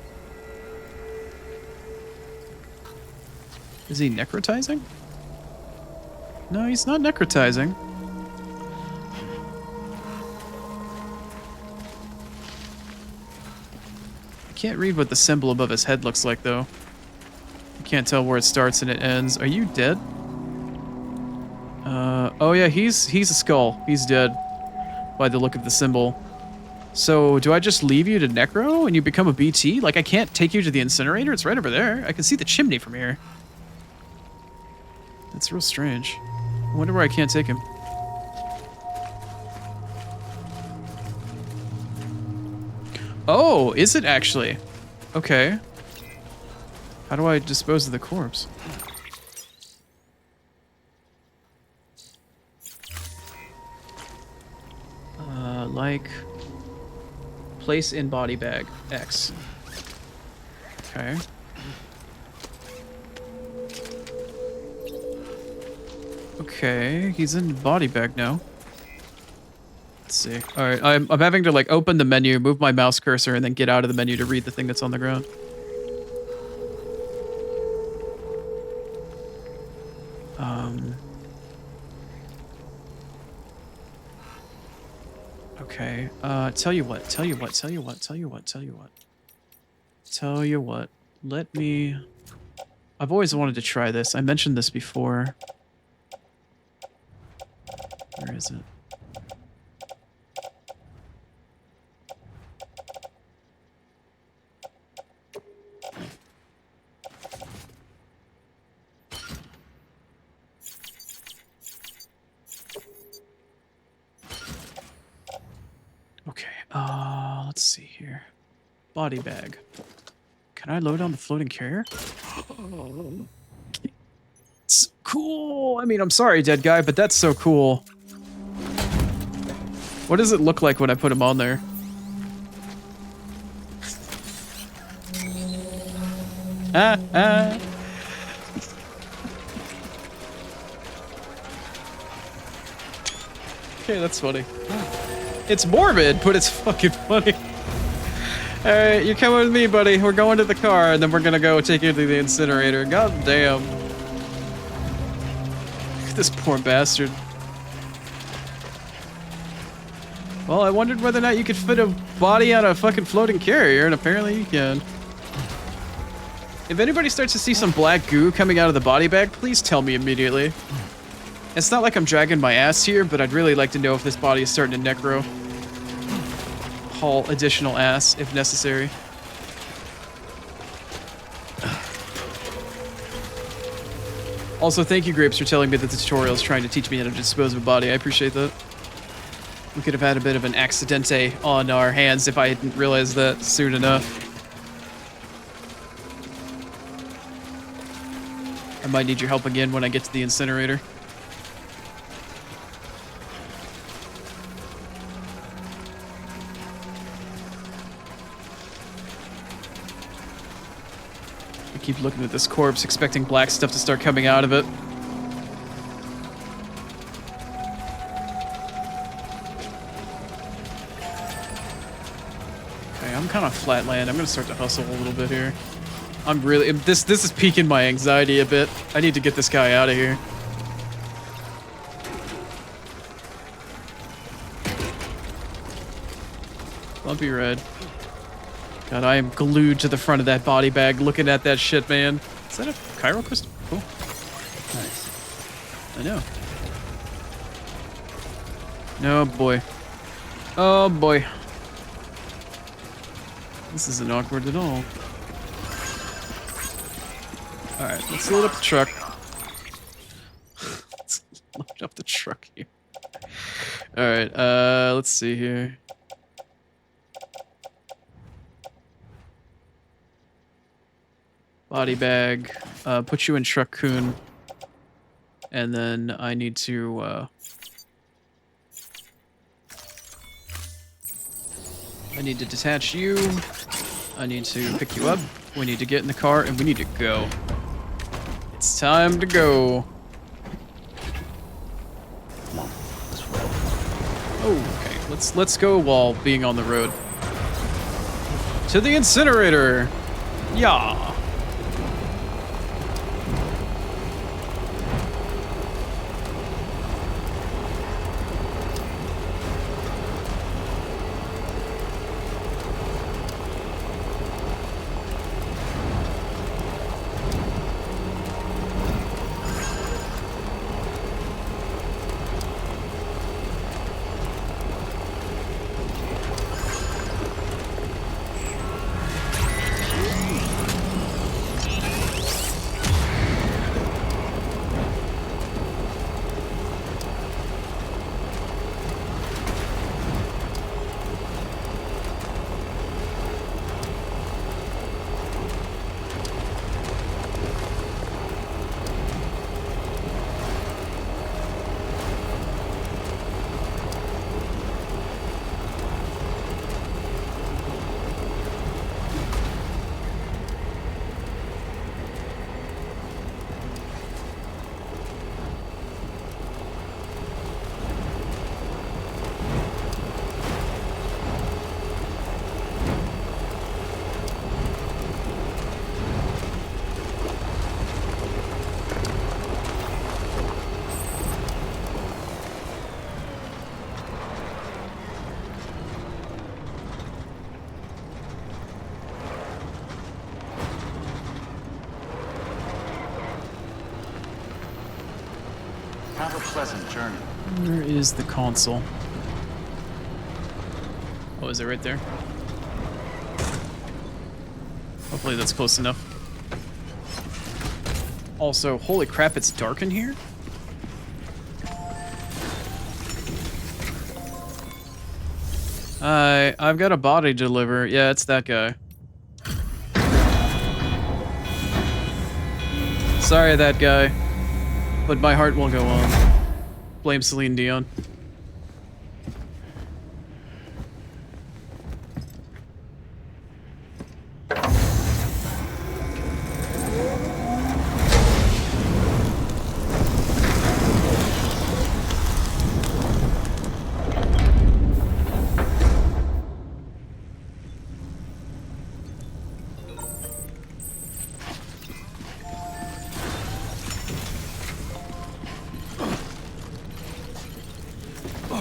Is he necrotizing? No, he's not necrotizing. I can't read what the symbol above his head looks like, though. I can't tell where it starts and it ends. Are you dead? Oh yeah, he's a skull. He's dead by the look of the symbol. So do I just leave you to Necro and you become a BT? Like I can't take you to the incinerator? It's right over there. I can see the chimney from here. That's real strange. I wonder where I can't take him. Oh, is it actually? Okay. How do I dispose of the corpse? Like... Place in body bag. X. Okay. Okay, he's in body bag now. Let's see. Alright, I'm having to like open the menu, move my mouse cursor, and then get out of the menu to read the thing that's on the ground. Okay, tell you what. Let me... I've always wanted to try this. I mentioned this before. Where is it? Okay, let's see here. Body bag. Can I load on the floating carrier? It's cool. I mean, I'm sorry, dead guy, but that's so cool. What does it look like when I put him on there? Okay, that's funny. It's morbid, but it's fucking funny. Alright, you're coming with me, buddy. We're going to the car, and then we're gonna go take you to the incinerator. God damn. Look at this poor bastard. Well, I wondered whether or not you could fit a body on a fucking floating carrier, and apparently you can. If anybody starts to see some black goo coming out of the body bag, please tell me immediately. It's not like I'm dragging my ass here, but I'd really like to know if this body is starting to necro. Haul additional ass if necessary. Also, thank you, Grapes, for telling me that the tutorial is trying to teach me how to dispose of a body. I appreciate that. We could have had a bit of an accidente on our hands if I hadn't realized that soon enough. I might need your help again when I get to the incinerator. I keep looking at this corpse, expecting black stuff to start coming out of it. Okay, I'm kind of flatland. I'm gonna start to hustle a little bit here. I'm really... This is piquing my anxiety a bit. I need to get this guy out of here. Bumpy red. God, I am glued to the front of that body bag looking at that shit, man. Is that a Chiral crystal? Cool. Nice. I know. No, boy. Oh, boy. This isn't awkward at all. Alright, let's load up the truck. Let's load up the truck here. Alright, let's see here. Body bag. Put you in truck coon. And then I need to, I need to detach you. I need to pick you up. We need to get in the car, and we need to go. It's time to go. Come on, let's roll. Oh, okay. Let's go while being on the road. To the incinerator. Yeah. Have a pleasant journey. Where is the console? Oh, is it right there? Hopefully that's close enough. Also, holy crap, it's dark in here? I've got a body to deliver. Yeah, it's that guy. Sorry, that guy. But my heart will go on. Blame Celine Dion.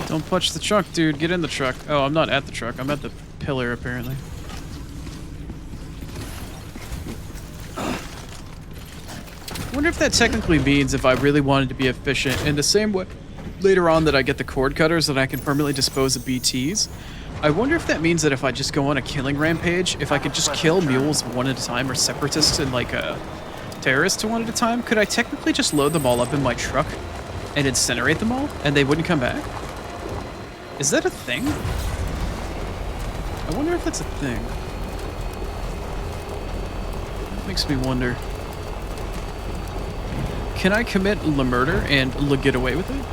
Don't punch the truck, dude. Get in the truck. Oh, I'm not at the truck. I'm at the pillar, apparently. I wonder if that technically means if I really wanted to be efficient in the same way later on that I get the cord cutters that I can permanently dispose of BTs. I wonder if that means that if I just go on a killing rampage, if I could just kill mules one at a time or separatists and like terrorists one at a time, could I technically just load them all up in my truck and incinerate them all and they wouldn't come back? Is that a thing? I wonder if that's a thing. That makes me wonder. Can I commit murder and get away with it?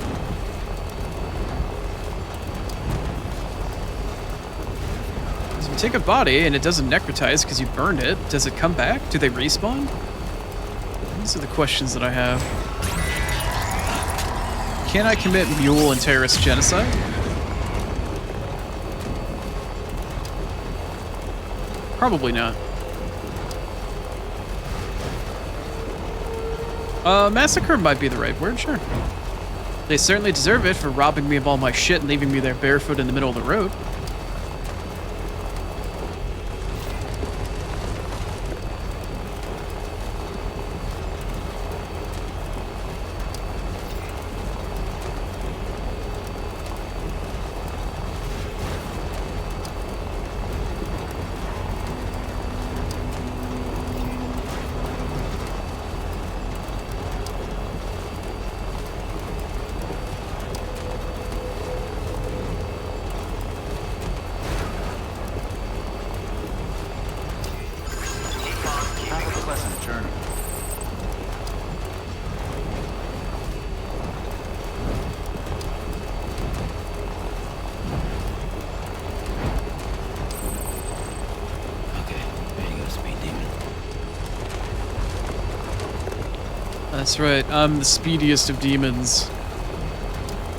If you take a body and it doesn't necrotize because you burned it, does it come back? Do they respawn? These are the questions that I have. Can I commit mule and terrorist genocide? Probably not. Massacre might be the right word, sure. They certainly deserve it for robbing me of all my shit and leaving me there barefoot in the middle of the road. That's right, I'm the speediest of demons.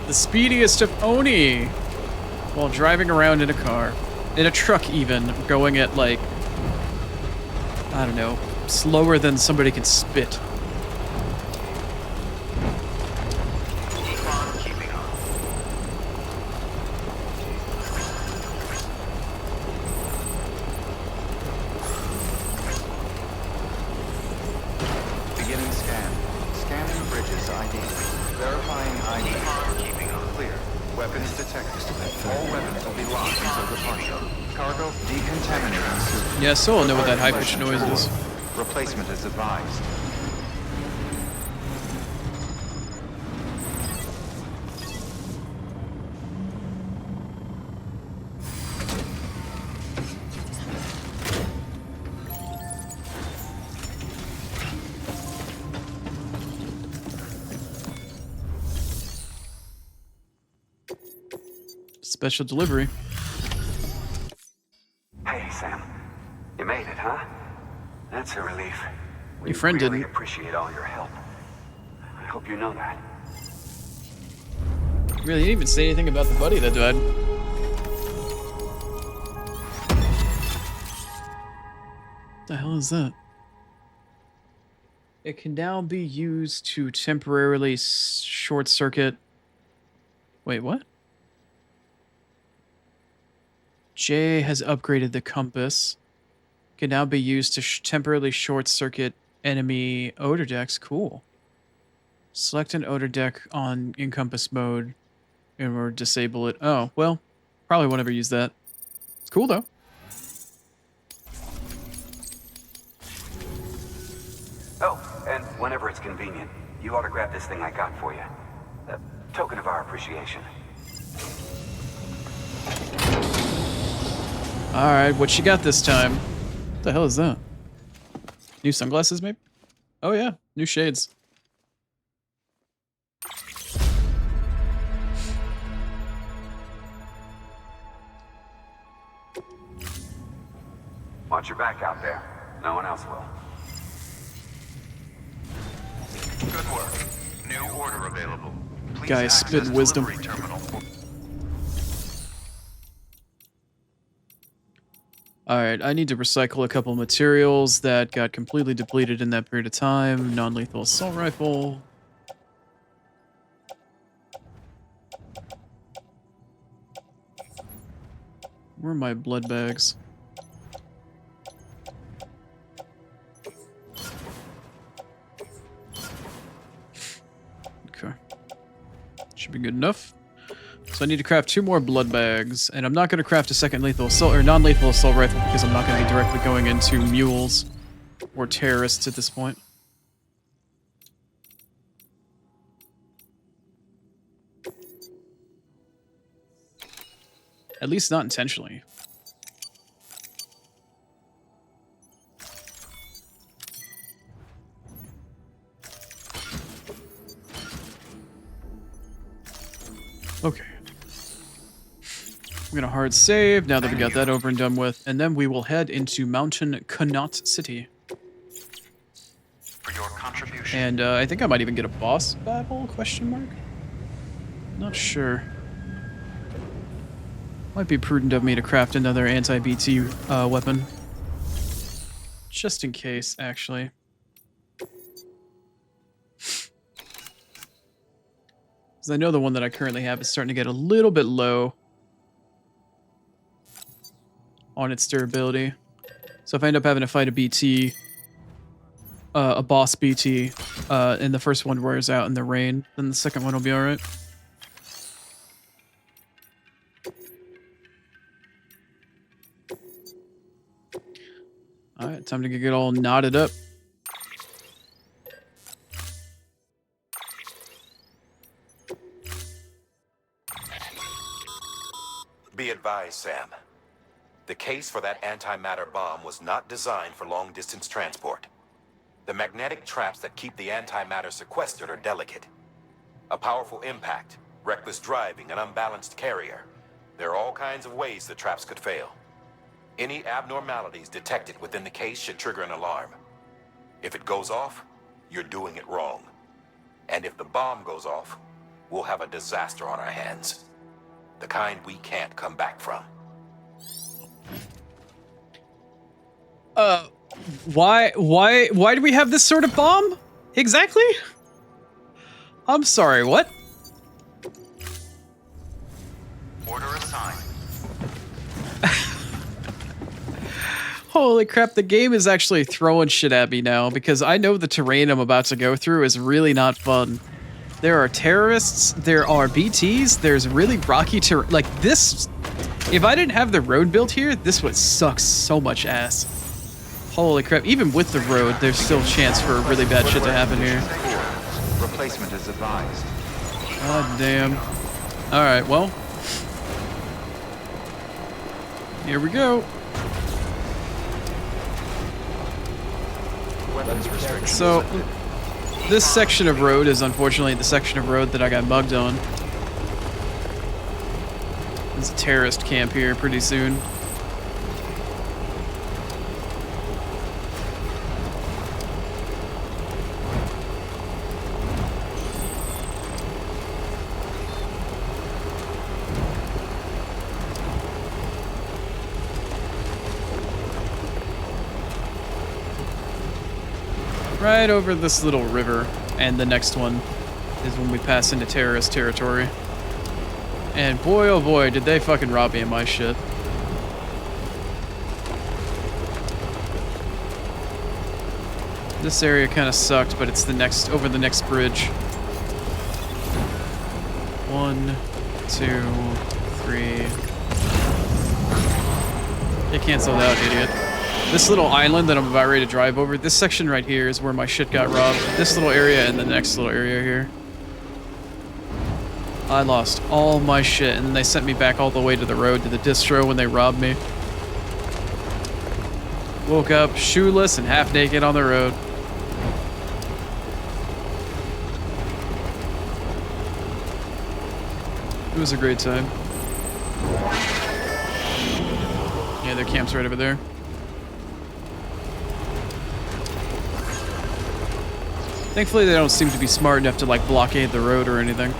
The speediest of Oni! While driving around in a car. In a truck even, going at like, I don't know, slower than somebody can spit. Beginning scan. Scanning bridges ID. Verifying ID. Clear. Weapons detected. All weapons will be locked until departure. Cargo decontaminating soon. Yeah, so I'll know what that high-pitched noise is. Replacement is advised. Special delivery. Hey, Sam. You made it, huh? That's a relief. We Your friend really didn't. appreciate all your help. I hope you know that. Really, he didn't even say anything about the buddy that died. What the hell is that? It can now be used to temporarily short circuit. Wait, what? J has upgraded the compass. Can now be used to temporarily short circuit enemy odor decks. Cool. Select an odor deck on encompass mode or disable it. Oh, well, probably won't ever use that. It's cool though. Oh, and whenever it's convenient, you ought to grab this thing I got for you. A token of our appreciation. Alright, what you got this time? What the hell is that? New sunglasses, maybe? Oh yeah, new shades. Watch your back out there. No one else will. Good work. New order available. Please Guy access spitting wisdom. delivery terminal. Alright, I need to recycle a couple materials that got completely depleted in that period of time. Non-lethal assault rifle. Where are my blood bags? Okay. Should be good enough. So I need to craft 2 more blood bags, and I'm not going to craft a second lethal assault or non-lethal assault rifle because I'm not going to be directly going into mules or terrorists at this point. At least not intentionally. Okay. I'm gonna hard save now that we got that over and done with, and then we will head into Mountain Connaught City. For your contribution. And I think I might even get a boss battle, question mark? Not sure. Might be prudent of me to craft another anti-BT weapon. Just in case, actually. Because I know the one that I currently have is starting to get a little bit low on its durability. So if I end up having to fight a BT, a boss BT, and the first one wears out in the rain, then the second one will be alright. Alright, time to get all knotted up. Be advised, Sam. The case for that antimatter bomb was not designed for long-distance transport. The magnetic traps that keep the antimatter sequestered are delicate. A powerful impact, reckless driving, an unbalanced carrier. There are all kinds of ways the traps could fail. Any abnormalities detected within the case should trigger an alarm. If it goes off, you're doing it wrong. And if the bomb goes off, we'll have a disaster on our hands. The kind we can't come back from. Why do we have this sort of bomb? Exactly? I'm sorry, what? Order assigned. Holy crap, the game is actually throwing shit at me now because I know the terrain I'm about to go through is really not fun. There are terrorists, there are BTs, there's really rocky terrain. Like this, if I didn't have the road built here, this would suck so much ass. Holy crap, even with the road, there's still a chance for really bad shit to happen here. Replacement is advised. God damn. Alright, well. Here we go. Weapons restriction. So, this section of road is unfortunately the section of road that I got mugged on. There's a terrorist camp here pretty soon. Right over this little river, and the next one is when we pass into terrorist territory. And boy, oh boy, did they fucking rob me of my shit. This area kind of sucked, but it's the next over the next bridge. 1, 2, 3. It canceled out, idiot. This little island that I'm about ready to drive over, this section right here is where my shit got robbed. This little area and the next little area here. I lost all my shit, and they sent me back all the way to the road to the distro when they robbed me. Woke up shoeless and half naked on the road. It was a great time. Yeah, their camp's right over there. Thankfully, they don't seem to be smart enough to, like, blockade the road or anything.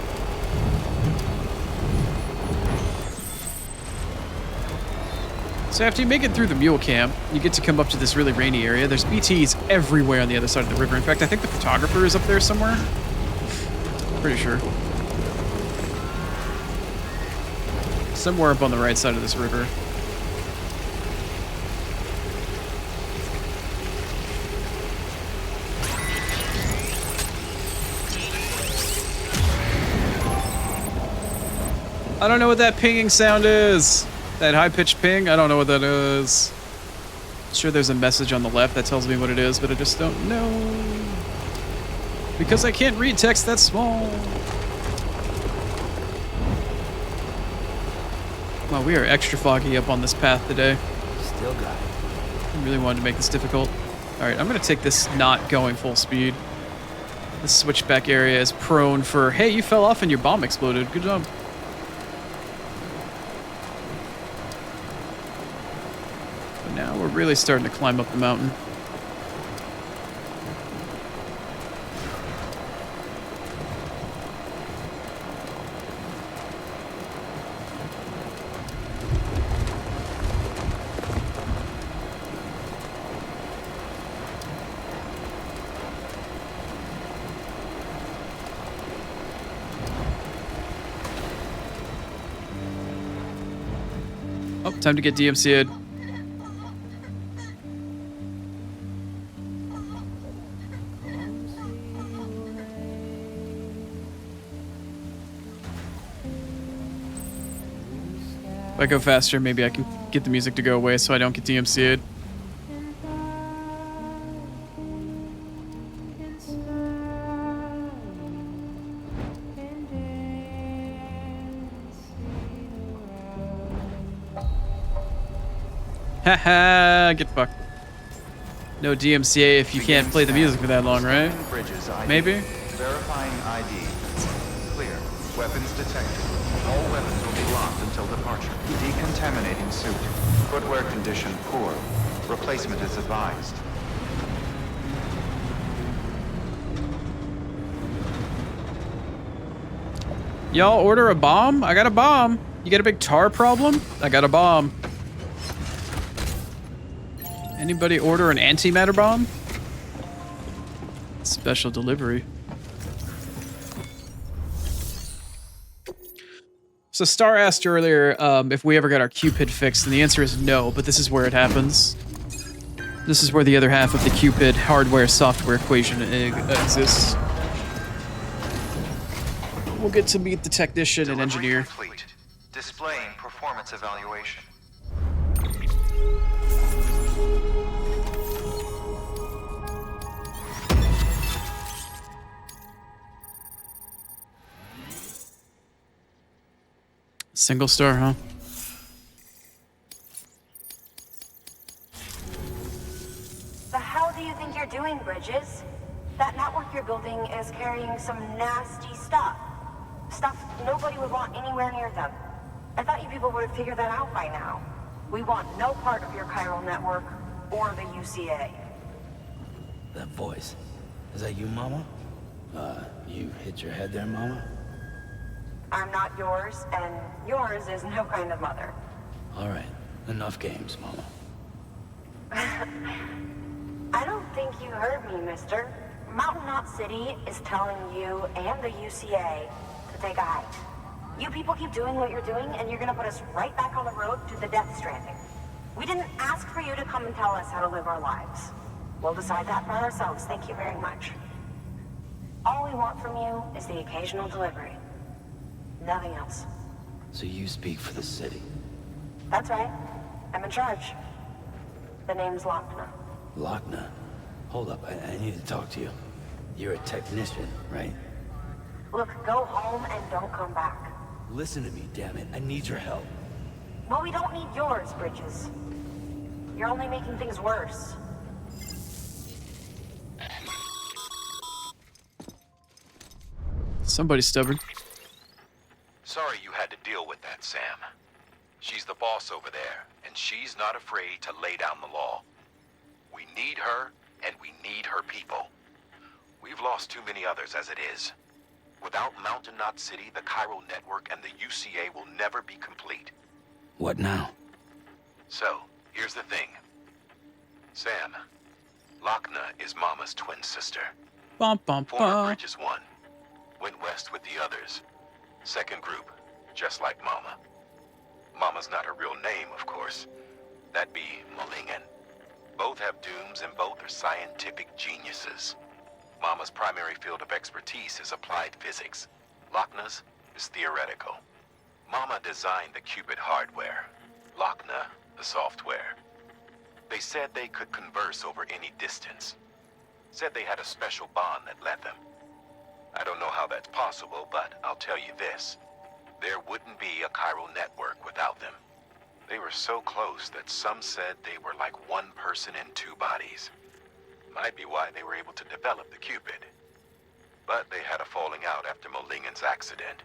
So after you make it through the mule camp, you get to come up to this really rainy area. There's BTs everywhere on the other side of the river. In fact, I think the photographer is up there somewhere. Pretty sure. Somewhere up on the right side of this river. I don't know what that pinging sound is. That high-pitched ping, I don't know what that is. Sure, there's a message on the left that tells me what it is, but I just don't know. Because I can't read text that small. Wow, we are extra foggy up on this path today. Still got it. I really wanted to make this difficult. Alright, I'm going to take this not going full speed. This switchback area is prone for, hey, you fell off and your bomb exploded. Good job. But now we're really starting to climb up the mountain. Oh, time to get DMCA'd. If I go faster, maybe I can get the music to go away so I don't get DMCA'd. Haha, get fucked. No DMCA if you can't play the music for that long, right? Maybe? Verifying ID. Clear. Weapons detected. All weapons will be locked until departure. Decontaminating suit. Footwear condition poor. Replacement is advised. Y'all order a bomb? I got a bomb. You got a big tar problem? I got a bomb. Anybody order an antimatter bomb? Special delivery. So Star asked earlier if we ever got our Cupid fixed, and the answer is no, but this is where it happens. This is where the other half of the Cupid hardware-software equation exists. We'll get to meet the technician and engineer. Complete. Displaying performance evaluation. Single star, huh? The hell do you think you're doing, Bridges? That network you're building is carrying some nasty stuff. Stuff nobody would want anywhere near them. I thought you people would have figured that out by now. We want no part of your chiral network or the UCA. That voice. Is that you, Mama? You hit your head there, Mama? I'm not yours, and yours is no kind of mother. All right. Enough games, Mama. I don't think you heard me, mister. Mountain Knot City is telling you and the UCA to take a hike. You people keep doing what you're doing, and you're gonna put us right back on the road to the death stranding. We didn't ask for you to come and tell us how to live our lives. We'll decide that for ourselves, thank you very much. All we want from you is the occasional delivery. Nothing else. So you speak for the city. That's right. I'm in charge. The name's Lochner. Lochner? Hold up, I need to talk to you. You're a technician, right? Look, go home and don't come back. Listen to me, damn it. I need your help. Well, we don't need yours, Bridges. You're only making things worse. Somebody's stubborn. Sorry you had to deal with that, Sam. She's the boss over there, and she's not afraid to lay down the law. We need her, and we need her people. We've lost too many others as it is. Without Mountain Knot City, the Chiral Network, and the UCA will never be complete. What now? So, here's the thing. Sam, Lochner is Mama's twin sister. Bum, bum, Former bum. Bridges one. Went west with the others. Second group, just like Mama. Mama's not her real name, of course. That'd be Malingen. Both have dooms and both are scientific geniuses. Mama's primary field of expertise is applied physics. Lochner's is theoretical. Mama designed the Cupid hardware. Lochner, the software. They said they could converse over any distance. Said they had a special bond that led them. I don't know how that's possible, but I'll tell you this. There wouldn't be a chiral network without them. They were so close that some said they were like one person in two bodies. Might be why they were able to develop the Cupid. But they had a falling out after Molingen's accident.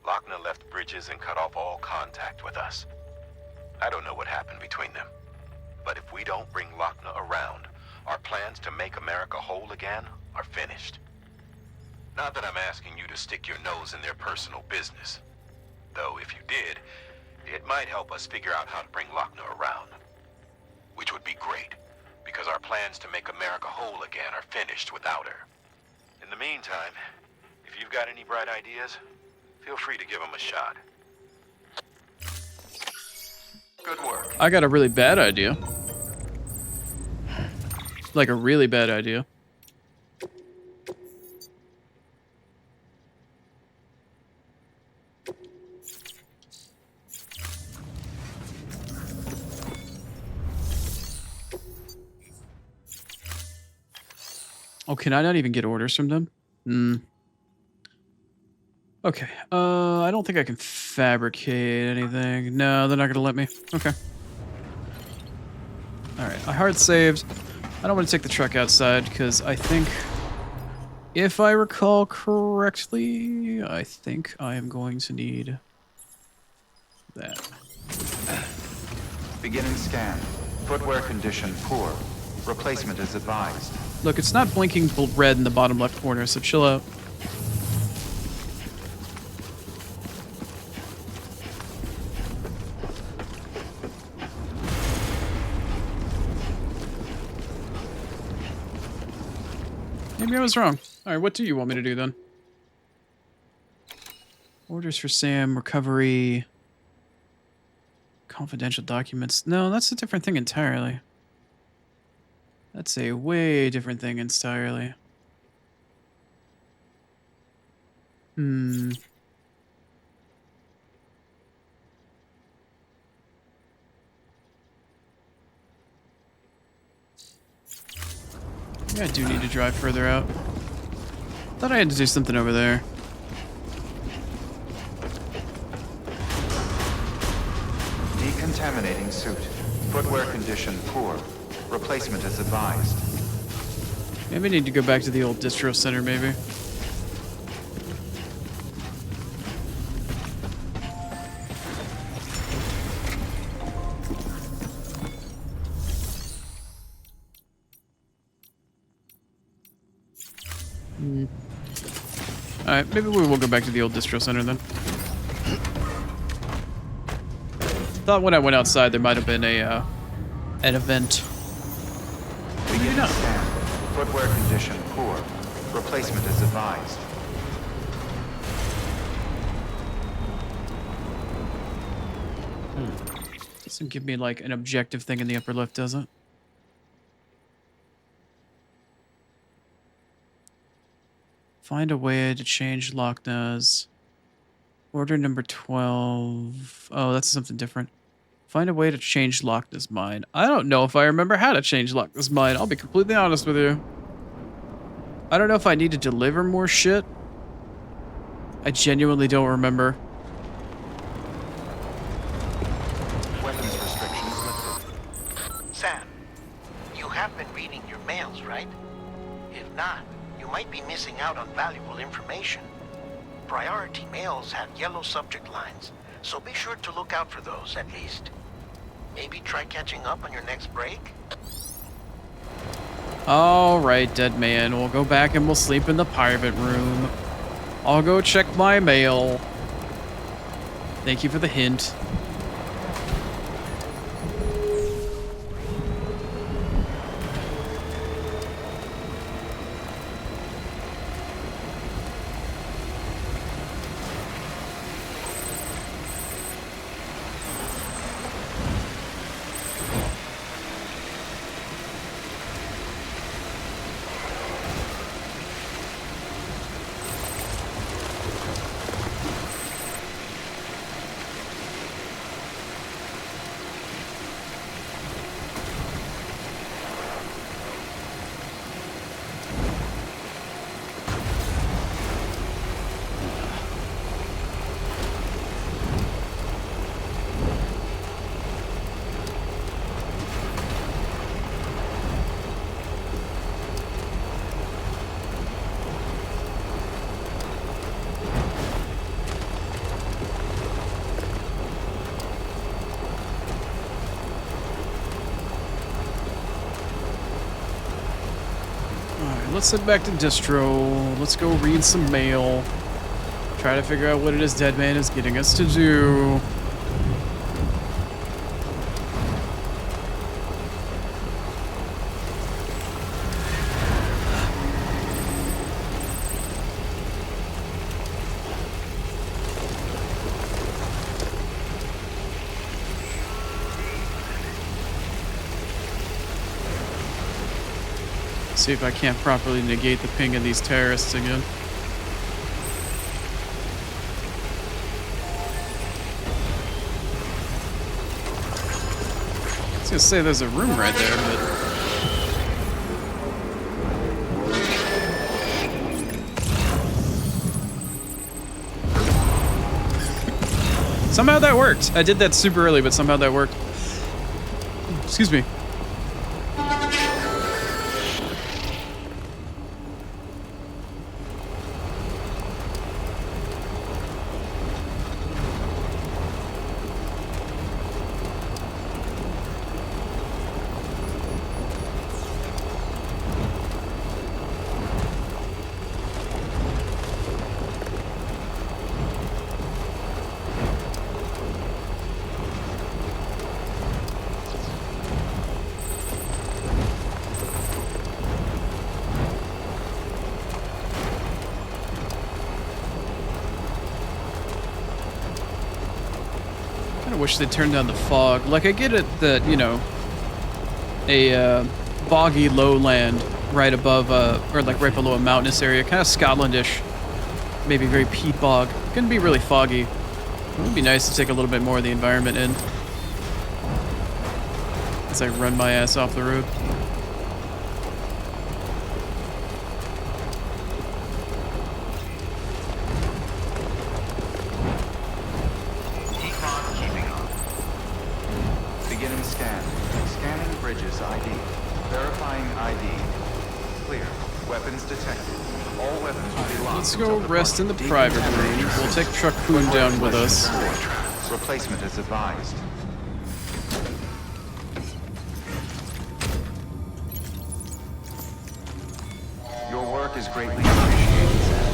Lochner left Bridges and cut off all contact with us. I don't know what happened between them. But if we don't bring Lochner around, our plans to make America whole again are finished. Not that I'm asking you to stick your nose in their personal business. Though if you did, it might help us figure out how to bring Lochner around. Which would be great, because our plans to make America whole again are finished without her. In the meantime, if you've got any bright ideas, feel free to give them a shot. Good work. I got a really bad idea. Like a really bad idea. Oh, can I not even get orders from them? Okay. I don't think I can fabricate anything. No, they're not gonna let me. Okay. Alright, I hard saved. I don't want to take the truck outside because I think, if I recall correctly, I think I am going to need that. Beginning scan. Footwear condition poor. Replacement is advised. Look, it's not blinking red in the bottom left corner, so chill out. Maybe I was wrong. Alright, what do you want me to do then? Orders for Sam, recovery, confidential documents. No, that's a different thing entirely. That's a way different thing entirely. Yeah, I do need to drive further out. Thought I had to do something over there. Decontaminating suit. Footwear condition poor. Replacement is advised. Maybe I need to go back to the old distro center, maybe. Alright, maybe we will go back to the old distro center then. Thought when I went outside there might have been a an event. Beginning scan. Footwear condition poor. Replacement is advised. Doesn't give me like an objective thing in the upper left, does it? Find a way to change Lochner's. Order number 12. Oh, that's something different. Find a way to change Lochna's mind. I don't know if I remember how to change Lochna's mind. I'll be completely honest with you. I don't know if I need to deliver more shit. I genuinely don't remember. Weapons restrictions lifted. Sam, you have been reading your mails, right? If not, you might be missing out on valuable information. Priority mails have yellow subject lines, so be sure to look out for those at least. Maybe try catching up on your next break? Alright, dead man. We'll go back and we'll sleep in the private room. I'll go check my mail. Thank you for the hint. Let's head back to distro. Let's go read some mail. Try to figure out what it is Deadman is getting us to do. See if I can't properly negate the ping of these terrorists again. I was gonna say there's a room right there, but somehow that worked. I did that super early, but somehow that worked. Excuse me. Wish they'd turn down the fog. Like, I get it that, you know, a boggy lowland right above, or like right below a mountainous area, kind of Scotlandish, maybe very peat bog, can be really foggy. It would be nice to take a little bit more of the environment in as I run my ass off the road. Let's go rest in the private room. We'll take Truck Poon down with us. Replacement is advised. Your work is greatly appreciated, Sam.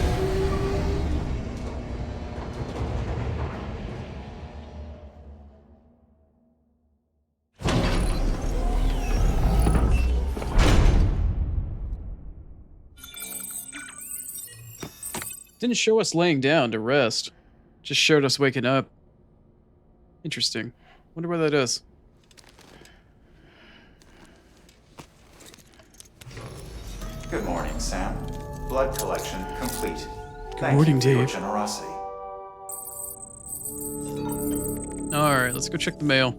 Didn't show us laying down to rest. Just showed us waking up. Interesting. Wonder where that is. Good morning, Sam. Blood collection complete. Good morning, Thank you for your Dave. generosity. Alright, let's go check the mail.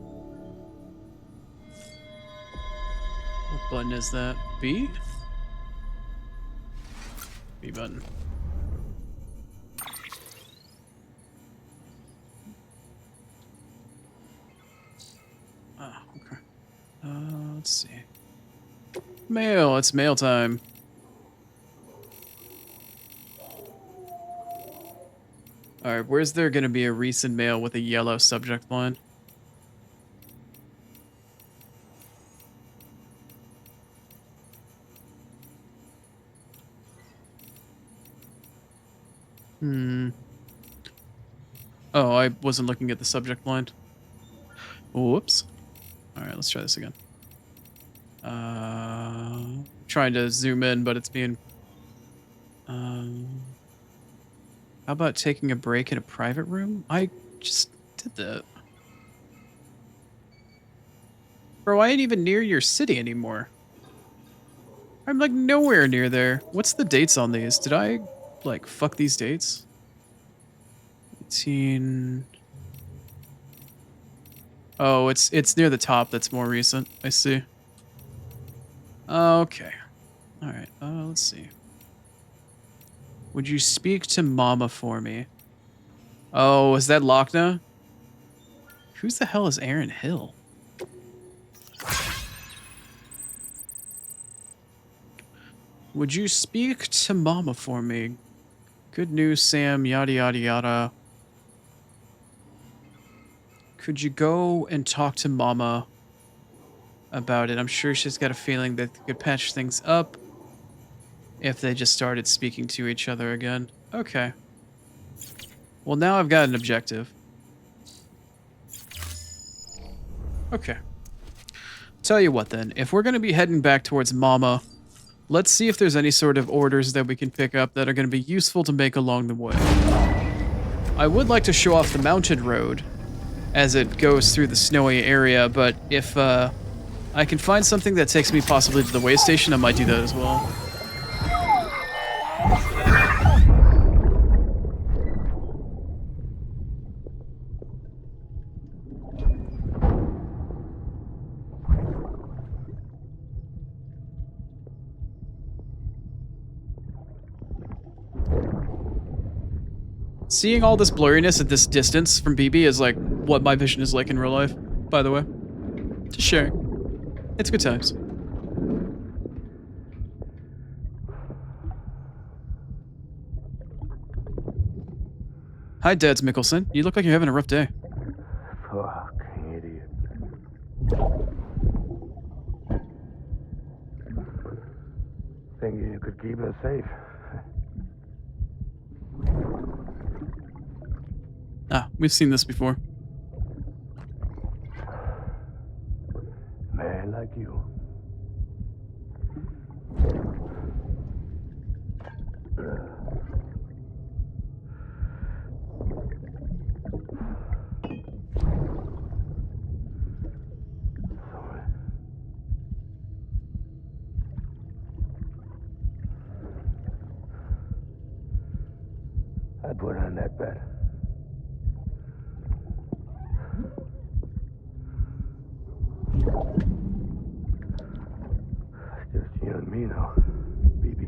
What button is that? B? B button. Ah, okay. Let's see. Mail, it's mail time. Alright, where's there gonna be a recent mail with a yellow subject line? Hmm. Oh, I wasn't looking at the subject line. Whoops. Alright, let's try this again. Trying to zoom in, but it's being... how about taking a break in a private room? I just did that. Bro, I ain't even near your city anymore. I'm like nowhere near there. What's the dates on these? Did I like fuck these dates? 18. Oh, it's near the top. That's more recent. I see. Okay. All right. Let's see. Would you speak to Mama for me? Oh, is that Lochna? Who's the hell is Aaron Hill? Would you speak to Mama for me? Good news, Sam. Yada yada yada. Could you go and talk to Mama about it? I'm sure she's got a feeling that they could patch things up if they just started speaking to each other again. Okay. Well, now I've got an objective. Okay. Tell you what then, if we're going to be heading back towards Mama, let's see if there's any sort of orders that we can pick up that are going to be useful to make along the way. I would like to show off the mounted road as it goes through the snowy area, but if I can find something that takes me possibly to the way station, I might do that as well. Seeing all this blurriness at this distance from BB is like what my vision is like in real life, by the way. Just sharing. It's good times. Hi, Dads Mickelson. You look like you're having a rough day. Fuck, idiot. Thinking you could keep us safe. Ah, we've seen this before. Man like you. Sorry. I put on that bet. Just you and me now, baby.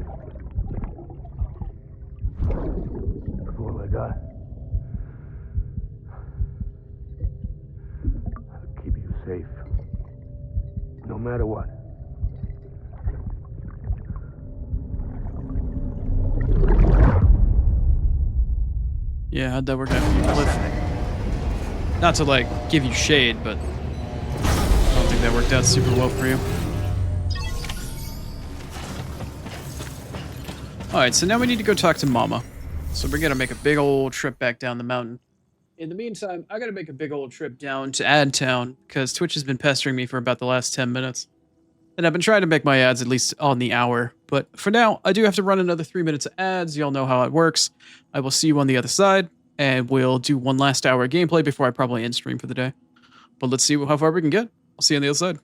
That's all I got. I'll keep you safe. No matter what. Yeah, how'd that work out for you, Cliff? Not to, like, give you shade, but I don't think that worked out super well for you. Alright, so now we need to go talk to Mama. So we're gonna make a big old trip back down the mountain. In the meantime, I gotta make a big old trip down to Ad Town, because Twitch has been pestering me for about the last 10 minutes. And I've been trying to make my ads at least on the hour. But for now, I do have to run another 3 minutes of ads. Y'all know how it works. I will see you on the other side, and we'll do one last hour of gameplay before I probably end stream for the day. But let's see how far we can get. I'll see you on the other side.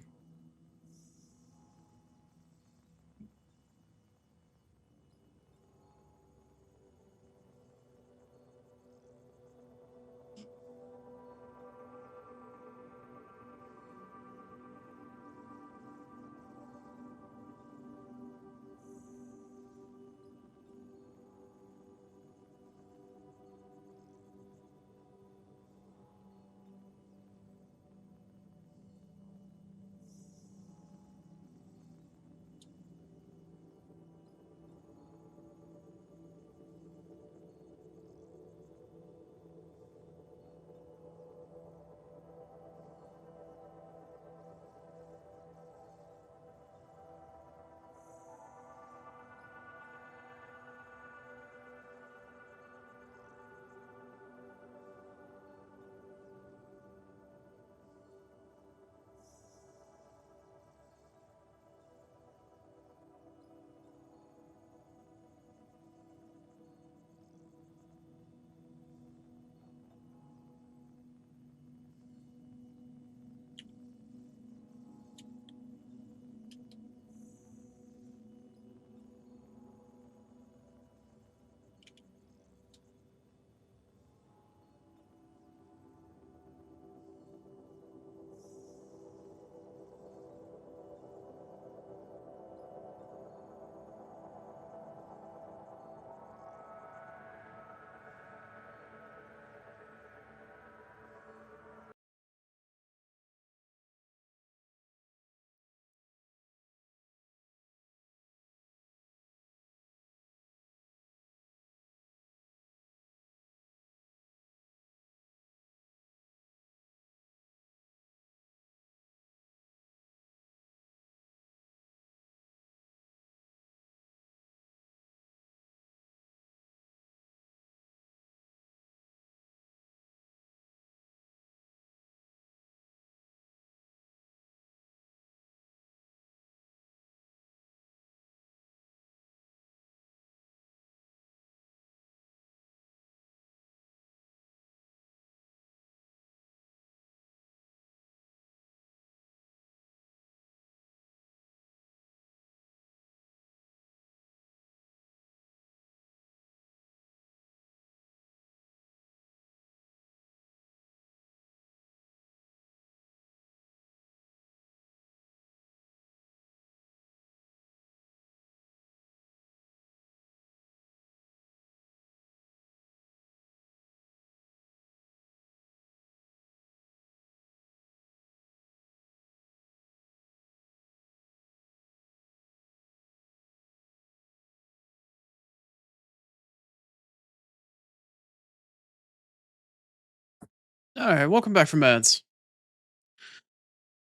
Alright, welcome back from ads.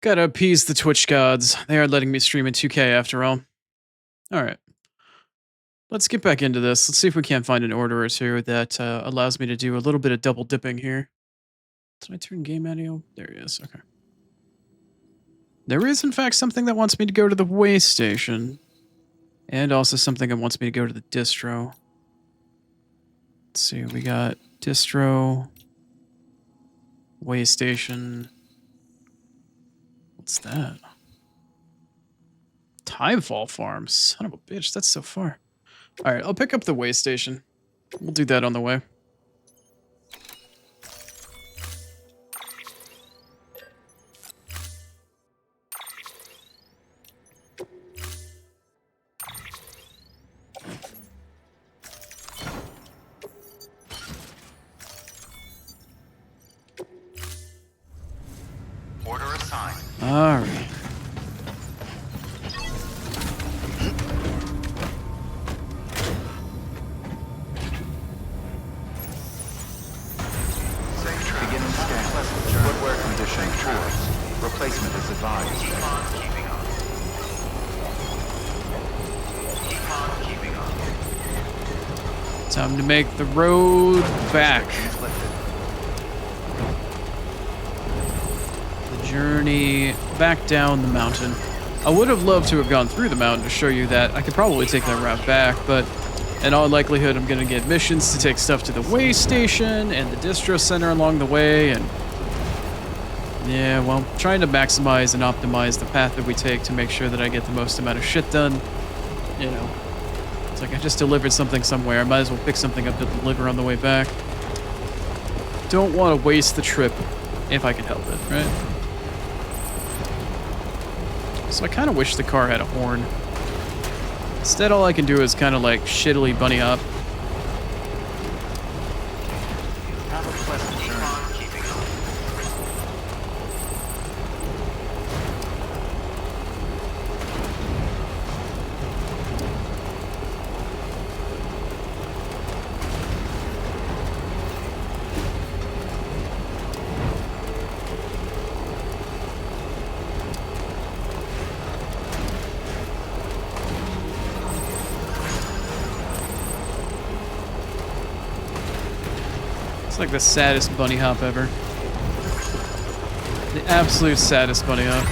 Gotta appease the Twitch gods. They are letting me stream in 2K after all. Alright. Let's get back into this. Let's see if we can't find an order or two that allows me to do a little bit of double dipping here. Did I turn game audio? There he is. Okay. There is, in fact, something that wants me to go to the way station. And also something that wants me to go to the distro. Let's see. We got distro. Way station. What's that? Timefall Farm. Son of a bitch. That's so far. Alright, I'll pick up the way station. We'll do that on the way. Order assigned. Alright. Beginning scan. Footwear condition poor. Replacement is advised. Keep on keeping on. Keep on keeping on. Time to make the road back. The journey back down the mountain. I would have loved to have gone through the mountain to show you that. I could probably take that route back, but in all likelihood, I'm going to get missions to take stuff to the way station and the distro center along the way, and yeah, well, trying to maximize and optimize the path that we take to make sure that I get the most amount of shit done. You know, it's like I just delivered something somewhere. I might as well pick something up to deliver on the way back. Don't want to waste the trip if I can help it, right? So I kind of wish the car had a horn. Instead, all I can do is kind of like shittily bunny hop. Have a pleasant journey. It's like the saddest bunny hop ever. The absolute saddest bunny hop.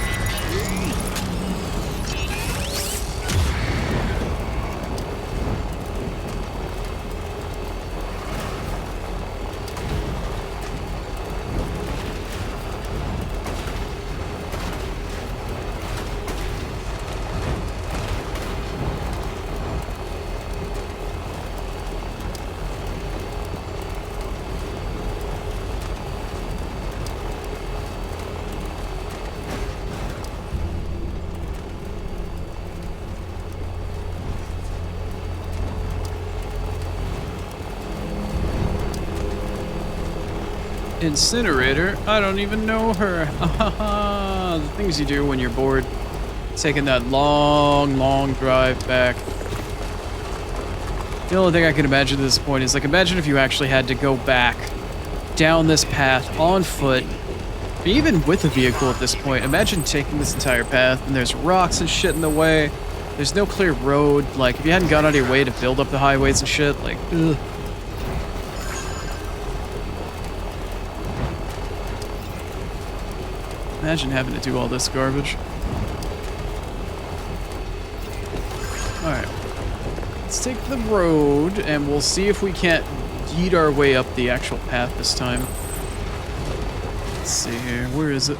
Incinerator? I don't even know her. The things you do when you're bored. Taking that long, long drive back. The only thing I can imagine at this point is, like, imagine if you actually had to go back down this path on foot, even with a vehicle at this point. Imagine taking this entire path and there's rocks and shit in the way. There's no clear road. Like, if you hadn't gone out of your way to build up the highways and shit, like, ugh. Imagine having to do all this garbage. Alright. Let's take the road, and we'll see if we can't yeet our way up the actual path this time. Let's see here. Where is it?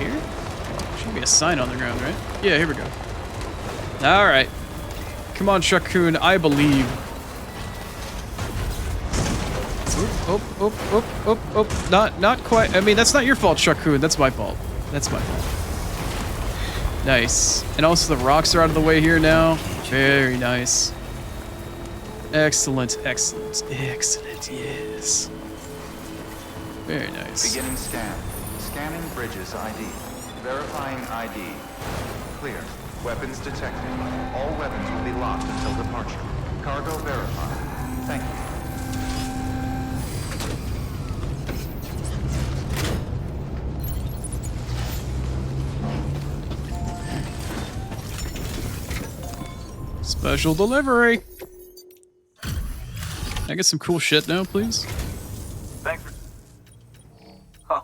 Here? Should be a sign on the ground, right? Yeah, here we go. Alright. Come on, Shakun, I believe. Oh. Not quite. I mean, that's not your fault, Shakun. That's my fault. That's my fault. Nice. And also the rocks are out of the way here now. Very nice. Excellent, excellent, excellent, yes. Very nice. Beginning scan. Scanning bridges ID. Verifying ID. Clear. Weapons detected. All weapons will be locked until departure. Cargo verified. Thank you. Special delivery. Can I get some cool shit now, please? Thanks for... Huh.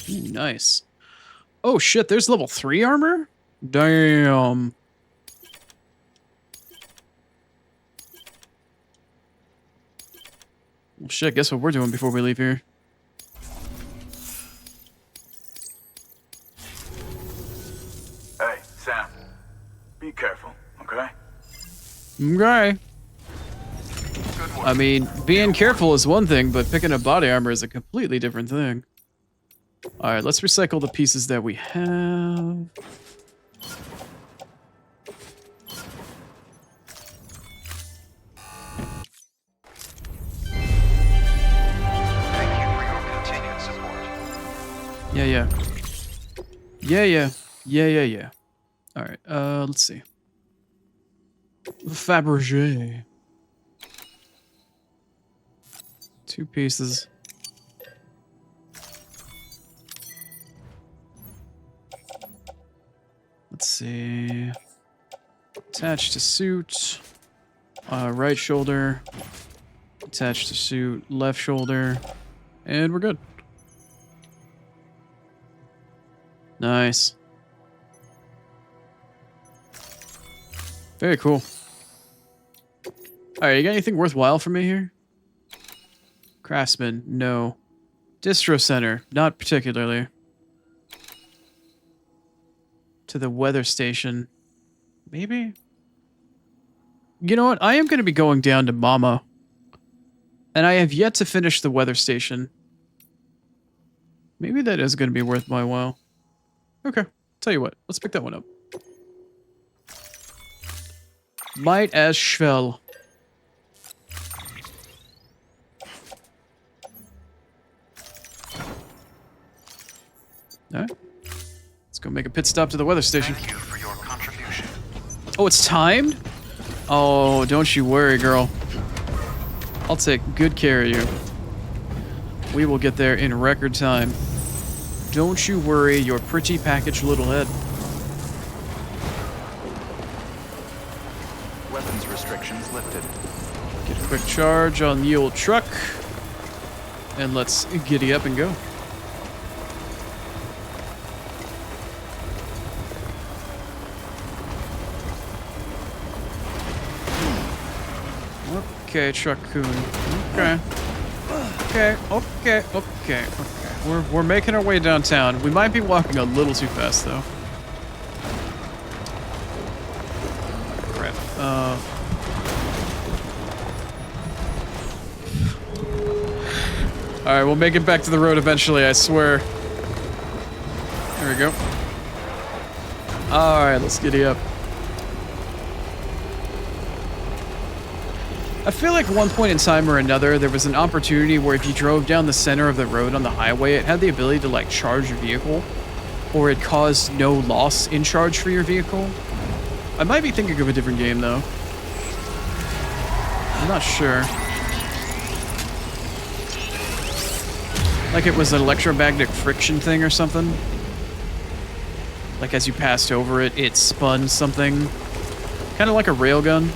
Ooh, nice. Oh shit, there's level 3 armor? Damn. Well, shit, guess what we're doing before we leave here? Hey, Sam. Be careful, okay? Okay. I mean, being careful is one thing, but picking up body armor is a completely different thing. Alright, let's recycle the pieces that we have. Thank you for your continued support. Yeah. Yeah. Alright, let's see. Fabergé. 2 pieces. Let's see. Attach to suit. Right shoulder. Attach to suit. Left shoulder. And we're good. Nice. Very cool. Alright, you got anything worthwhile for me here? Craftsman, no. Distro Center, not particularly. To the weather station. Maybe? You know what? I am going to be going down to Mama. And I have yet to finish the weather station. Maybe that is going to be worth my while. Okay, tell you what. Let's pick that one up. Might as well. Alright. Let's go make a pit stop to the weather station. Thank you for your contribution. Oh, it's timed? Oh, don't you worry, girl. I'll take good care of you. We will get there in record time. Don't you worry your pretty packaged little head. Weapons restrictions lifted. Get a quick charge on the old truck. And let's giddy up and go. Okay, Truck-kun. Okay. We're making our way downtown. We might be walking a little too fast, though. Crap. Alright, we'll make it back to the road eventually, I swear. There we go. Alright, let's giddy up. I feel like one point in time or another, there was an opportunity where if you drove down the center of the road on the highway, it had the ability to, like, charge your vehicle. Or it caused no loss in charge for your vehicle. I might be thinking of a different game, though. I'm not sure. Like it was an electromagnetic friction thing or something. Like as you passed over it, it spun something. Kind of like a railgun.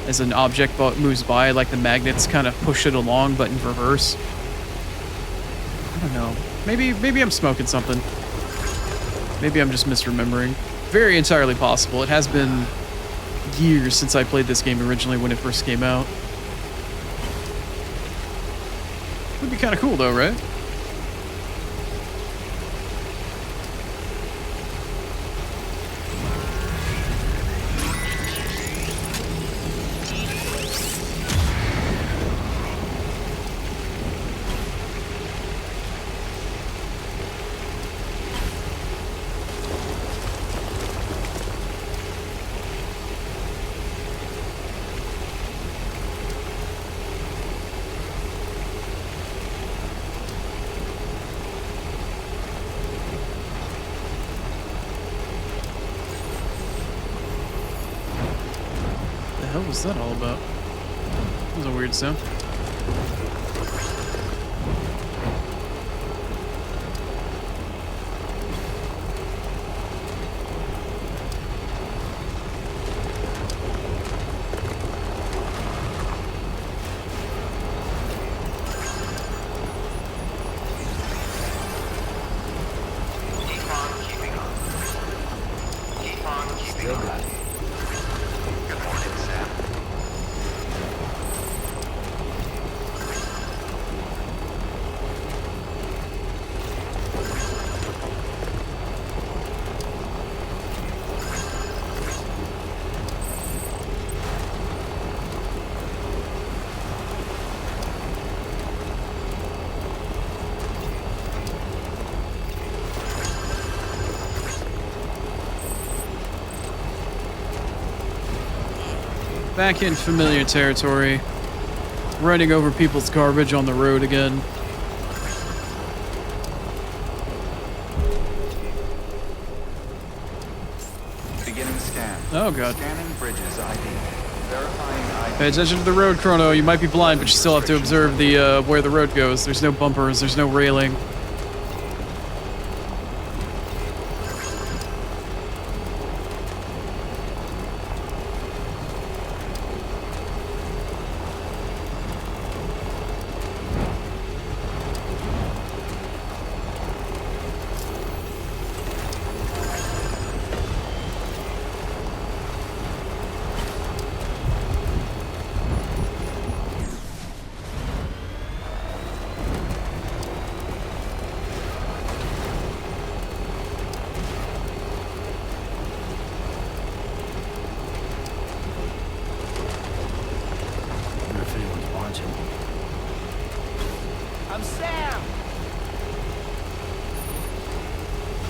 As an object moves by, like the magnets kind of push it along, but in reverse. I don't know. Maybe I'm smoking something. Maybe I'm just misremembering. Very entirely possible. It has been years since I played this game originally when it first came out. Would be kind of cool though, right? What was that all about? was a weird sound. Still got it. Good morning, Sam. Back in familiar territory. Running over people's garbage on the road again. Beginning scan. Oh god. Scanning bridges ID. Verifying ID. Pay attention to the road, Chrono. You might be blind, but you still have to observe the where the road goes. There's no bumpers, there's no railing. Wonder if anyone's watching. I'm Sam!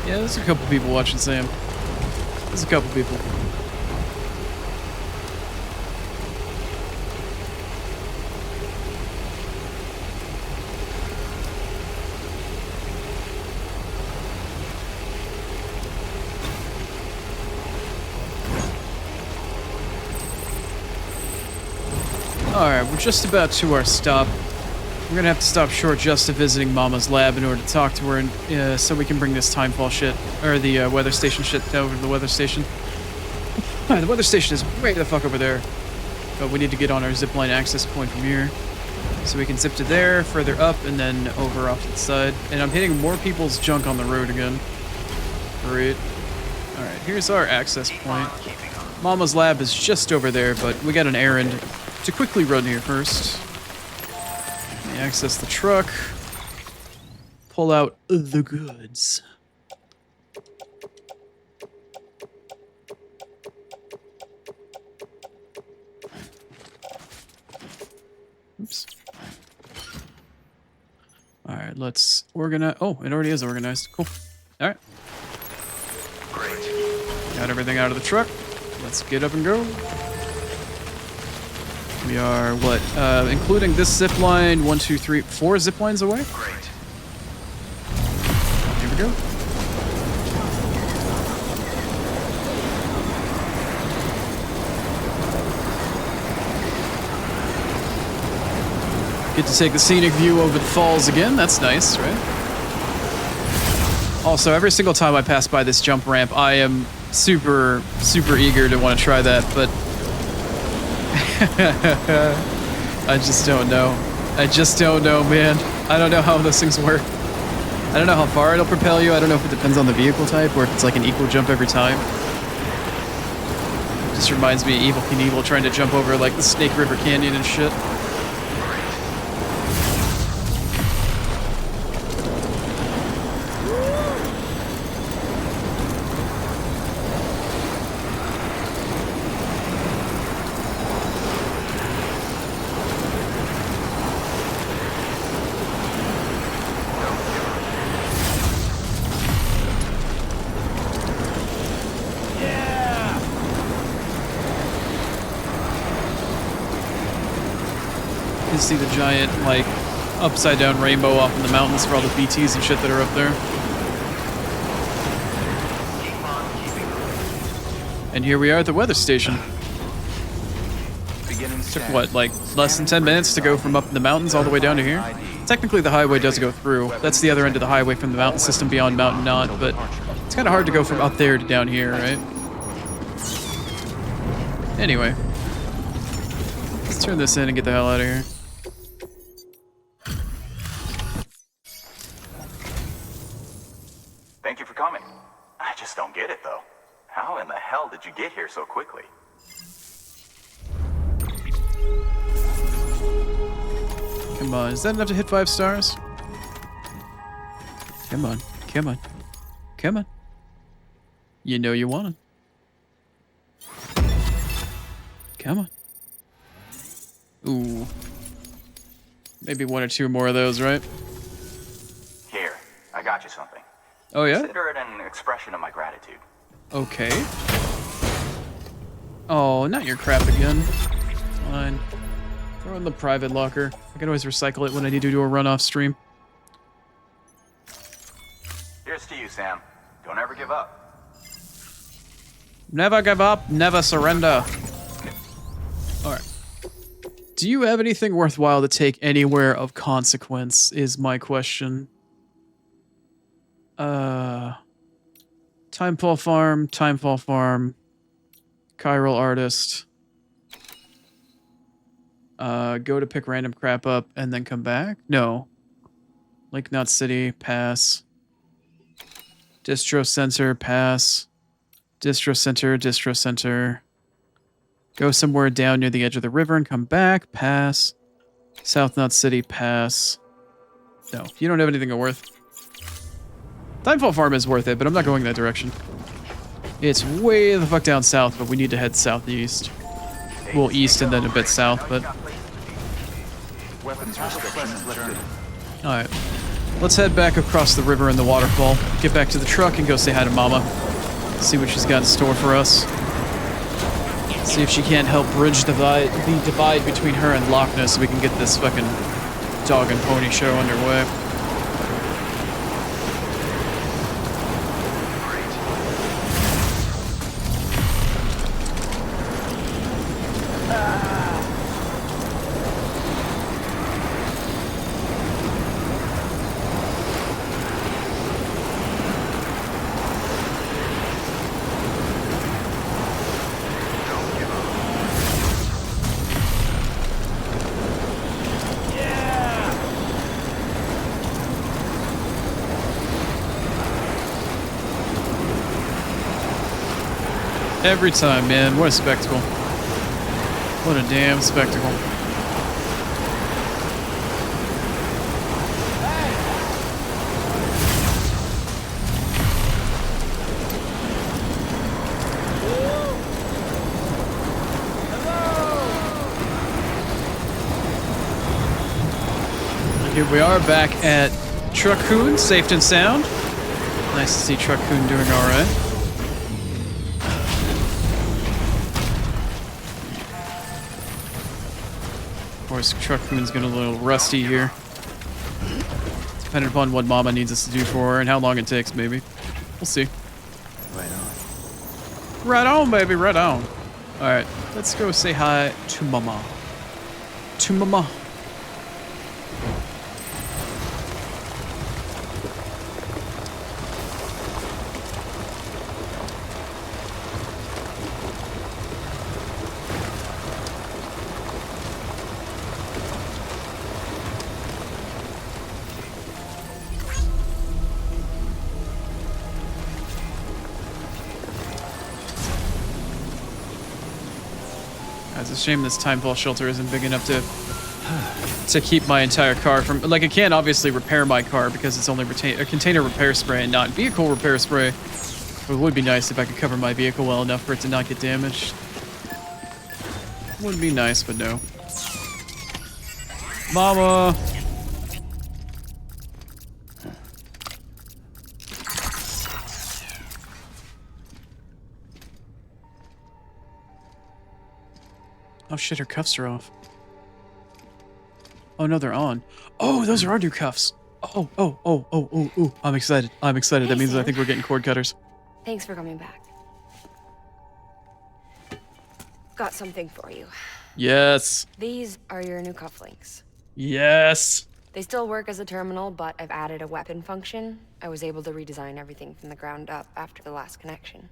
Yeah, there's a couple people watching Sam. There's a couple people. Alright, we're just about to our stop. We're gonna have to stop short just to visiting Mama's lab in order to talk to her, and so we can bring this timefall shit, or the weather station shit over to the weather station. Alright, the weather station is way the fuck over there. But we need to get on our zipline access point from here. So we can zip to there, further up, and then over off to the side. And I'm hitting more people's junk on the road again. Great. Alright, here's our access point. Mama's lab is just over there, but we got an errand to quickly run here first. Let me access the truck. Pull out the goods. Oops. Alright, let's organize. Oh, it already is organized. Cool. Alright. Great. Got everything out of the truck. Let's get up and go. We are, what, including this zip line, 1, 2, 3, 4 zip lines away? Great. Here we go. Get to take the scenic view over the falls again. That's nice, right? Also, every single time I pass by this jump ramp, I am super, super eager to want to try that, but I just don't know. I just don't know, man. I don't know how those things work. I don't know how far it'll propel you. I don't know if it depends on the vehicle type or if it's like an equal jump every time. It just reminds me of Evil Knievel trying to jump over like the Snake River Canyon and shit. See the giant, like, upside-down rainbow off in the mountains for all the BTs and shit that are up there. And here we are at the weather station. Beginning Took what, like less than 10 minutes to go from up in the mountains all the way down to here? Technically the highway does go through. That's the other end of the highway from the mountain system beyond Mountain Knot, but it's kind of hard to go from up there to down here, right? Anyway. Let's turn this in and get the hell out of here. Thank you for coming. I just don't get it, though. How in the hell did you get here so quickly? Come on, is that enough to hit 5 stars? Come on, come on, come on. You know you want it. Come on. Ooh. Maybe 1 or 2 more of those, right? Here, I got you something. Oh, yeah? Consider it an expression of my gratitude. Okay. Oh, not your crap again. Fine. Throw it in the private locker. I can always recycle it when I need to do a run-off stream. Here's to you, Sam. Don't ever give up. Never give up, never surrender. Alright. Do you have anything worthwhile to take anywhere of consequence, is my question. Timefall Farm, Chiral Artist. Go to pick random crap up and then come back? No. Lake Knot City, pass. Distro Center, pass. Distro Center. Go somewhere down near the edge of the river and come back, pass. South Knot City, pass. No, you don't have anything of worth. Timefall Farm is worth it, but I'm not going that direction. It's way the fuck down south, but we need to head southeast. Well, east and then a bit south, but... Weapons restrictions lifted. Alright. Let's head back across the river and the waterfall. Get back to the truck and go say hi to Mama. See what she's got in store for us. See if she can't help bridge the divide between her and Loch Ness so we can get this fucking dog and pony show underway. Every time, man. What a spectacle. What a damn spectacle. Here we are back at Truckoon, safe and sound. Nice to see Truckoon doing alright. Of course, Truckoon's getting a little rusty here. Depending upon what Mama needs us to do for her and how long it takes, maybe. We'll see. Right on. Right on, baby, right on. Alright, let's go say hi to Mama. To Mama. It's a shame this Timefall shelter isn't big enough to keep my entire car from... Like, I can't obviously repair my car because it's only a container repair spray and not vehicle repair spray. But it would be nice if I could cover my vehicle well enough for it to not get damaged. Would be nice, but no. Mama! Oh shit, her cuffs are off. Oh no, they're on. Oh, those are our new cuffs. Oh. I'm excited. I'm excited. Hey, that means Sam. I think we're getting cord cutters. Thanks for coming back. Got something for you. Yes. These are your new cufflinks. Yes. They still work as a terminal, but I've added a weapon function. I was able to redesign everything from the ground up after the last connection.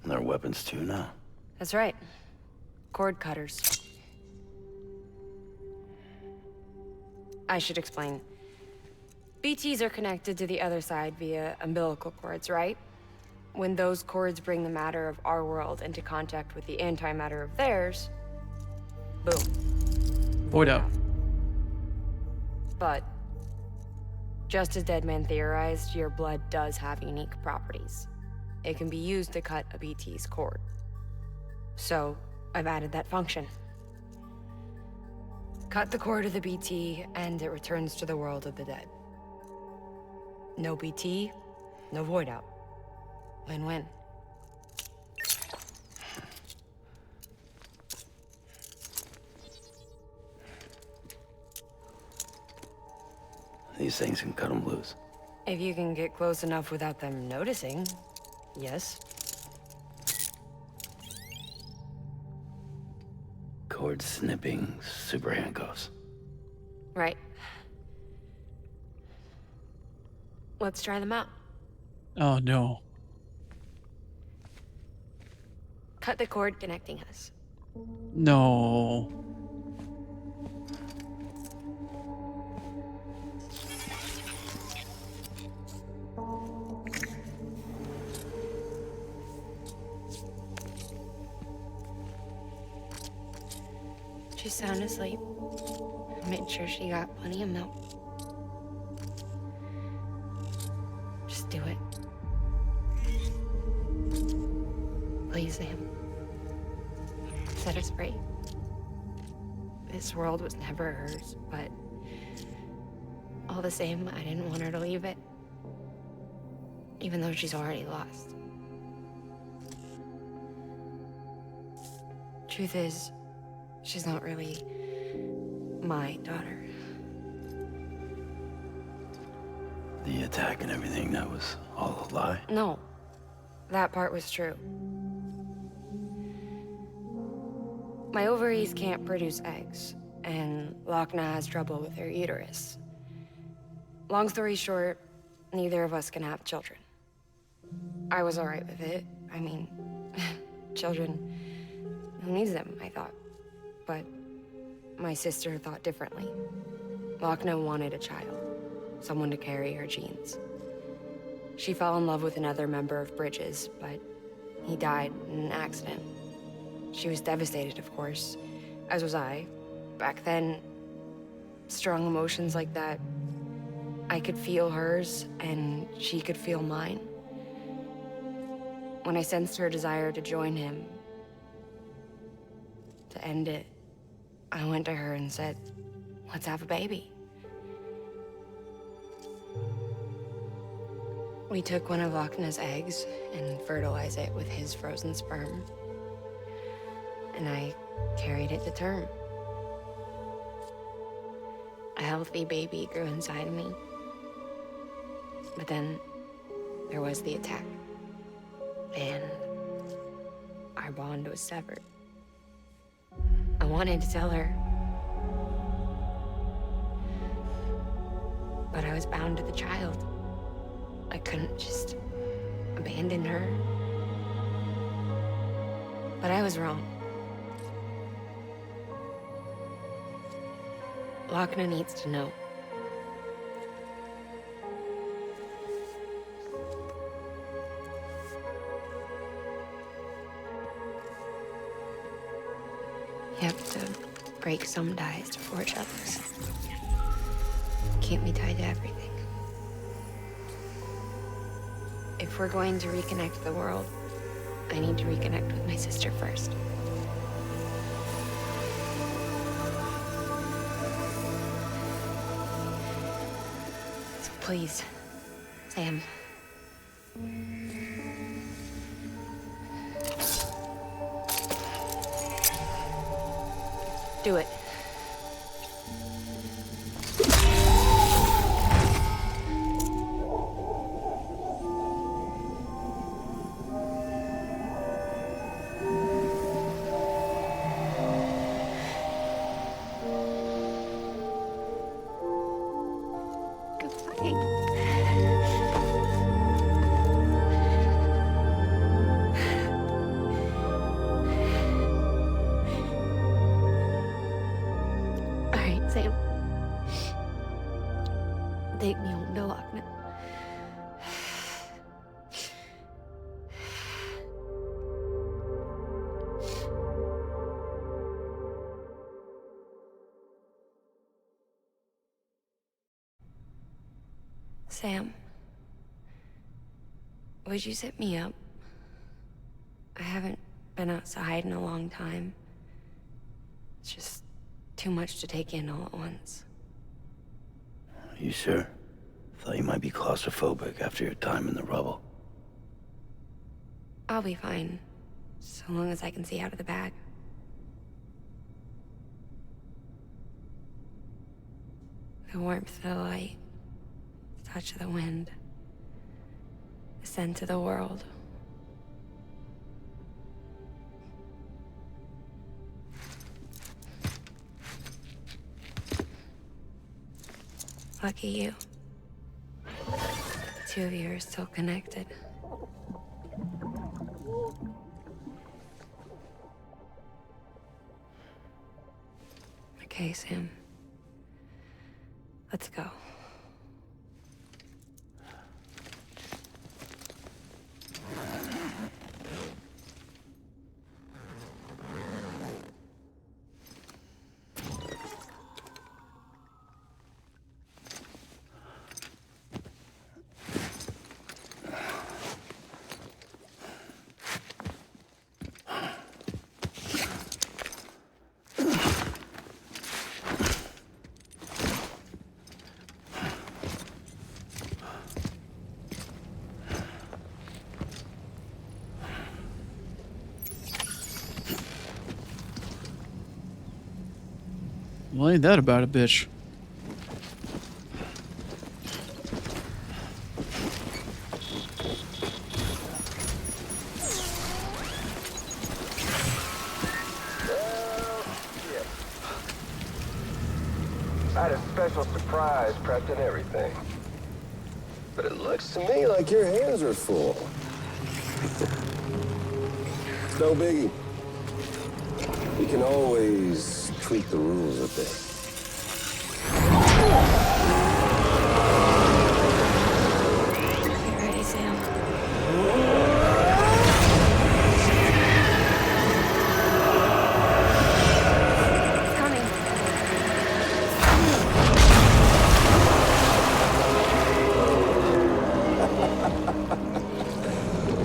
And they're weapons too now. That's right. Cord cutters. I should explain. BTs are connected to the other side via umbilical cords, right? When those cords bring the matter of our world into contact with the antimatter of theirs, boom. Void out. But, just as Deadman theorized, your blood does have unique properties. It can be used to cut a BT's cord. So, I've added that function. Cut the cord of the BT, and it returns to the world of the dead. No BT, no void out. Win-win. These things can cut them loose. If you can get close enough without them noticing, yes. Cord snipping, super handcuffs. Right. Let's try them out. Oh no. Cut the cord connecting us. No. She's sound asleep. I made sure she got plenty of milk. Just do it. Please, Sam. Set us free. This world was never hers, but all the same, I didn't want her to leave it. Even though she's already lost. Truth is, she's not really my daughter. The attack and everything, that was all a lie? No, that part was true. My ovaries can't produce eggs, and Lochna has trouble with her uterus. Long story short, neither of us can have children. I was alright with it. I mean, children, who needs them, I thought. But my sister thought differently. Lochna wanted a child, someone to carry her genes. She fell in love with another member of Bridges, but he died in an accident. She was devastated, of course, as was I. Back then, strong emotions like that, I could feel hers, and she could feel mine. When I sensed her desire to join him, to end it, I went to her and said, let's have a baby. We took one of Lochna's eggs and fertilized it with his frozen sperm. And I carried it to term. A healthy baby grew inside of me. But then there was the attack. And our bond was severed. I wanted to tell her. But I was bound to the child. I couldn't just abandon her. But I was wrong. Lochna needs to know. You have to break some ties to forge others. Keep me tied to everything. If we're going to reconnect the world, I need to reconnect with my sister first. So please, Sam. Do it. take me home to Loch Ness. Sam, would you set me up? I haven't been outside in a long time. It's just too much to take in all at once. You sure? Thought you might be claustrophobic after your time in the rubble. I'll be fine, so long as I can see out of the bag. The warmth of the light, the touch of the wind, the scent of the world. Lucky you. The two of you are still connected. Okay, Sam. Let's go. Well, ain't that about a bitch? I had a special surprise prepped and everything. But it looks to me like your hands are full. It's no biggie. We can always tweak the rules a bit. Get ready, Sam. It's coming.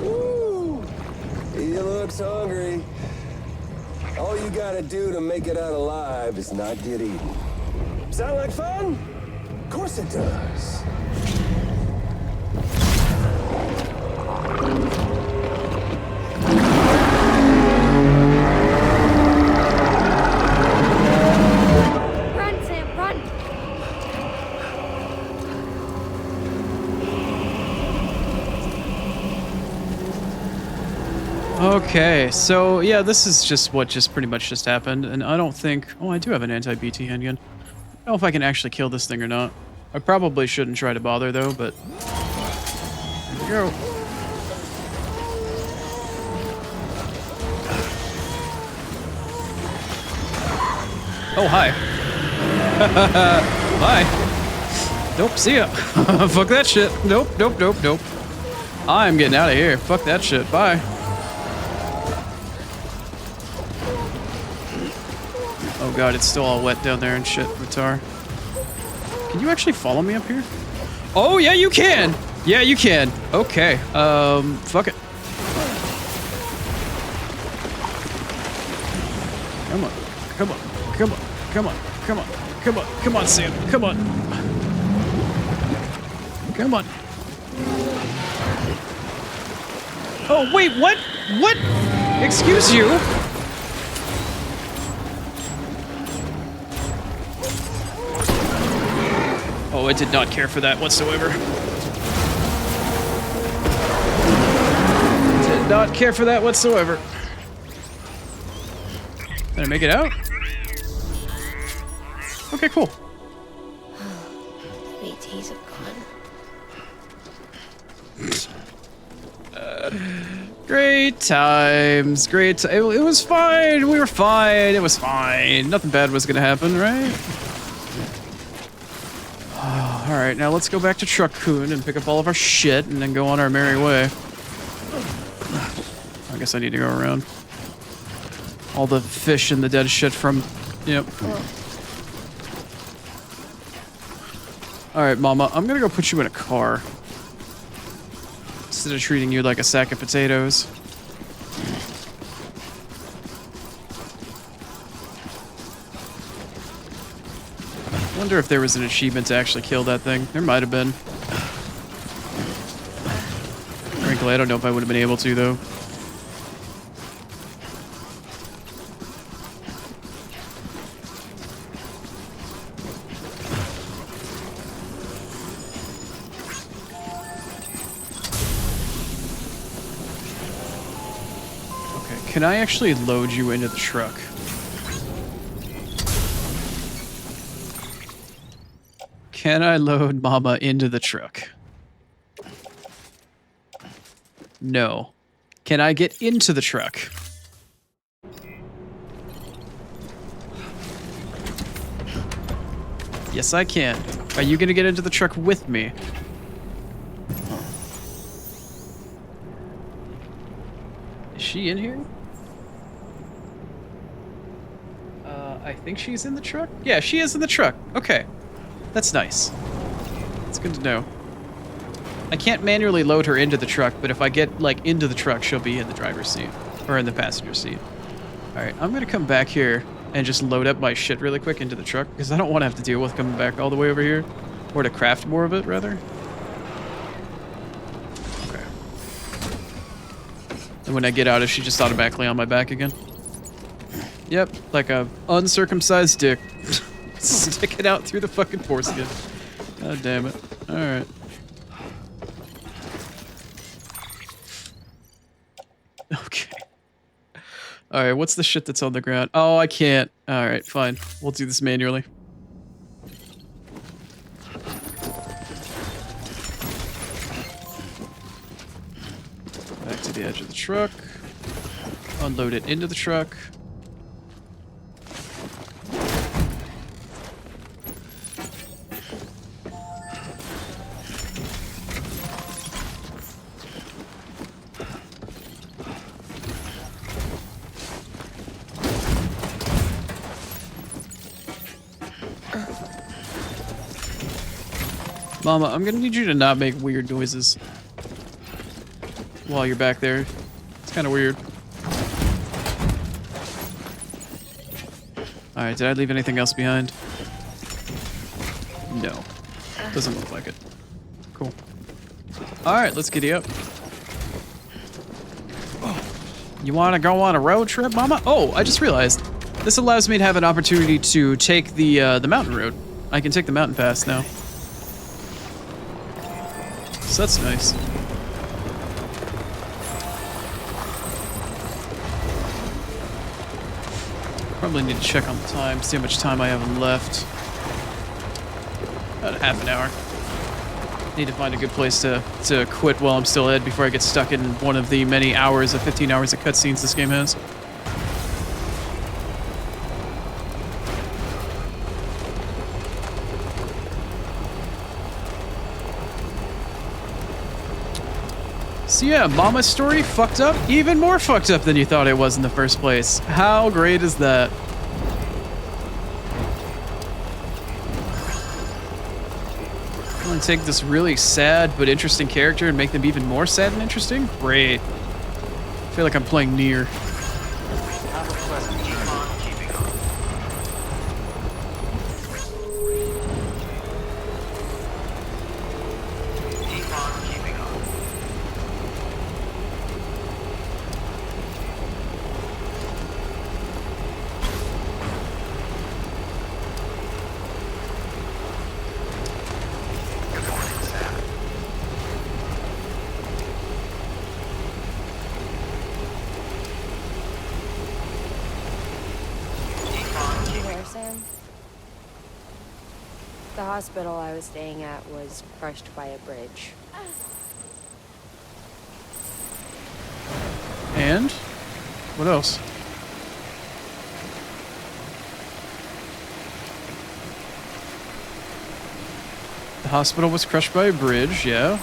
Woo! He looks hungry. All you gotta do to make it out alive is not get eaten. Sound like fun? Of course it does. Run, Sam, run! Okay, so yeah, this is just what pretty much just happened, and I don't think... Oh, I do have an anti-BT handgun. I don't know if I can actually kill this thing or not. I probably shouldn't try to bother, though, but... Here we go. Oh, hi. Bye. Nope, see ya. Fuck that shit. Nope, nope, nope, nope. I'm getting out of here. Fuck that shit. Bye. Oh god, it's still all wet down there and shit, Mutar. Can you actually follow me up here? Oh, yeah, you can! Yeah, you can. Okay, fuck it. Come on, come on, come on, come on, come on, come on, come on, Sam, come on. Come on. Oh, wait, what? What? Excuse you? Oh, I did not care for that whatsoever. Did not care for that whatsoever. Did I make it out? Okay, cool. BTs have gone. Great times, great. It was fine. We were fine. It was fine. Nothing bad was gonna happen, right? Alright, now let's go back to Truck-kun and pick up all of our shit and then go on our merry way. I guess I need to go around. All the fish and the dead shit from... Yep. Alright, Mama, I'm gonna go put you in a car. Instead of treating you like a sack of potatoes. I wonder if there was an achievement to actually kill that thing. There might have been. Frankly, I don't know if I would have been able to, though. Okay, can I actually load you into the truck? Can I load Mama into the truck? No. Can I get into the truck? Yes, I can. Are you gonna get into the truck with me? Is she in here? I think she's in the truck? Yeah, she is in the truck. Okay. That's nice. It's good to know. I can't manually load her into the truck, but if I get, like, into the truck, she'll be in the driver's seat. Or in the passenger seat. Alright, I'm gonna come back here and just load up my shit really quick into the truck, because I don't want to have to deal with coming back all the way over here. Or to craft more of it, rather. Okay. And when I get out, is she just automatically on my back again? Yep, like a uncircumcised dick. Sticking out through the fucking foreskin. God damn it. Alright. Okay. Alright, what's the shit that's on the ground? Oh, I can't. Alright, fine. We'll do this manually. Back to the edge of the truck. Unload it into the truck. Mama, I'm gonna need you to not make weird noises while you're back there. It's kind of weird. Alright, did I leave anything else behind? No. Doesn't look like it. Cool. Alright, let's giddy up. You want to go on a road trip, Mama? Oh, I just realized. This allows me to have an opportunity to take the mountain road. I can take the mountain pass now. So that's nice. Probably need to check on the time, see how much time I have left. About half an hour. Need to find a good place to quit while I'm still ahead before I get stuck in one of the many hours of 15 hours of cutscenes this game has. So yeah, Mama's story fucked up, even more fucked up than you thought it was in the first place. How great is that? I'm gonna take this really sad but interesting character and make them even more sad and interesting? Great. I feel like I'm playing Nier. Have a pleasant journey. The hospital I was staying at was crushed by a bridge. And? What else? The hospital was crushed by a bridge, yeah.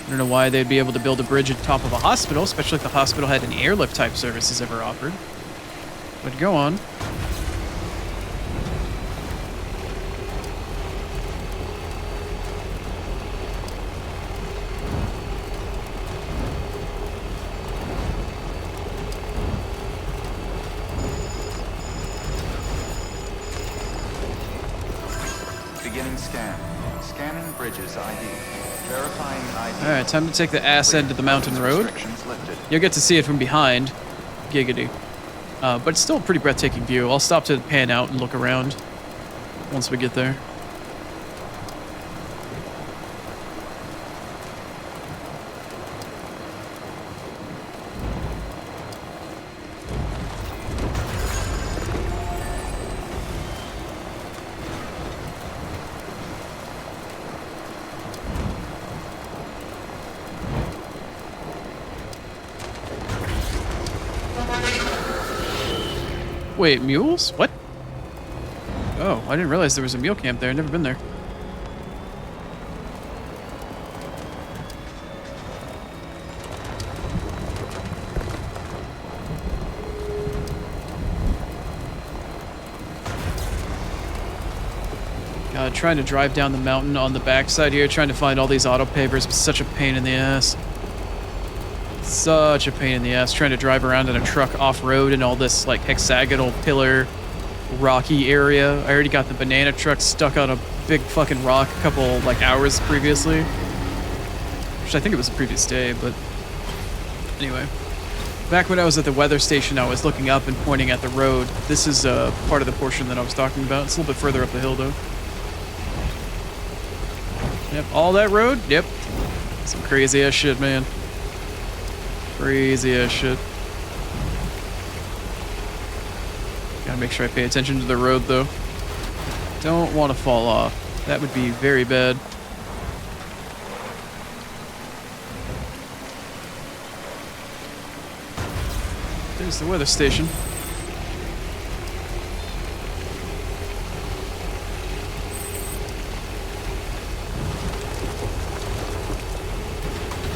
I don't know why they'd be able to build a bridge at top of a hospital, especially if the hospital had any airlift type services ever offered. But go on. Beginning scan. Scanning bridges ID. Verifying ID. Alright, time to take the ass end of the mountain road. Restrictions lifted. You'll get to see it from behind. Giggity. But it's still a pretty breathtaking view. I'll stop to pan out and look around once we get there. Wait, mules? What? Oh, I didn't realize there was a mule camp there. I've never been there. God, trying to drive down the mountain on the backside here, trying to find all these auto pavers was such a pain in the ass. Such a pain in the ass trying to drive around in a truck off-road in all this like hexagonal pillar rocky area. I already got the banana truck stuck on a big fucking rock a couple like hours previously. Which I think it was the previous day, but anyway. Back when I was at the weather station, I was looking up and pointing at the road. This is part of the portion that I was talking about. It's a little bit further up the hill though. Yep, all that road? Yep. Some crazy ass shit, man. Crazy ass shit. Gotta make sure I pay attention to the road though. Don't want to fall off. That would be very bad. There's the weather station.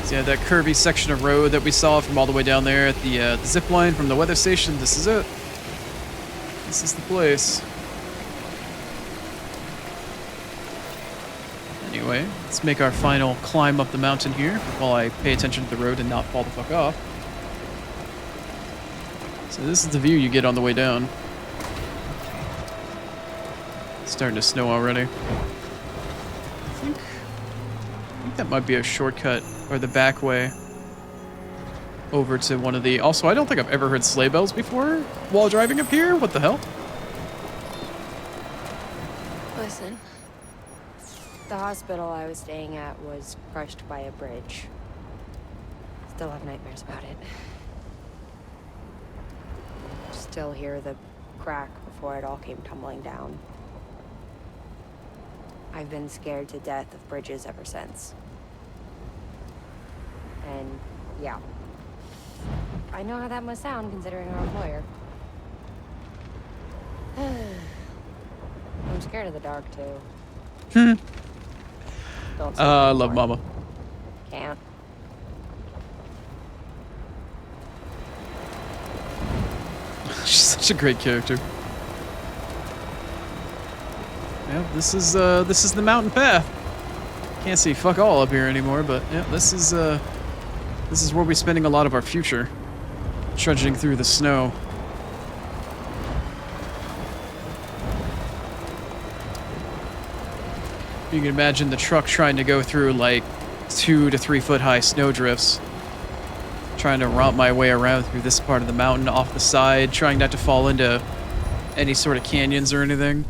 So yeah, that curvy section of road that we saw from all the way down there at the zip line from the weather station, this is it. This is the place. Anyway, let's make our final climb up the mountain here while I pay attention to the road and not fall the fuck off. So this is the view you get on the way down. It's starting to snow already. I think that might be a shortcut, or the back way over to one of the... Also, I don't think I've ever heard sleigh bells before while driving up here. What the hell? Listen, the hospital I was staying at was crushed by a bridge. Still have nightmares about it. Still hear the crack before it all came tumbling down. I've been scared to death of bridges ever since. And yeah, I know how that must sound considering our employer. I'm scared of the dark too. Don't say I love Mama. Can't. She's such a great character. Yeah, this is the mountain path. Can't see fuck all up here anymore, but yeah, this is where we're spending a lot of our future, trudging through the snow. You can imagine the truck trying to go through like 2 to 3 foot high snow drifts. Trying to romp my way around through this part of the mountain off the side, trying not to fall into any sort of canyons or anything.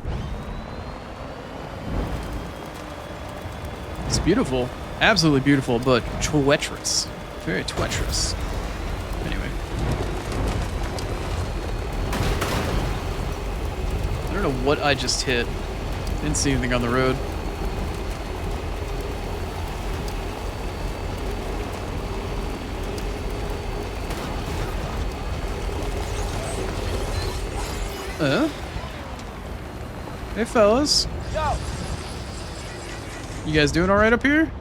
It's beautiful. Absolutely beautiful, but treacherous. Very treacherous. Anyway. I don't know what I just hit. Didn't see anything on the road. Hey fellas. Yo. You guys doing all right up here?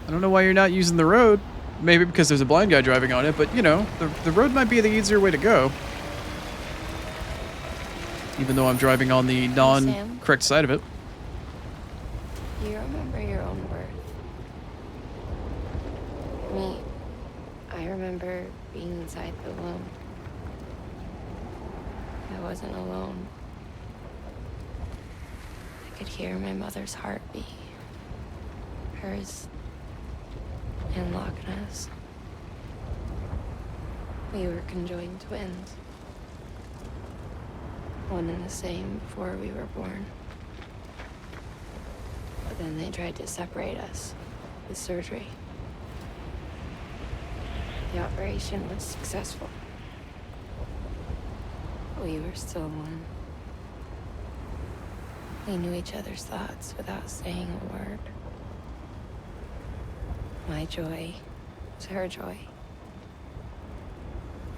I don't know why you're not using the road. Maybe because there's a blind guy driving on it, but you know, the road might be the easier way to go. Even though I'm driving on the non-correct side of it. Do you remember your own birth? Me, I remember being inside the womb. I wasn't alone. I could hear my mother's heartbeat. Hers and Loch Ness. We were conjoined twins. One and the same before we were born. But then they tried to separate us with surgery. The operation was successful. We were still one. We knew each other's thoughts without saying a word. My joy was her joy.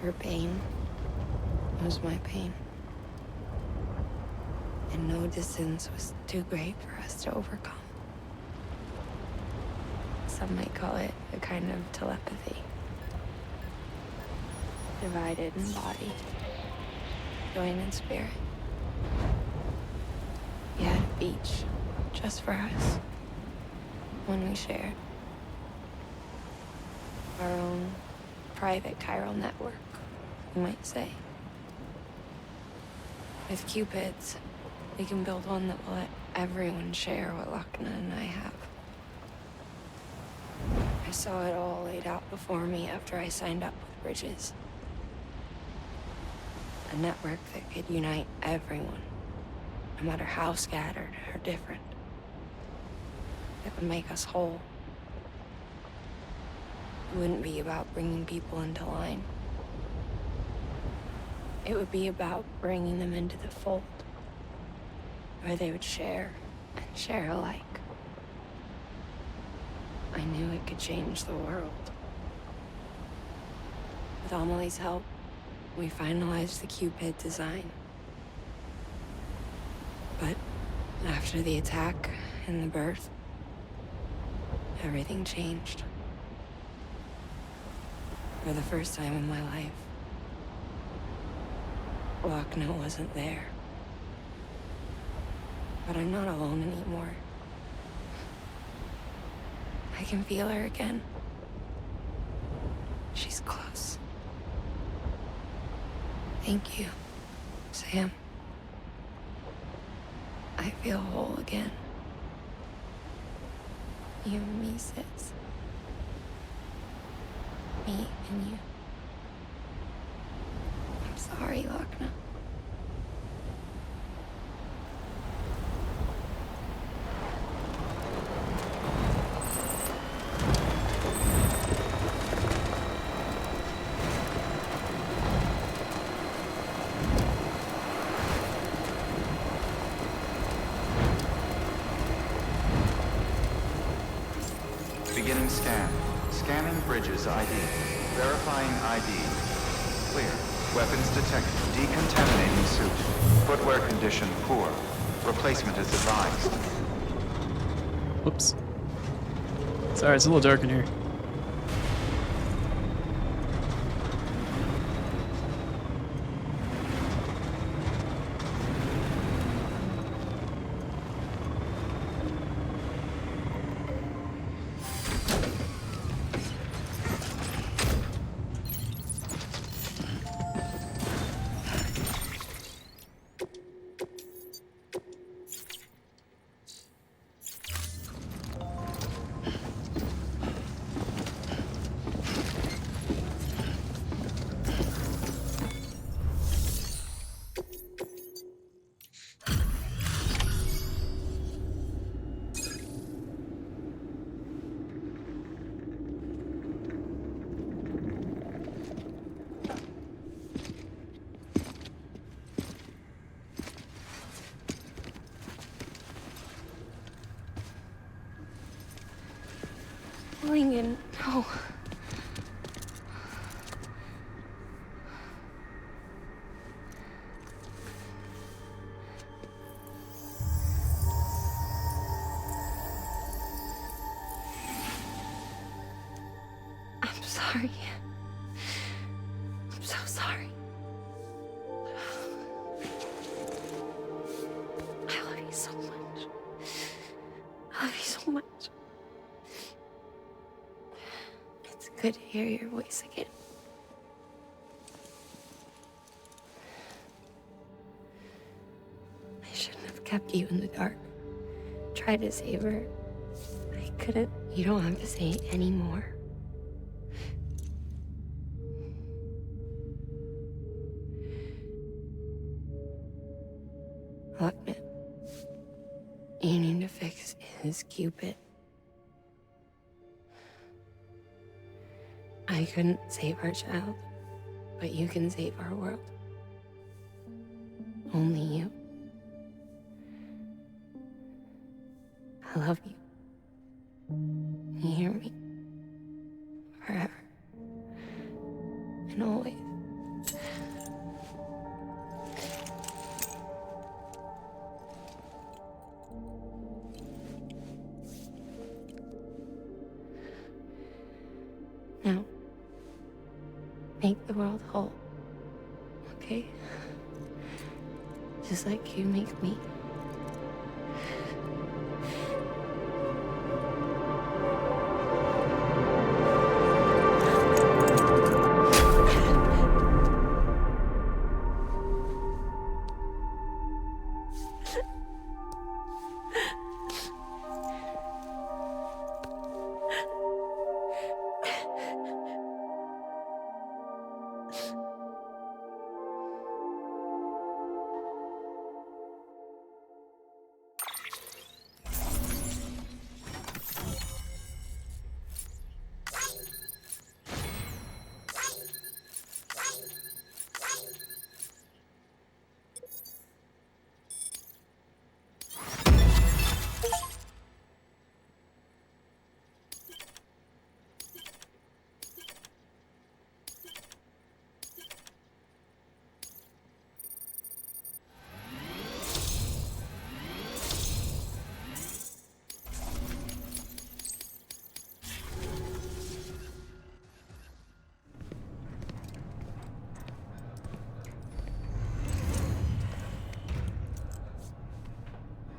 Her pain was my pain. And no distance was too great for us to overcome. Some might call it a kind of telepathy. Divided in body, joined in spirit. We had a beach just for us. One we shared. Our own private chiral network, you might say. With Cupids, we can build one that will let everyone share what Lochna and I have. I saw it all laid out before me after I signed up with Bridges. A network that could unite everyone, no matter how scattered or different. That would make us whole. It wouldn't be about bringing people into line. It would be about bringing them into the fold, where they would share and share alike. I knew it could change the world. With Amelie's help, we finalized the Cupid design. But after the attack and the birth, everything changed. For the first time in my life, Lochna wasn't there. But I'm not alone anymore. I can feel her again. She's close. Thank you, Sam. I feel whole again. You and me, sis. Me and you. I'm sorry, Lochna. Beginning scan. Scanning Bridges ID. Verifying ID. Clear. Weapons detected. Decontaminating suit. Footwear condition poor. Replacement is advised. Whoops. Sorry, it's a little dark in here. Lincoln, no. sorry. I'm so sorry. I love you so much. I love you so much. It's good to hear your voice again. I shouldn't have kept you in the dark. Tried to save her. I couldn't. You don't have to say any more. Look, man. You need to fix his Cupid. I couldn't save our child, but you can save our world. Only you. I love you. You hear me? Forever. And always. Now, make the world whole. Okay? Just like you make me.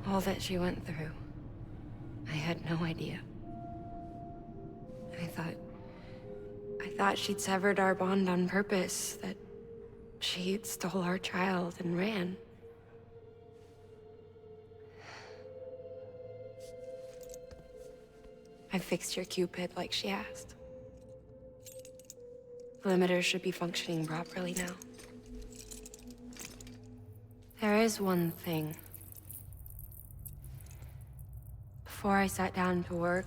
All that she went through, I had no idea. I thought she'd severed our bond on purpose, that she stole our child and ran. I fixed your Cupid like she asked. The limiter should be functioning properly now. There is one thing. Before I sat down to work,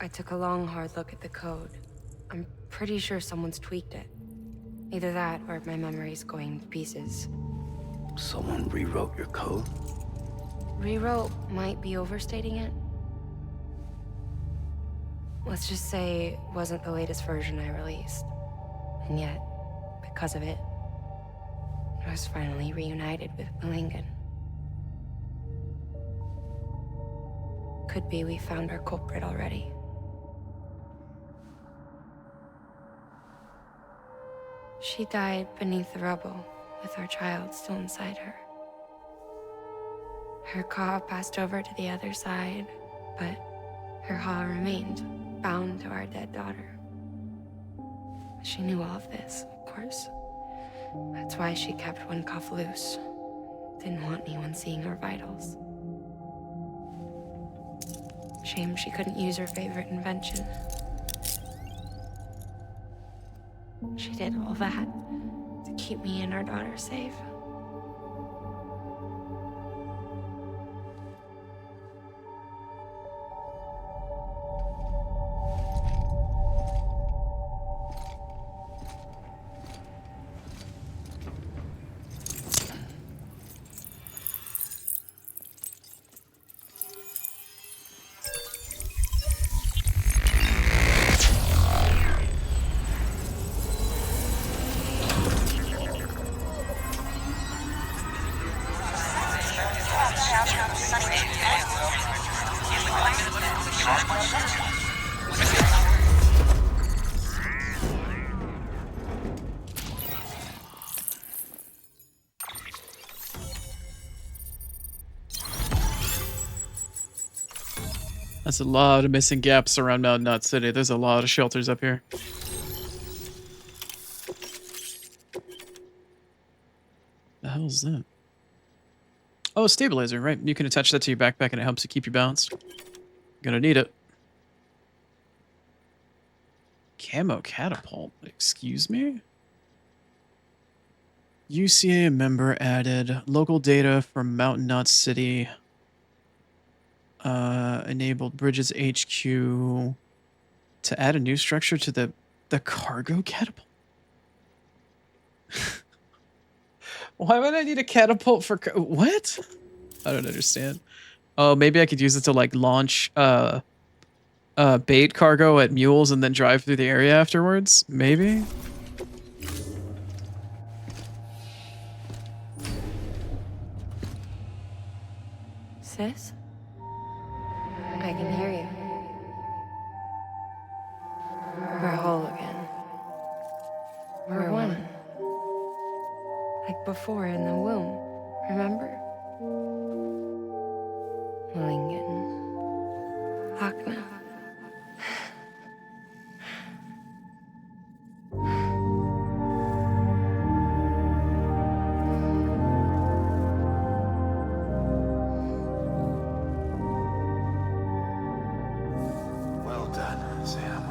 I took a long, hard look at the code. I'm pretty sure someone's tweaked it. Either that, or my memory's going to pieces. Someone rewrote your code? Rewrote might be overstating it. Let's just say it wasn't the latest version I released. And yet, because of it, I was finally reunited with Malingan. Could be we found our culprit already. She died beneath the rubble, with our child still inside her. Her Ka passed over to the other side, but her Ha remained, bound to our dead daughter. She knew all of this, of course. That's why she kept one cuff loose. Didn't want anyone seeing her vitals. Shame she couldn't use her favorite invention. She did all that to keep me and our daughter safe. That's a lot of missing gaps around Mountain Knot City. There's a lot of shelters up here. The hell is that? Oh, a stabilizer, right. You can attach that to your backpack and it helps you keep you balanced. Gonna need it. Camo catapult. Excuse me? UCA member added. Local data from Mountain Knot City. Enabled Bridges HQ to add a new structure to the cargo catapult. Why would I need a catapult for what? I don't understand. Oh, maybe I could use it to like launch bait cargo at mules and then drive through the area afterwards. Maybe. Sis? I can hear you. We're whole again. We're one. Like before in the womb, remember? Lingen. Lochna. Well done, Sam.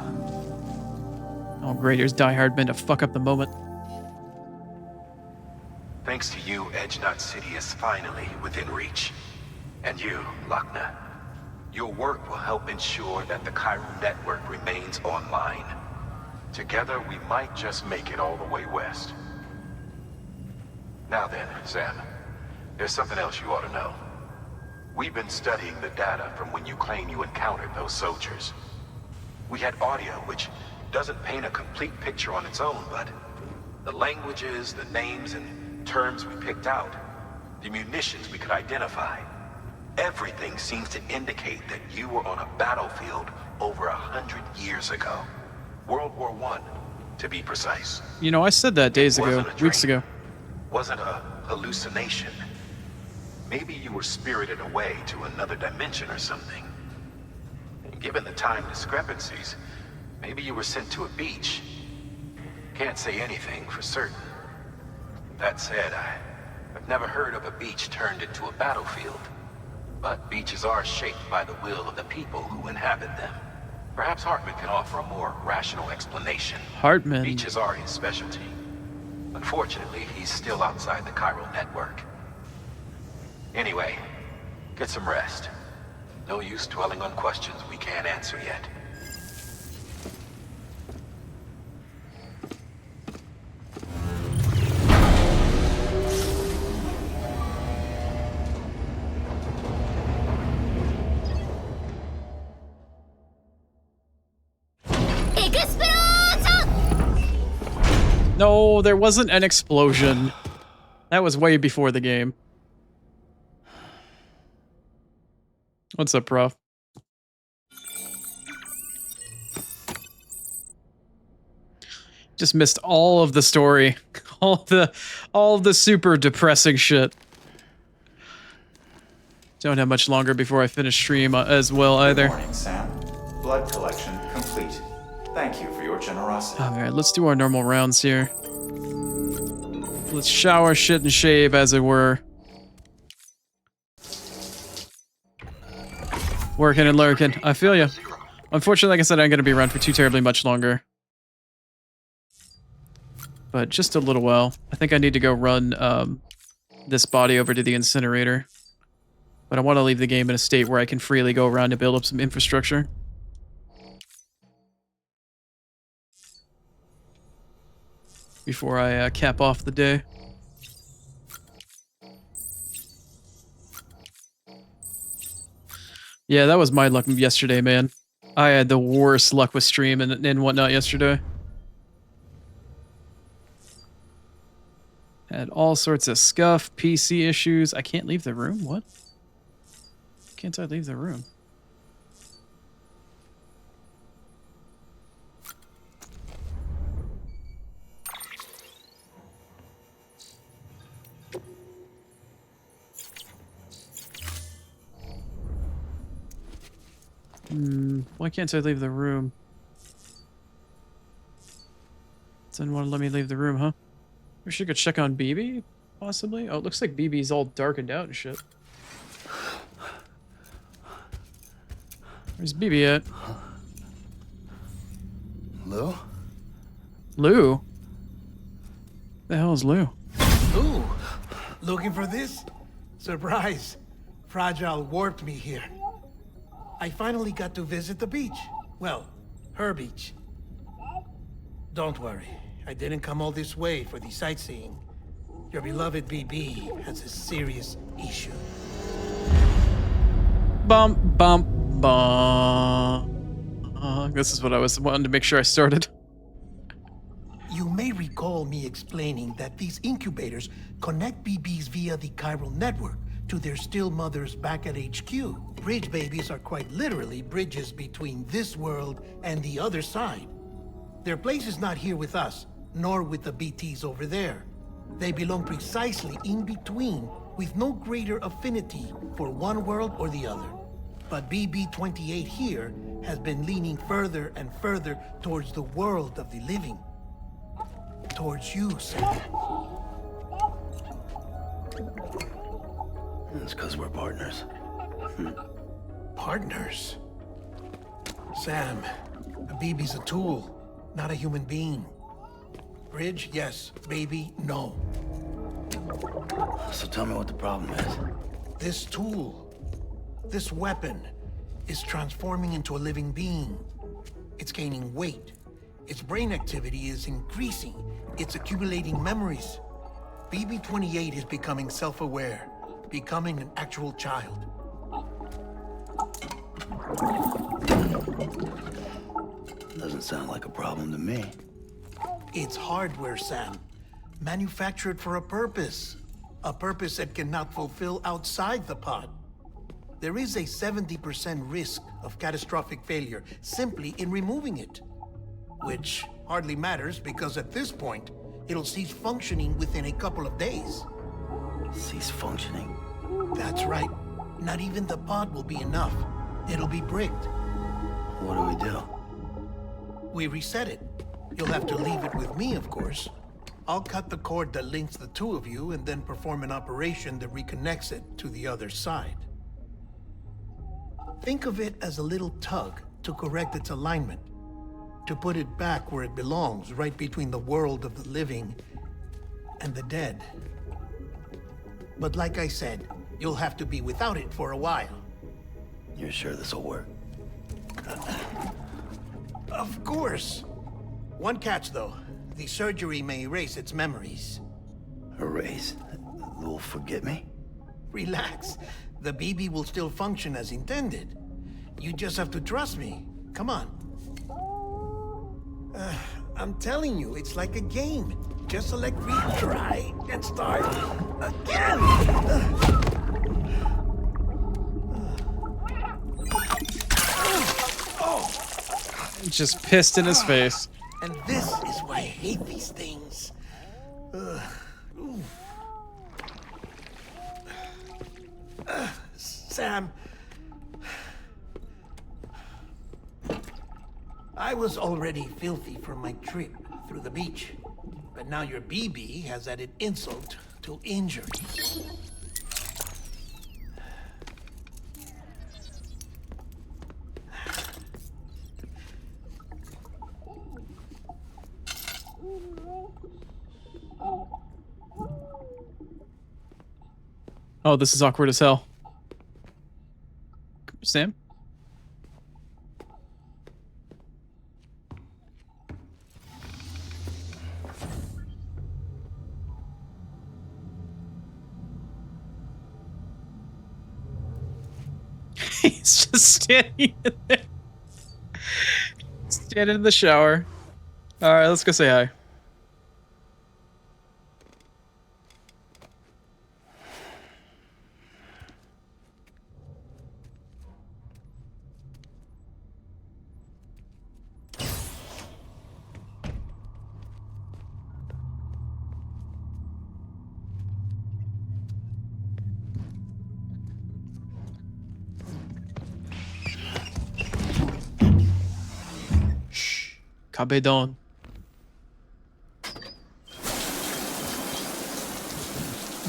Oh, great. Here's Die Hard meant to fuck up the moment. Thanks to you, Edge Knot City is finally within reach. And you, Lochna. Your work will help ensure that the chiral network remains online. Together, we might just make it all the way west. Now then, Sam, there's something else you ought to know. We've been studying the data from when you claim you encountered those soldiers. We had audio, which doesn't paint a complete picture on its own, but the languages, the names, and terms we picked out, the munitions we could identify, everything seems to indicate that you were on a battlefield over 100 years ago. World War I, to be precise. You know, I said that days ago, weeks ago. Wasn't a hallucination. Maybe you were spirited away to another dimension or something. And given the time discrepancies, maybe you were sent to a beach. Can't say anything for certain. That said, I've never heard of a beach turned into a battlefield. But beaches are shaped by the will of the people who inhabit them. Perhaps Hartman can offer a more rational explanation. Hartman. Beaches are his specialty. Unfortunately, he's still outside the chiral network. Anyway, get some rest. No use dwelling on questions we can't answer yet. No, there wasn't an explosion. That was way before the game. What's up, Prof? Just missed all of the story. All of the super depressing shit. Don't have much longer before I finish stream as well either. Good morning, Sam. Blood collection complete. Thank you for your generosity. Alright, let's do our normal rounds here. Let's shower, shit, and shave, as it were. Working and lurking. I feel you. Unfortunately, like I said, I'm going to be around for too terribly much longer. But just a little while. I think I need to go run this body over to the incinerator. But I want to leave the game in a state where I can freely go around and build up some infrastructure. Before I cap off the day. Yeah, that was my luck yesterday, man. I had the worst luck with stream and whatnot yesterday. Had all sorts of scuff, PC issues. I can't leave the room? What? Can't I leave the room? Why can't I leave the room? Doesn't want to let me leave the room, huh? We should go check on BB, possibly? Oh, it looks like BB's all darkened out and shit. Where's BB at? Lou? Lou? The hell is Lou? Ooh, looking for this? Surprise. Fragile warped me here. I finally got to visit the beach. Well, her beach. Don't worry, I didn't come all this way for the sightseeing. Your beloved BB has a serious issue. Bump, bump, bump. This is what I was wanting to make sure I started. You may recall me explaining that these incubators connect BBs via the chiral network to their still mothers back at HQ. Bridge babies are quite literally bridges between this world and the other side. Their place is not here with us, nor with the BTs over there. They belong precisely in between, with no greater affinity for one world or the other. But BB-28 here has been leaning further and further towards the world of the living. Towards you, Sam. It's because we're partners. Partners? Sam, a BB's a tool, not a human being. Bridge, yes. Baby, no. So tell me what the problem is. This tool, this weapon, is transforming into a living being. It's gaining weight. Its brain activity is increasing. It's accumulating memories. BB-28 is becoming self-aware, becoming an actual child. Doesn't sound like a problem to me. It's hardware, Sam. Manufactured for a purpose. A purpose that cannot fulfill outside the pod. There is a 70% risk of catastrophic failure simply in removing it. Which hardly matters because at this point, it'll cease functioning within a couple of days. Cease functioning? That's right. Not even the pod will be enough. It'll be bricked. What do we do? We reset it. You'll have to leave it with me, of course. I'll cut the cord that links the two of you and then perform an operation that reconnects it to the other side. Think of it as a little tug to correct its alignment. To put it back where it belongs, right between the world of the living and the dead. But like I said, you'll have to be without it for a while. You're sure this'll work? Of course. One catch, though. The surgery may erase its memories. Erase? Will forget me? Relax. The BB will still function as intended. You just have to trust me. Come on. I'm telling you, it's like a game. Just select retry and start again. Just pissed in his face. And this is why I hate these things. Sam, I was already filthy from my trip through the beach, but now your BB has added insult to injury. Oh, this is awkward as hell. Sam? He's just standing in there. Standing in the shower. Alright, let's go say hi. Cabedon.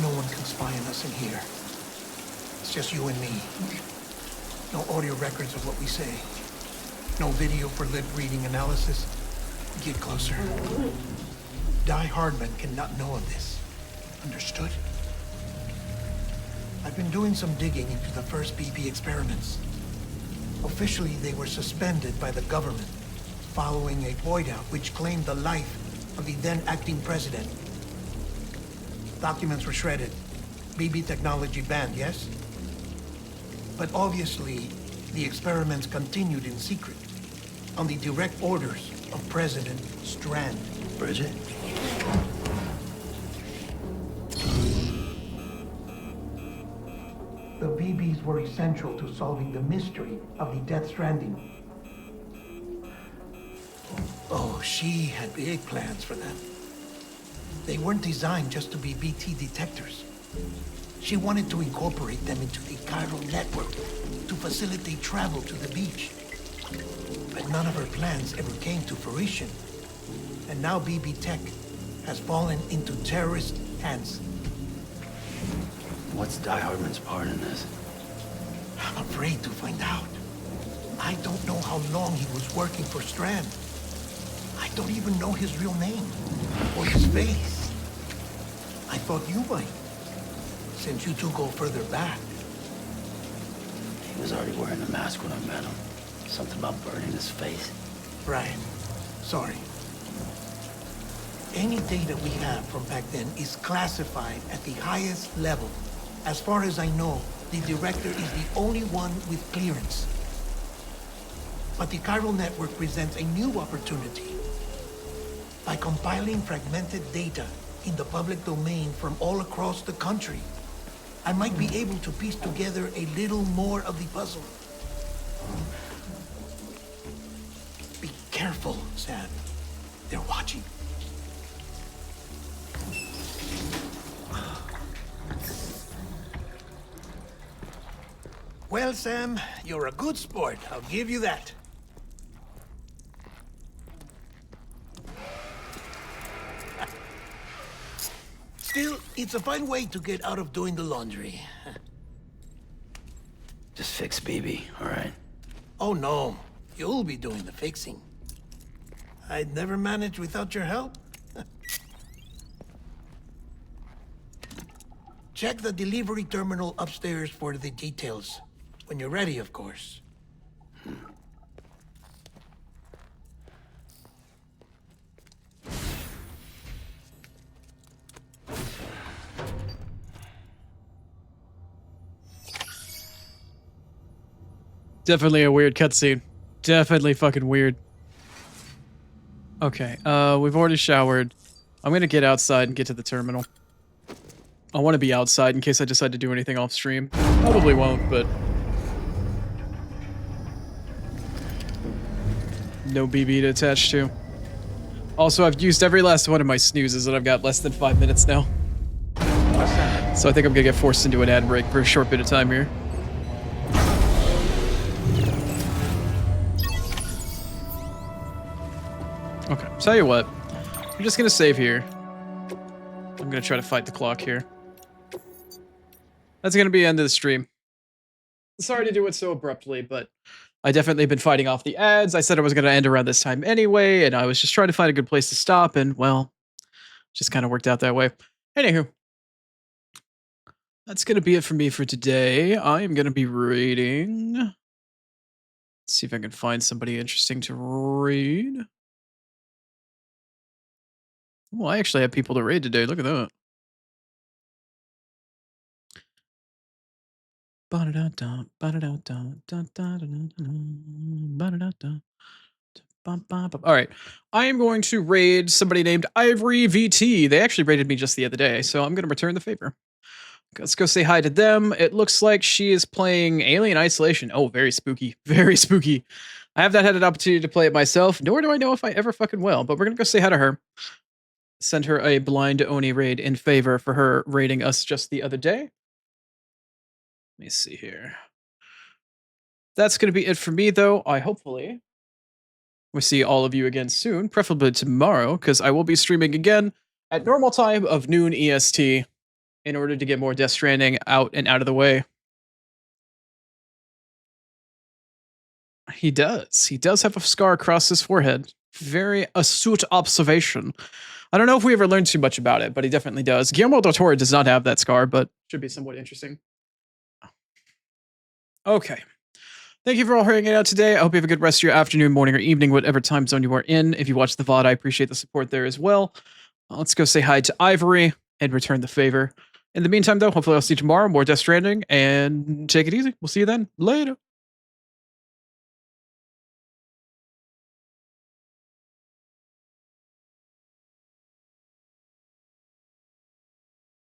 No one can spy on us in here. It's just you and me. No audio records of what we say. No video for lip reading analysis. Get closer. Die Hardman cannot know of this. Understood? I've been doing some digging into the first BB experiments. Officially, they were suspended by the government following a void out which claimed the life of the then acting president. Documents were shredded. BB technology banned, yes? But obviously, the experiments continued in secret, on the direct orders of President Strand. Bridget? The BBs were essential to solving the mystery of the Death Stranding. Oh, she had big plans for them. They weren't designed just to be BT detectors. She wanted to incorporate them into the chiral network to facilitate travel to the beach. But none of her plans ever came to fruition. And now BB Tech has fallen into terrorist hands. What's Die Hardman's part in this? I'm afraid to find out. I don't know how long he was working for Strand. I don't even know his real name or his face. I thought you might, since you two go further back. He was already wearing a mask when I met him. Something about burning his face. Right. Sorry. Any data we have from back then is classified at the highest level. As far as I know, the director is the only one with clearance. But the chiral network presents a new opportunity. By compiling fragmented data in the public domain from all across the country, I might be able to piece together a little more of the puzzle. Be careful, Sam. They're watching. Well, Sam, you're a good sport. I'll give you that. Still, it's a fine way to get out of doing the laundry. Just fix BB, all right? Oh, no. You'll be doing the fixing. I'd never manage without your help. Check the delivery terminal upstairs for the details. When you're ready, of course. Definitely a weird cutscene. Definitely fucking weird. Okay, we've already showered. I'm gonna get outside and get to the terminal. I want to be outside in case I decide to do anything off stream. Probably won't, but... no BB to attach to. Also, I've used every last one of my snoozes and I've got less than 5 minutes now. So I think I'm gonna get forced into an ad break for a short bit of time here. Okay, tell you what. I'm just gonna save here. I'm gonna try to fight the clock here. That's gonna be the end of the stream. Sorry to do it so abruptly, but I definitely been fighting off the ads. I said I was gonna end around this time anyway, and I was just trying to find a good place to stop, and well, just kind of worked out that way. Anywho, that's gonna be it for me for today. I am gonna be raiding. Let's see if I can find somebody interesting to raid. Well, I actually have people to raid today. Look at that. All right, I am going to raid somebody named Ivory VT. They actually raided me just the other day, so I'm going to return the favor. Let's go say hi to them. It looks like she is playing Alien Isolation. Oh, very spooky. Very spooky. I have not had an opportunity to play it myself, nor do I know if I ever fucking will, but we're going to go say hi to her. Send her a blind Oni raid in favor for her raiding us just the other day. Let me see here. That's going to be it for me, though. I hopefully we'll see all of you again soon, preferably tomorrow, because I will be streaming again at normal time of noon EST in order to get more Death Stranding out and out of the way. He does. He does have a scar across his forehead. Very astute observation. I don't know if we ever learned too much about it, but he definitely does. Guillermo del Toro does not have that scar, but should be somewhat interesting. Okay. Thank you for all hanging out today. I hope you have a good rest of your afternoon, morning, or evening, whatever time zone you are in. If you watch the VOD, I appreciate the support there as well. Let's go say hi to Ivory and return the favor. In the meantime, though, hopefully I'll see you tomorrow. More Death Stranding, and take it easy. We'll see you then. Later.